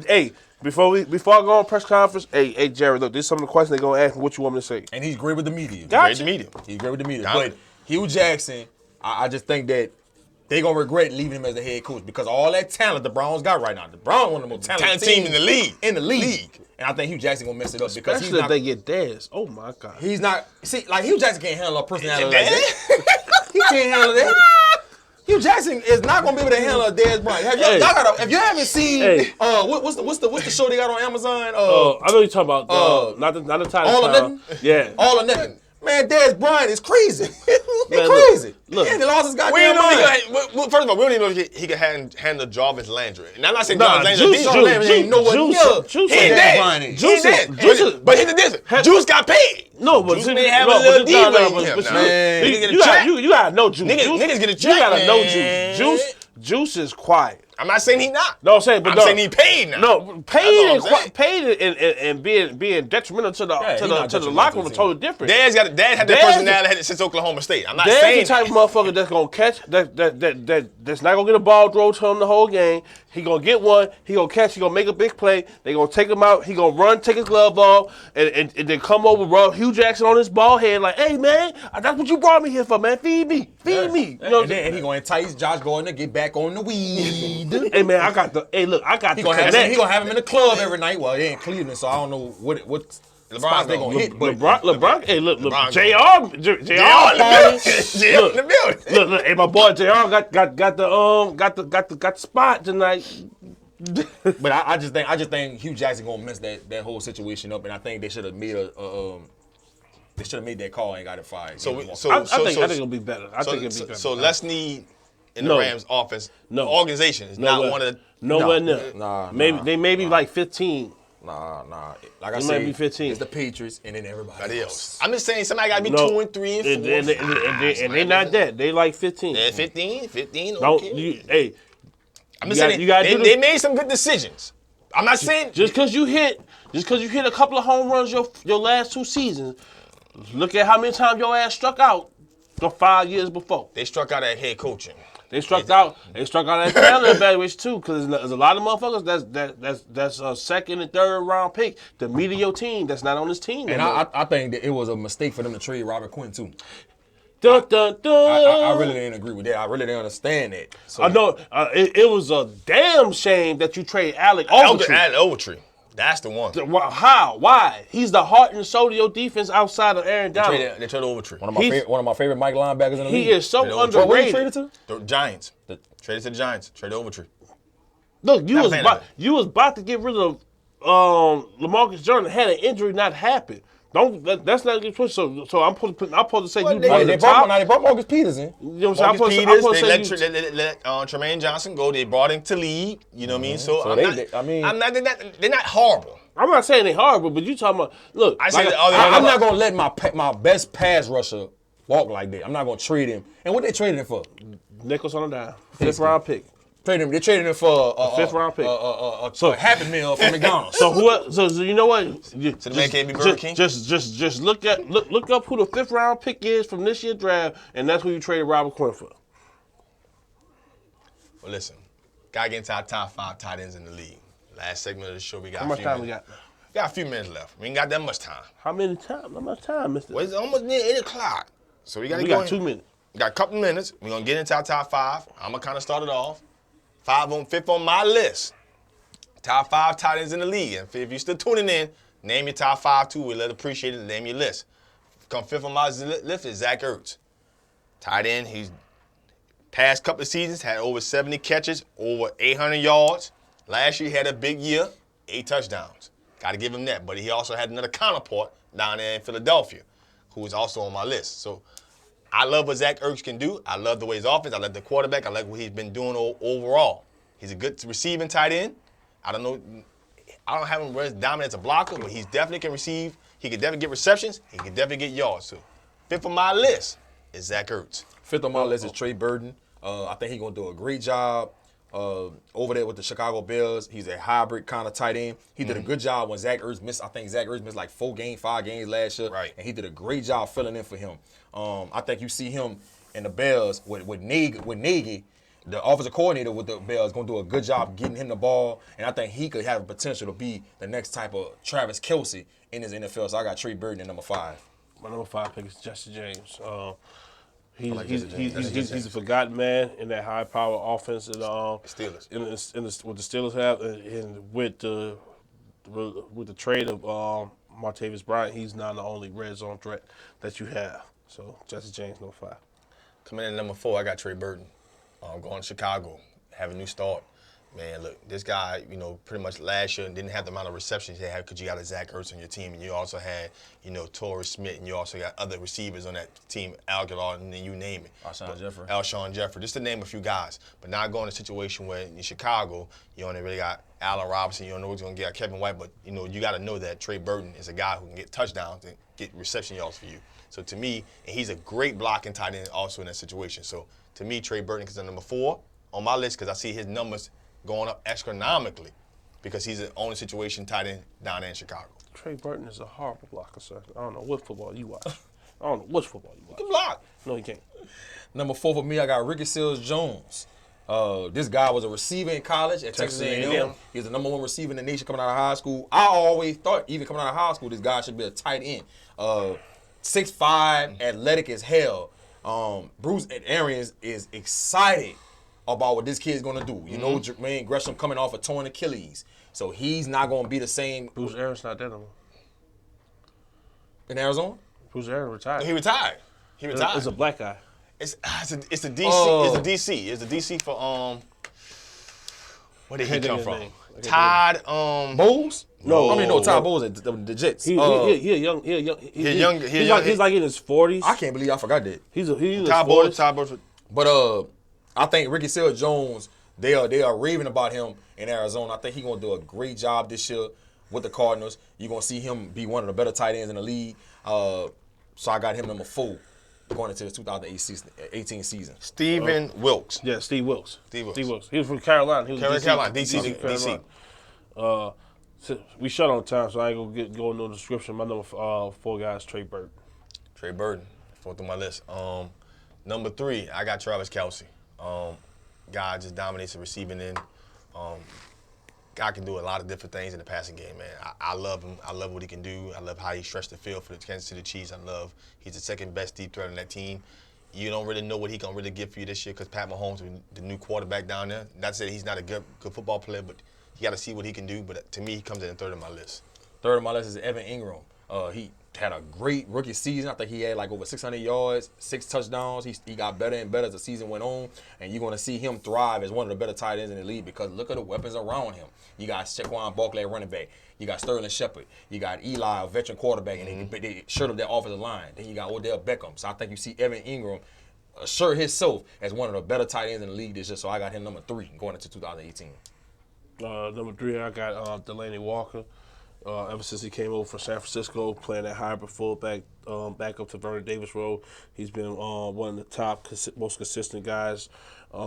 Hey. Before I go on press conference, hey, Jerry, look, these are some of the questions they're going to ask me. What you want me to say? And he's great with the media. Gotcha. He's great with the media. But Hugh Jackson, I just think that they're going to regret leaving him as the head coach because all that talent the Browns got right now. The Browns one of the most talented teams in the league. And I think Hugh Jackson going to mess it up because especially if they get Dez. Oh, my God. He's not. See, like Hugh Jackson can't handle a personality like that. He can't handle that. Hugh Jackson is not gonna be able to handle a Dez Bryant. If you haven't seen, what's the show they got on Amazon? I know you're talking about. Not the title. All or Nothing. Yeah. All or Nothing. Man, Dez Bryant is crazy. He's crazy. Look, and he lost his goddamn mind. First of all, we don't even know if he can handle Jarvis Landry. And I'm not saying Jarvis Landry. Jarvis Landry ain't nowhere near. Juice, but here's the difference. Juice got paid. No, but Juice may have a little D with him. You gotta know Juice. Niggas get a check. You gotta know Juice. Juice is quiet. I'm not saying he not. No, I'm saying, but I'm saying he paid now. No, paid and being detrimental to the locker room is totally different. Dad had that personality since Oklahoma State. I'm not saying the type of motherfucker that's gonna catch that's not gonna get a ball thrown to him the whole game. He gonna get one. He gonna catch. He gonna make a big play. They gonna take him out. He gonna run, take his glove off, and then come over, rub Hugh Jackson on his ball head like, "Hey man, that's what you brought me here for, man. Feed me. You know, and he gonna entice Josh Gordon to get back on the weed. Hey man, I got the. He gonna have him in the club every night. Well, they in Cleveland, so I don't know what spots they gonna hit. But LeBron, hey look, JR in the building. Look, hey my boy JR got the spot tonight. But I just think Hugh Jackson gonna mess that whole situation up, and I think they should have made that call and got it fired. I think it'll be better. I think it'll be better. So Les Snead in the Rams offense, organization is not one of the. Nowhere near. Nah. They may be like 15. Nah. Like I said, might be 15. It's the Patriots and then everybody else. I'm just saying somebody got to be 2 and 3 and 4. And they're not that. They like 15. They're 15. Okay. I'm just saying they made some good decisions. I'm not saying just because you hit a couple of home runs your last 2 seasons. Look at how many times your ass struck out the 5 years before. They struck out at head coaching. They struck out at talent evaluation too, because there's a lot of motherfuckers that's a second and third round pick to meet your team that's not on this team. And I think that it was a mistake for them to trade Robert Quinn too. Dun, dun, dun. I really didn't agree with that. I really didn't understand that. So. I know it was a damn shame that you trade Alec Ogletree. That's the one. How? Why? He's the heart and soul of your defense outside of Aaron Donald. They traded Ogletree. One of my favorite Mike linebackers in the league. He is so underrated. What he traded to? The Giants. Traded to the Giants. Traded Ogletree. Look, you was about to get rid of LaMarcus Joyner had an injury not happen. That's not a good twisted. So I'm supposed to say they brought Marcus Peters in. You know what I'm saying? They let Tremaine Johnson go. They brought him to lead. You know what I mean? So they're not horrible. I'm not saying they're horrible, but you talking about look. I'm not gonna let my best pass rusher walk like that. I'm not gonna trade him. And what they traded him for? Nickels on the dime. 5th round pick. They traded him for a 5th round pick. A Happy Meal from McDonald's. So you know what? So the man can't be Burger King? Just look up who the 5th round pick is from this year's draft, and that's who you traded Robert Quinn for. Well, listen, gotta get into our top 5 tight ends in the league. Last segment of the show, we got how much time we got? We got a few minutes left. We ain't got that much time. How much time, Mister? Well, it's almost near 8 o'clock. So we got 2 minutes. We got a couple minutes. We're gonna get into our top 5. I'm gonna kind of start it off. 5th on my list. Top 5 tight ends in the league. And if you're still tuning in, name your top 5 too. We'd appreciate it. Name your list. Come 5th on my list is Zach Ertz. Tight end. He's past couple of seasons had over 70 catches, over 800 yards. Last year he had a big year. 8 touchdowns. Got to give him that. But he also had another counterpart down there in Philadelphia who is also on my list. So I love what Zach Ertz can do. I love the way his offense. I love the quarterback. I like what he's been doing overall. He's a good receiving tight end. I don't have him as dominant as a blocker, but he definitely can receive. He can definitely get receptions. He can definitely get yards. So 5th on my list is Zach Ertz. 5th on my list is Trey Burton. I think he's going to do a great job over there with the Chicago Bears. He's a hybrid kind of tight end. He did a good job when Zach Ertz missed. I think Zach Ertz missed like 5 games last year. Right. And he did a great job filling in for him. I think you see him in the Bears with Nagy, the offensive coordinator with the Bears, going to do a good job getting him the ball. And I think he could have the potential to be the next type of Travis Kelce in his NFL. So I got Trey Burton at number 5. My number 5 pick is Jesse James. He's a forgotten man in that high-power offense that Steelers. What the Steelers have, and with the trade of Martavis Bryant, he's now the only red zone threat that you have. So Jesse James, number 5. Coming in at number 4, I got Trey Burton. Going to Chicago, have a new start. Man, look, this guy, pretty much last year didn't have the amount of receptions he had because you got a Zach Ertz on your team, and you also had, Torrey Smith, and you also got other receivers on that team, Aguilar, and then you name it. Alshon Jeffrey, just to name a few guys. But now going to a situation where in Chicago, you only really got Allen Robinson, you don't know who's going to get Kevin White, but, you got to know that Trey Burton is a guy who can get touchdowns and get reception yards for you. So to me, and he's a great blocking tight end also in that situation. So to me, Trey Burton is number 4 on my list because I see his numbers going up astronomically because he's an only situation tight end down there in Chicago. Trey Burton is a horrible blocker, sir. I don't know what football you watch. I don't know which football you watch. He can block. No, he can't. Number 4 for me, I got Ricky Seals-Jones. This guy was a receiver in college at Texas A&M. He's the number 1 receiver in the nation coming out of high school. I always thought, even coming out of high school, this guy should be a tight end. 6'5", athletic as hell. Bruce Arians is excited about what this kid's going to do. Jermaine Gresham coming off a torn Achilles. So he's not going to be the same. Bruce Arians not there no more. In Arizona? Bruce Arians retired. He retired. It's a black guy. It's a DC. It's a DC for where did he come from? Todd Bowles? No, Todd Bowles at the Jets. He's young. He's like in his 40s. I can't believe I forgot that. He's in Todd Bowles. But I think Ricky Seals-Jones, they are raving about him in Arizona. I think he's going to do a great job this year with the Cardinals. You're going to see him be one of the better tight ends in the league. So I got him number 4 going into the 2018 season. Stephen Wilkes. Yeah, Steve Wilkes. He was from Carolina. He was Carolina, DC. We shut on time, so I ain't going to go into the description. My number 4 guy is Trey Burton. Trey Burton, 4th on my list. Number 3, I got Travis Kelce. Guy just dominates the receiving end. Guy can do a lot of different things in the passing game, man. I love him. I love what he can do. I love how he stretched the field for the Kansas City Chiefs. He's the 2nd best deep threat on that team. You don't really know what he can really give for you this year because Pat Mahomes is the new quarterback down there. Not to say he's not a good football player, but you got to see what he can do. But to me, he comes in 3rd on my list. 3rd on my list is Evan Ingram. He had a great rookie season. I think he had like over 600 yards, 6 touchdowns. He got better and better as the season went on. And you're going to see him thrive as one of the better tight ends in the league because look at the weapons around him. You got Saquon Barkley at running back. You got Sterling Shepard. You got Eli, a veteran quarterback, and they shirt up their offensive line. Then you got Odell Beckham. So I think you see Evan Ingram assure himself as one of the better tight ends in the league this year. So I got him number 3 going into 2018. Number 3, I got Delanie Walker. Ever since he came over from San Francisco, playing that hybrid fullback, back up to Vernon Davis role, he's been one of the top, most consistent guys in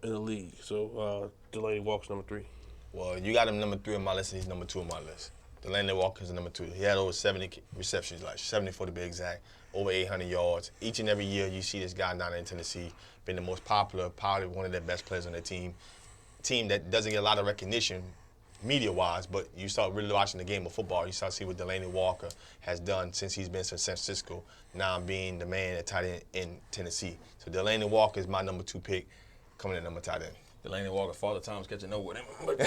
the league. So Delanie Walker's number 3. Well, you got him number 3 on my list, and he's number 2 on my list. Delanie Walker's number 2. He had over 70 receptions, like 74 to be exact, over 800 yards. Each and every year, you see this guy down there in Tennessee, been the most popular, probably one of the best players on their team. Team that doesn't get a lot of recognition media-wise, but you start really watching the game of football, you start to see what Delanie Walker has done since he's been to San Francisco, now being the man at tight end in Tennessee. So Delanie Walker is my number 2 pick, coming in number tight end. Delaney Walker, Father Time's catching up with him. But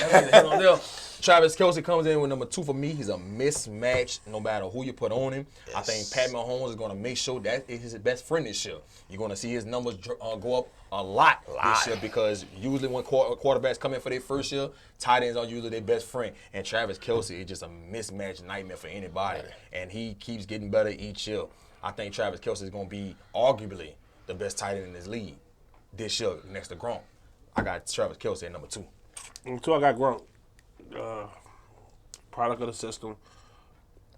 Travis Kelce comes in with number 2 for me. He's a mismatch no matter who you put on him. Yes. I think Pat Mahomes is going to make sure that is his best friend this year. You're going to see his numbers go up a lot this year because usually when quarterbacks come in for their first year, tight ends are usually their best friend. And Travis Kelce is just a mismatch nightmare for anybody. Right. And he keeps getting better each year. I think Travis Kelce is going to be arguably the best tight end in this league this year next to Gronk. I got Travis Kelce at number 2. Number 2, I got Gronk. Product of the system.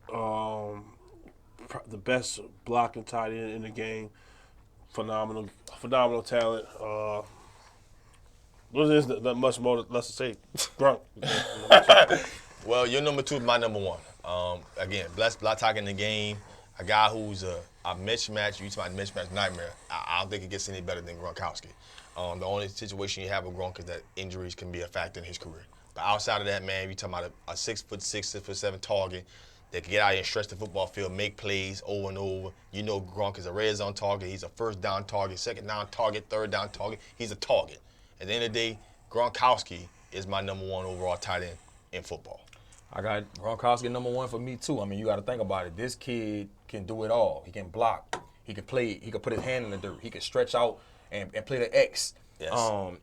The best blocking tight end in the game. Phenomenal talent. There's not much more less to say. Gronk. Well, your number 2 is my number 1. Again, blessed talking in the game. A guy who's a mismatch. You talk about mismatch nightmare. I don't think it gets any better than Gronkowski. The only situation you have with Gronk is that injuries can be a factor in his career. But outside of that, man, you're talking about a 6'6", 6'7" target that can get out here and stretch the football field, make plays over and over. You know Gronk is a red zone target. He's a first down target, second down target, third down target. He's a target. At the end of the day, Gronkowski is my number 1 overall tight end in football. I got Gronkowski number 1 for me, too. I mean, you got to think about it. This kid can do it all. He can block. He can play. He can put his hand in the dirt. He can stretch out and play the X. Yes.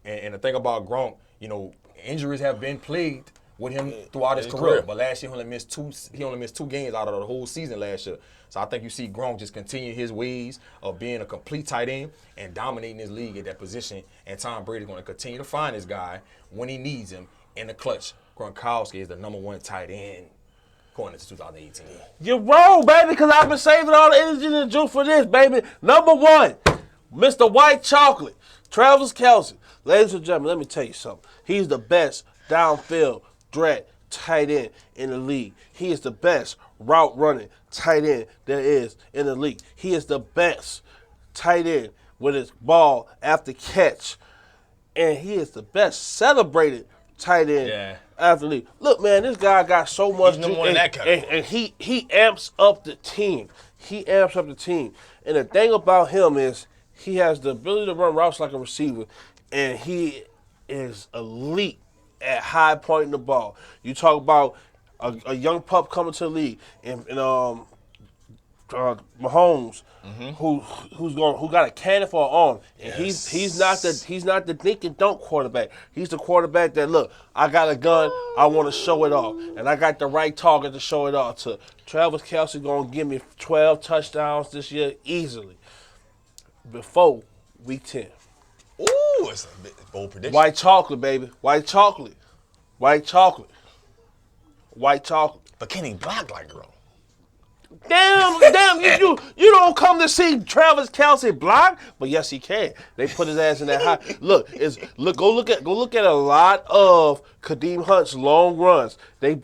And the thing about Gronk, you know, injuries have been plagued with him throughout his career. But last year he only missed 2 games out of the whole season last year. So I think you see Gronk just continue his ways of being a complete tight end and dominating his league at that position. And Tom Brady's going to continue to find his guy when he needs him in the clutch. Gronkowski is the number 1 tight end going into 2018. You're wrong, baby, because I've been saving all the energy and the juice for this, baby. Number 1, Mr. White Chocolate, Travis Kelce. Ladies and gentlemen, let me tell you something. He's the best downfield threat tight end in the league. He is the best route running tight end there is in the league. He is the best tight end with his ball after catch. And he is the best celebrated tight end after the league. Look, man, this guy got so much. He's number 1 in that category. And he amps up the team. He amps up the team. And the thing about him is he has the ability to run routes like a receiver, and he is elite at high pointing the ball. You talk about a young pup coming to the league, and Mahomes, who got a cannon for an arm, and he's not the dink and dunk quarterback. He's the quarterback that, look, I got a gun, I want to show it off, and I got the right target to show it off to. Travis Kelce gonna give me 12 touchdowns this year easily before week 10. Ooh, it's a bold prediction. White chocolate, baby. White chocolate. White chocolate. White chocolate. But can he block like Gronk? Damn, you don't come to see Travis Kelce block, but yes he can. They put his ass in that high. Go look at a lot of Kadeem Hunt's long runs. They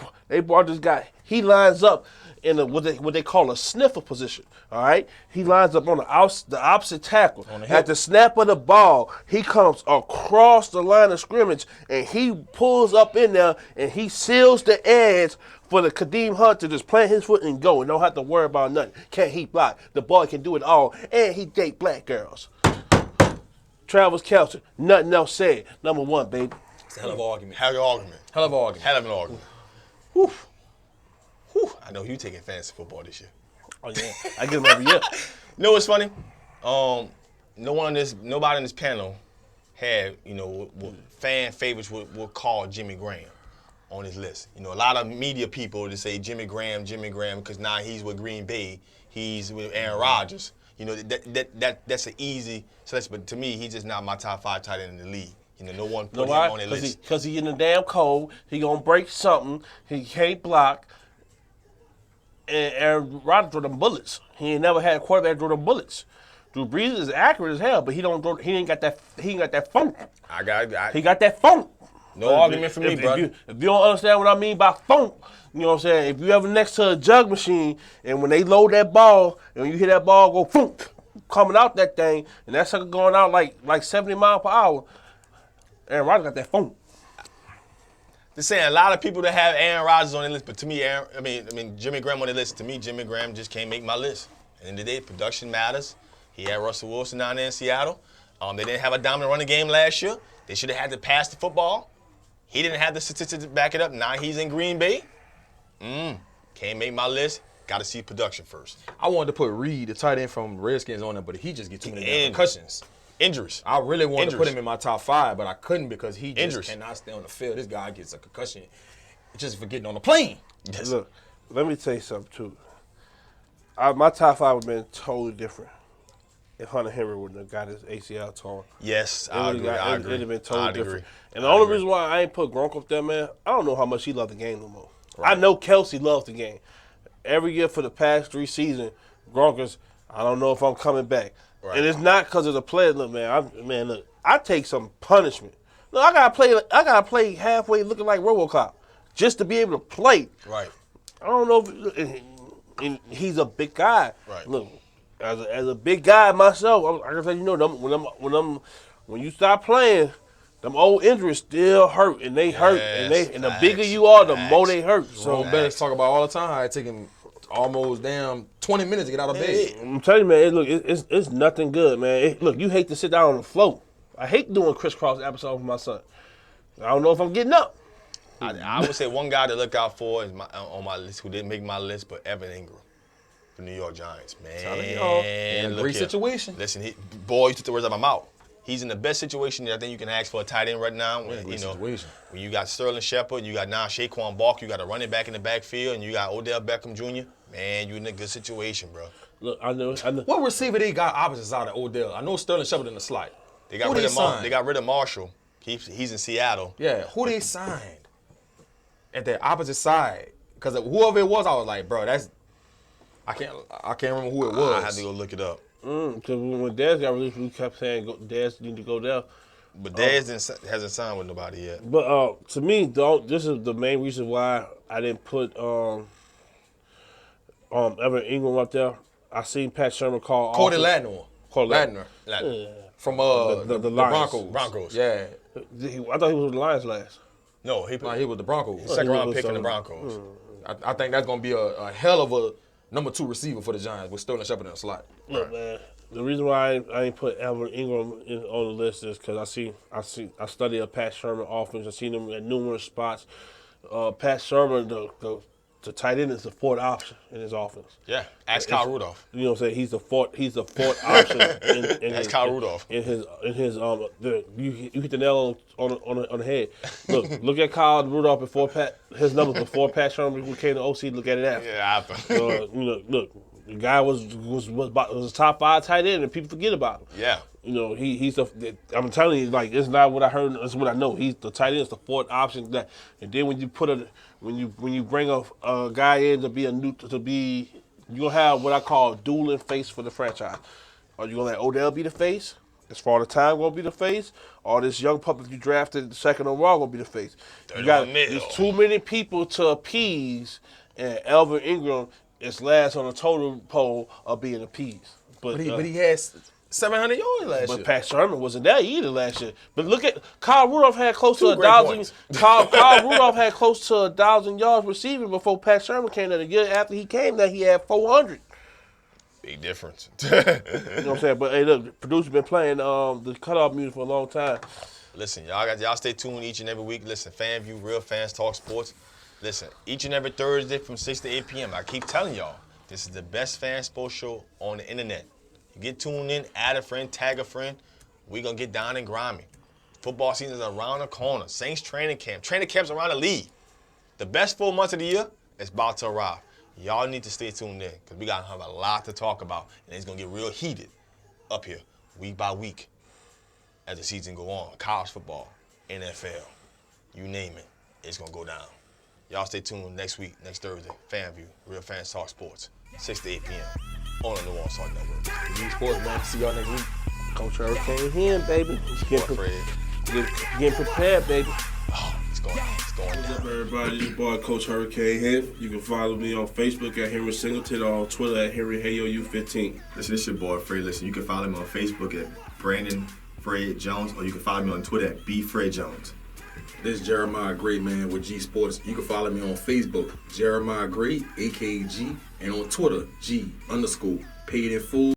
brought this guy. He lines up in what they call a sniffer position. All right, he lines up on the opposite tackle. At the snap of the ball, he comes across the line of scrimmage and he pulls up in there and he seals the edge for the Kadeem Hunt to just plant his foot and go and don't have to worry about nothing. Can't he block? The boy can do it all, and he date black girls. Travis Kelce, nothing else said. Number 1, baby. It's a hell of an argument. Hell of an argument. Whew. I know you taking fantasy football this year. Oh yeah, I get them every year. You know what's funny? Nobody in this panel had, what fan favorites would call Jimmy Graham on his list. A lot of media people to say Jimmy Graham, because now he's with Green Bay, he's with Aaron Rodgers. That's an easy selection, but to me, he's just not my top 5 tight end in the league. No one put him on their list. Because he in the damn cold, he gonna break something, he can't block. And Aaron Rodgers threw them bullets. He ain't never had a quarterback throw them bullets. Drew Brees is accurate as hell, but he ain't got that funk. He got that funk. No argument for me, brother. If you don't understand what I mean by funk, you know what I'm saying? If you ever next to a jug machine and when they load that ball and when you hear that ball go funk coming out that thing and that sucker going out like 70 miles per hour, Aaron Rodgers got that funk. Just saying, a lot of people that have Aaron Rodgers on their list, but to me, Jimmy Graham on their list. To me, Jimmy Graham just can't make my list. At the end of the day, production matters. He had Russell Wilson down there in Seattle. They didn't have a dominant running game last year. They should have had to pass the football. He didn't have the statistics to back it up. Now he's in Green Bay. Can't make my list. Got to see production first. I wanted to put Reed, the tight end from Redskins, on there, but he just get too many damn concussions. Injuries. I really wanted to put him in my top 5, but I couldn't because he just cannot stay on the field. This guy gets a concussion just for getting on the plane. Yes. Look, let me tell you something, too. My top 5 would have been totally different if Hunter Henry wouldn't have got his ACL torn. Yes, I agree. It would have been totally different. And the only reason why I ain't put Gronk up there, man, I don't know how much he loved the game no more. Right. I know Kelsey loves the game. Every year for the past 3 seasons, Gronk is, I don't know if I'm coming back. Right. And it's not because of the play. Look, man, I take some punishment. Look, I gotta play halfway looking like RoboCop just to be able to play. Right. I don't know if he's a big guy. Right. Look, as a big guy myself, I can tell you, when you stop playing, them old injuries still hurt, and they hurt, and the bigger you are, the more they hurt. So Bennett's talk about all the time how it take him almost 20 minutes to get out of bed. I'm telling you, man, it's nothing good, man. Look, you hate to sit down on the floor. I hate doing crisscross episodes with my son. I don't know if I'm getting up. I would say one guy to look out for is on my list who didn't make my list, but Evan Ingram, the New York Giants. Man, great situation. Listen, you took the words out of my mouth. He's in the best situation that I think you can ask for a tight end right now. When you got Sterling Shepard, you got now Saquon Barkley, you got a running back in the backfield, and you got Odell Beckham Jr. Man, you're in a good situation, bro. Look, I know. What receiver they got opposite side of Odell? I know Sterling Shepard in the slot. They got rid of Marshall. He's in Seattle. Yeah, who they signed at the opposite side? Because whoever it was, I was like, bro, I can't remember who it was. I had to go look it up. Because when Dez got released, we kept saying Dez need to go there. But Dez hasn't signed with nobody yet. But to me, this is the main reason why I didn't put Evan Ingram up there. I seen Pat Shermer call Cody Ladner. From the Broncos. Yeah. I thought he was with the Lions last. No, he was the Broncos. Second round pick in the Broncos. I think that's going to be a hell of a number 2 receiver for the Giants with Sterling Shepard in the slot. Look, man, the reason why I ain't put Evan Ingram on the list is because I study a Pat Shermer offense. I've seen him at numerous spots. Pat Shermer, the tight end is the 4th option in his offense. Yeah, ask Kyle Rudolph. You know what I'm saying? He's the 4th option. Ask Kyle Rudolph. You hit the nail on the head. Look at Kyle Rudolph before his numbers before Pat Shermer became the OC. Look at it after. Yeah, after. Look, the guy was a top 5 tight end, and people forget about him. Yeah. I'm telling you, like, it's not what I heard, it's what I know. He's the tight end is the 4th option. And then when you bring a guy in you're gonna have what I call dueling face for the franchise. Are you gonna let Odell be the face? As far as time gonna be the face, or this young pup that you drafted second overall gonna be the face? There's too many people to appease, and Evan Ingram is last on the total poll of being appeased. But he has 700 yards last year. But Pat Shermer wasn't there either last year. But look at Kyle Rudolph had close to 1,000. Kyle Rudolph had close to 1,000 yards receiving before Pat Shermer came there. The year after he came there, he had 400. Big difference. You know what I'm saying? But hey, look, the producer's been playing the cutoff music for a long time. Listen, y'all stay tuned each and every week. Listen, FanView, Real Fans Talk Sports. Listen, each and every Thursday from 6 to 8 p.m. I keep telling y'all, this is the best fan sports show on the internet. You get tuned in, add a friend, tag a friend. We're going to get down and grimy. Football season is around the corner. Saints training camp. Training camp's around the league. The best 4 months of the year is about to arrive. Y'all need to stay tuned in because we got to have a lot to talk about. And it's going to get real heated up here week by week as the season go on. College football, NFL, you name it, it's going to go down. Y'all stay tuned next week, next Thursday. FanView, Real Fans Talk Sports, 6 to 8 p.m. on the New Orleans Talk Network. G Sports, man. See y'all next week. Coach Hurricane here, baby. Getting prepared, baby. Oh, it's going down. What's up, everybody? It's your boy, Coach Hurricane here. You can follow me on Facebook at Henry Singleton or on Twitter at HenryHayoU15. Listen, this is your boy, Fred. Listen, you can follow me on Facebook at Brandon Fred Jones, or you can follow me on Twitter at BFredJones. This is Jeremiah Gray, man, with G Sports. You can follow me on Facebook, Jeremiah Gray, A.K.A. G, and on Twitter, G_paid in full.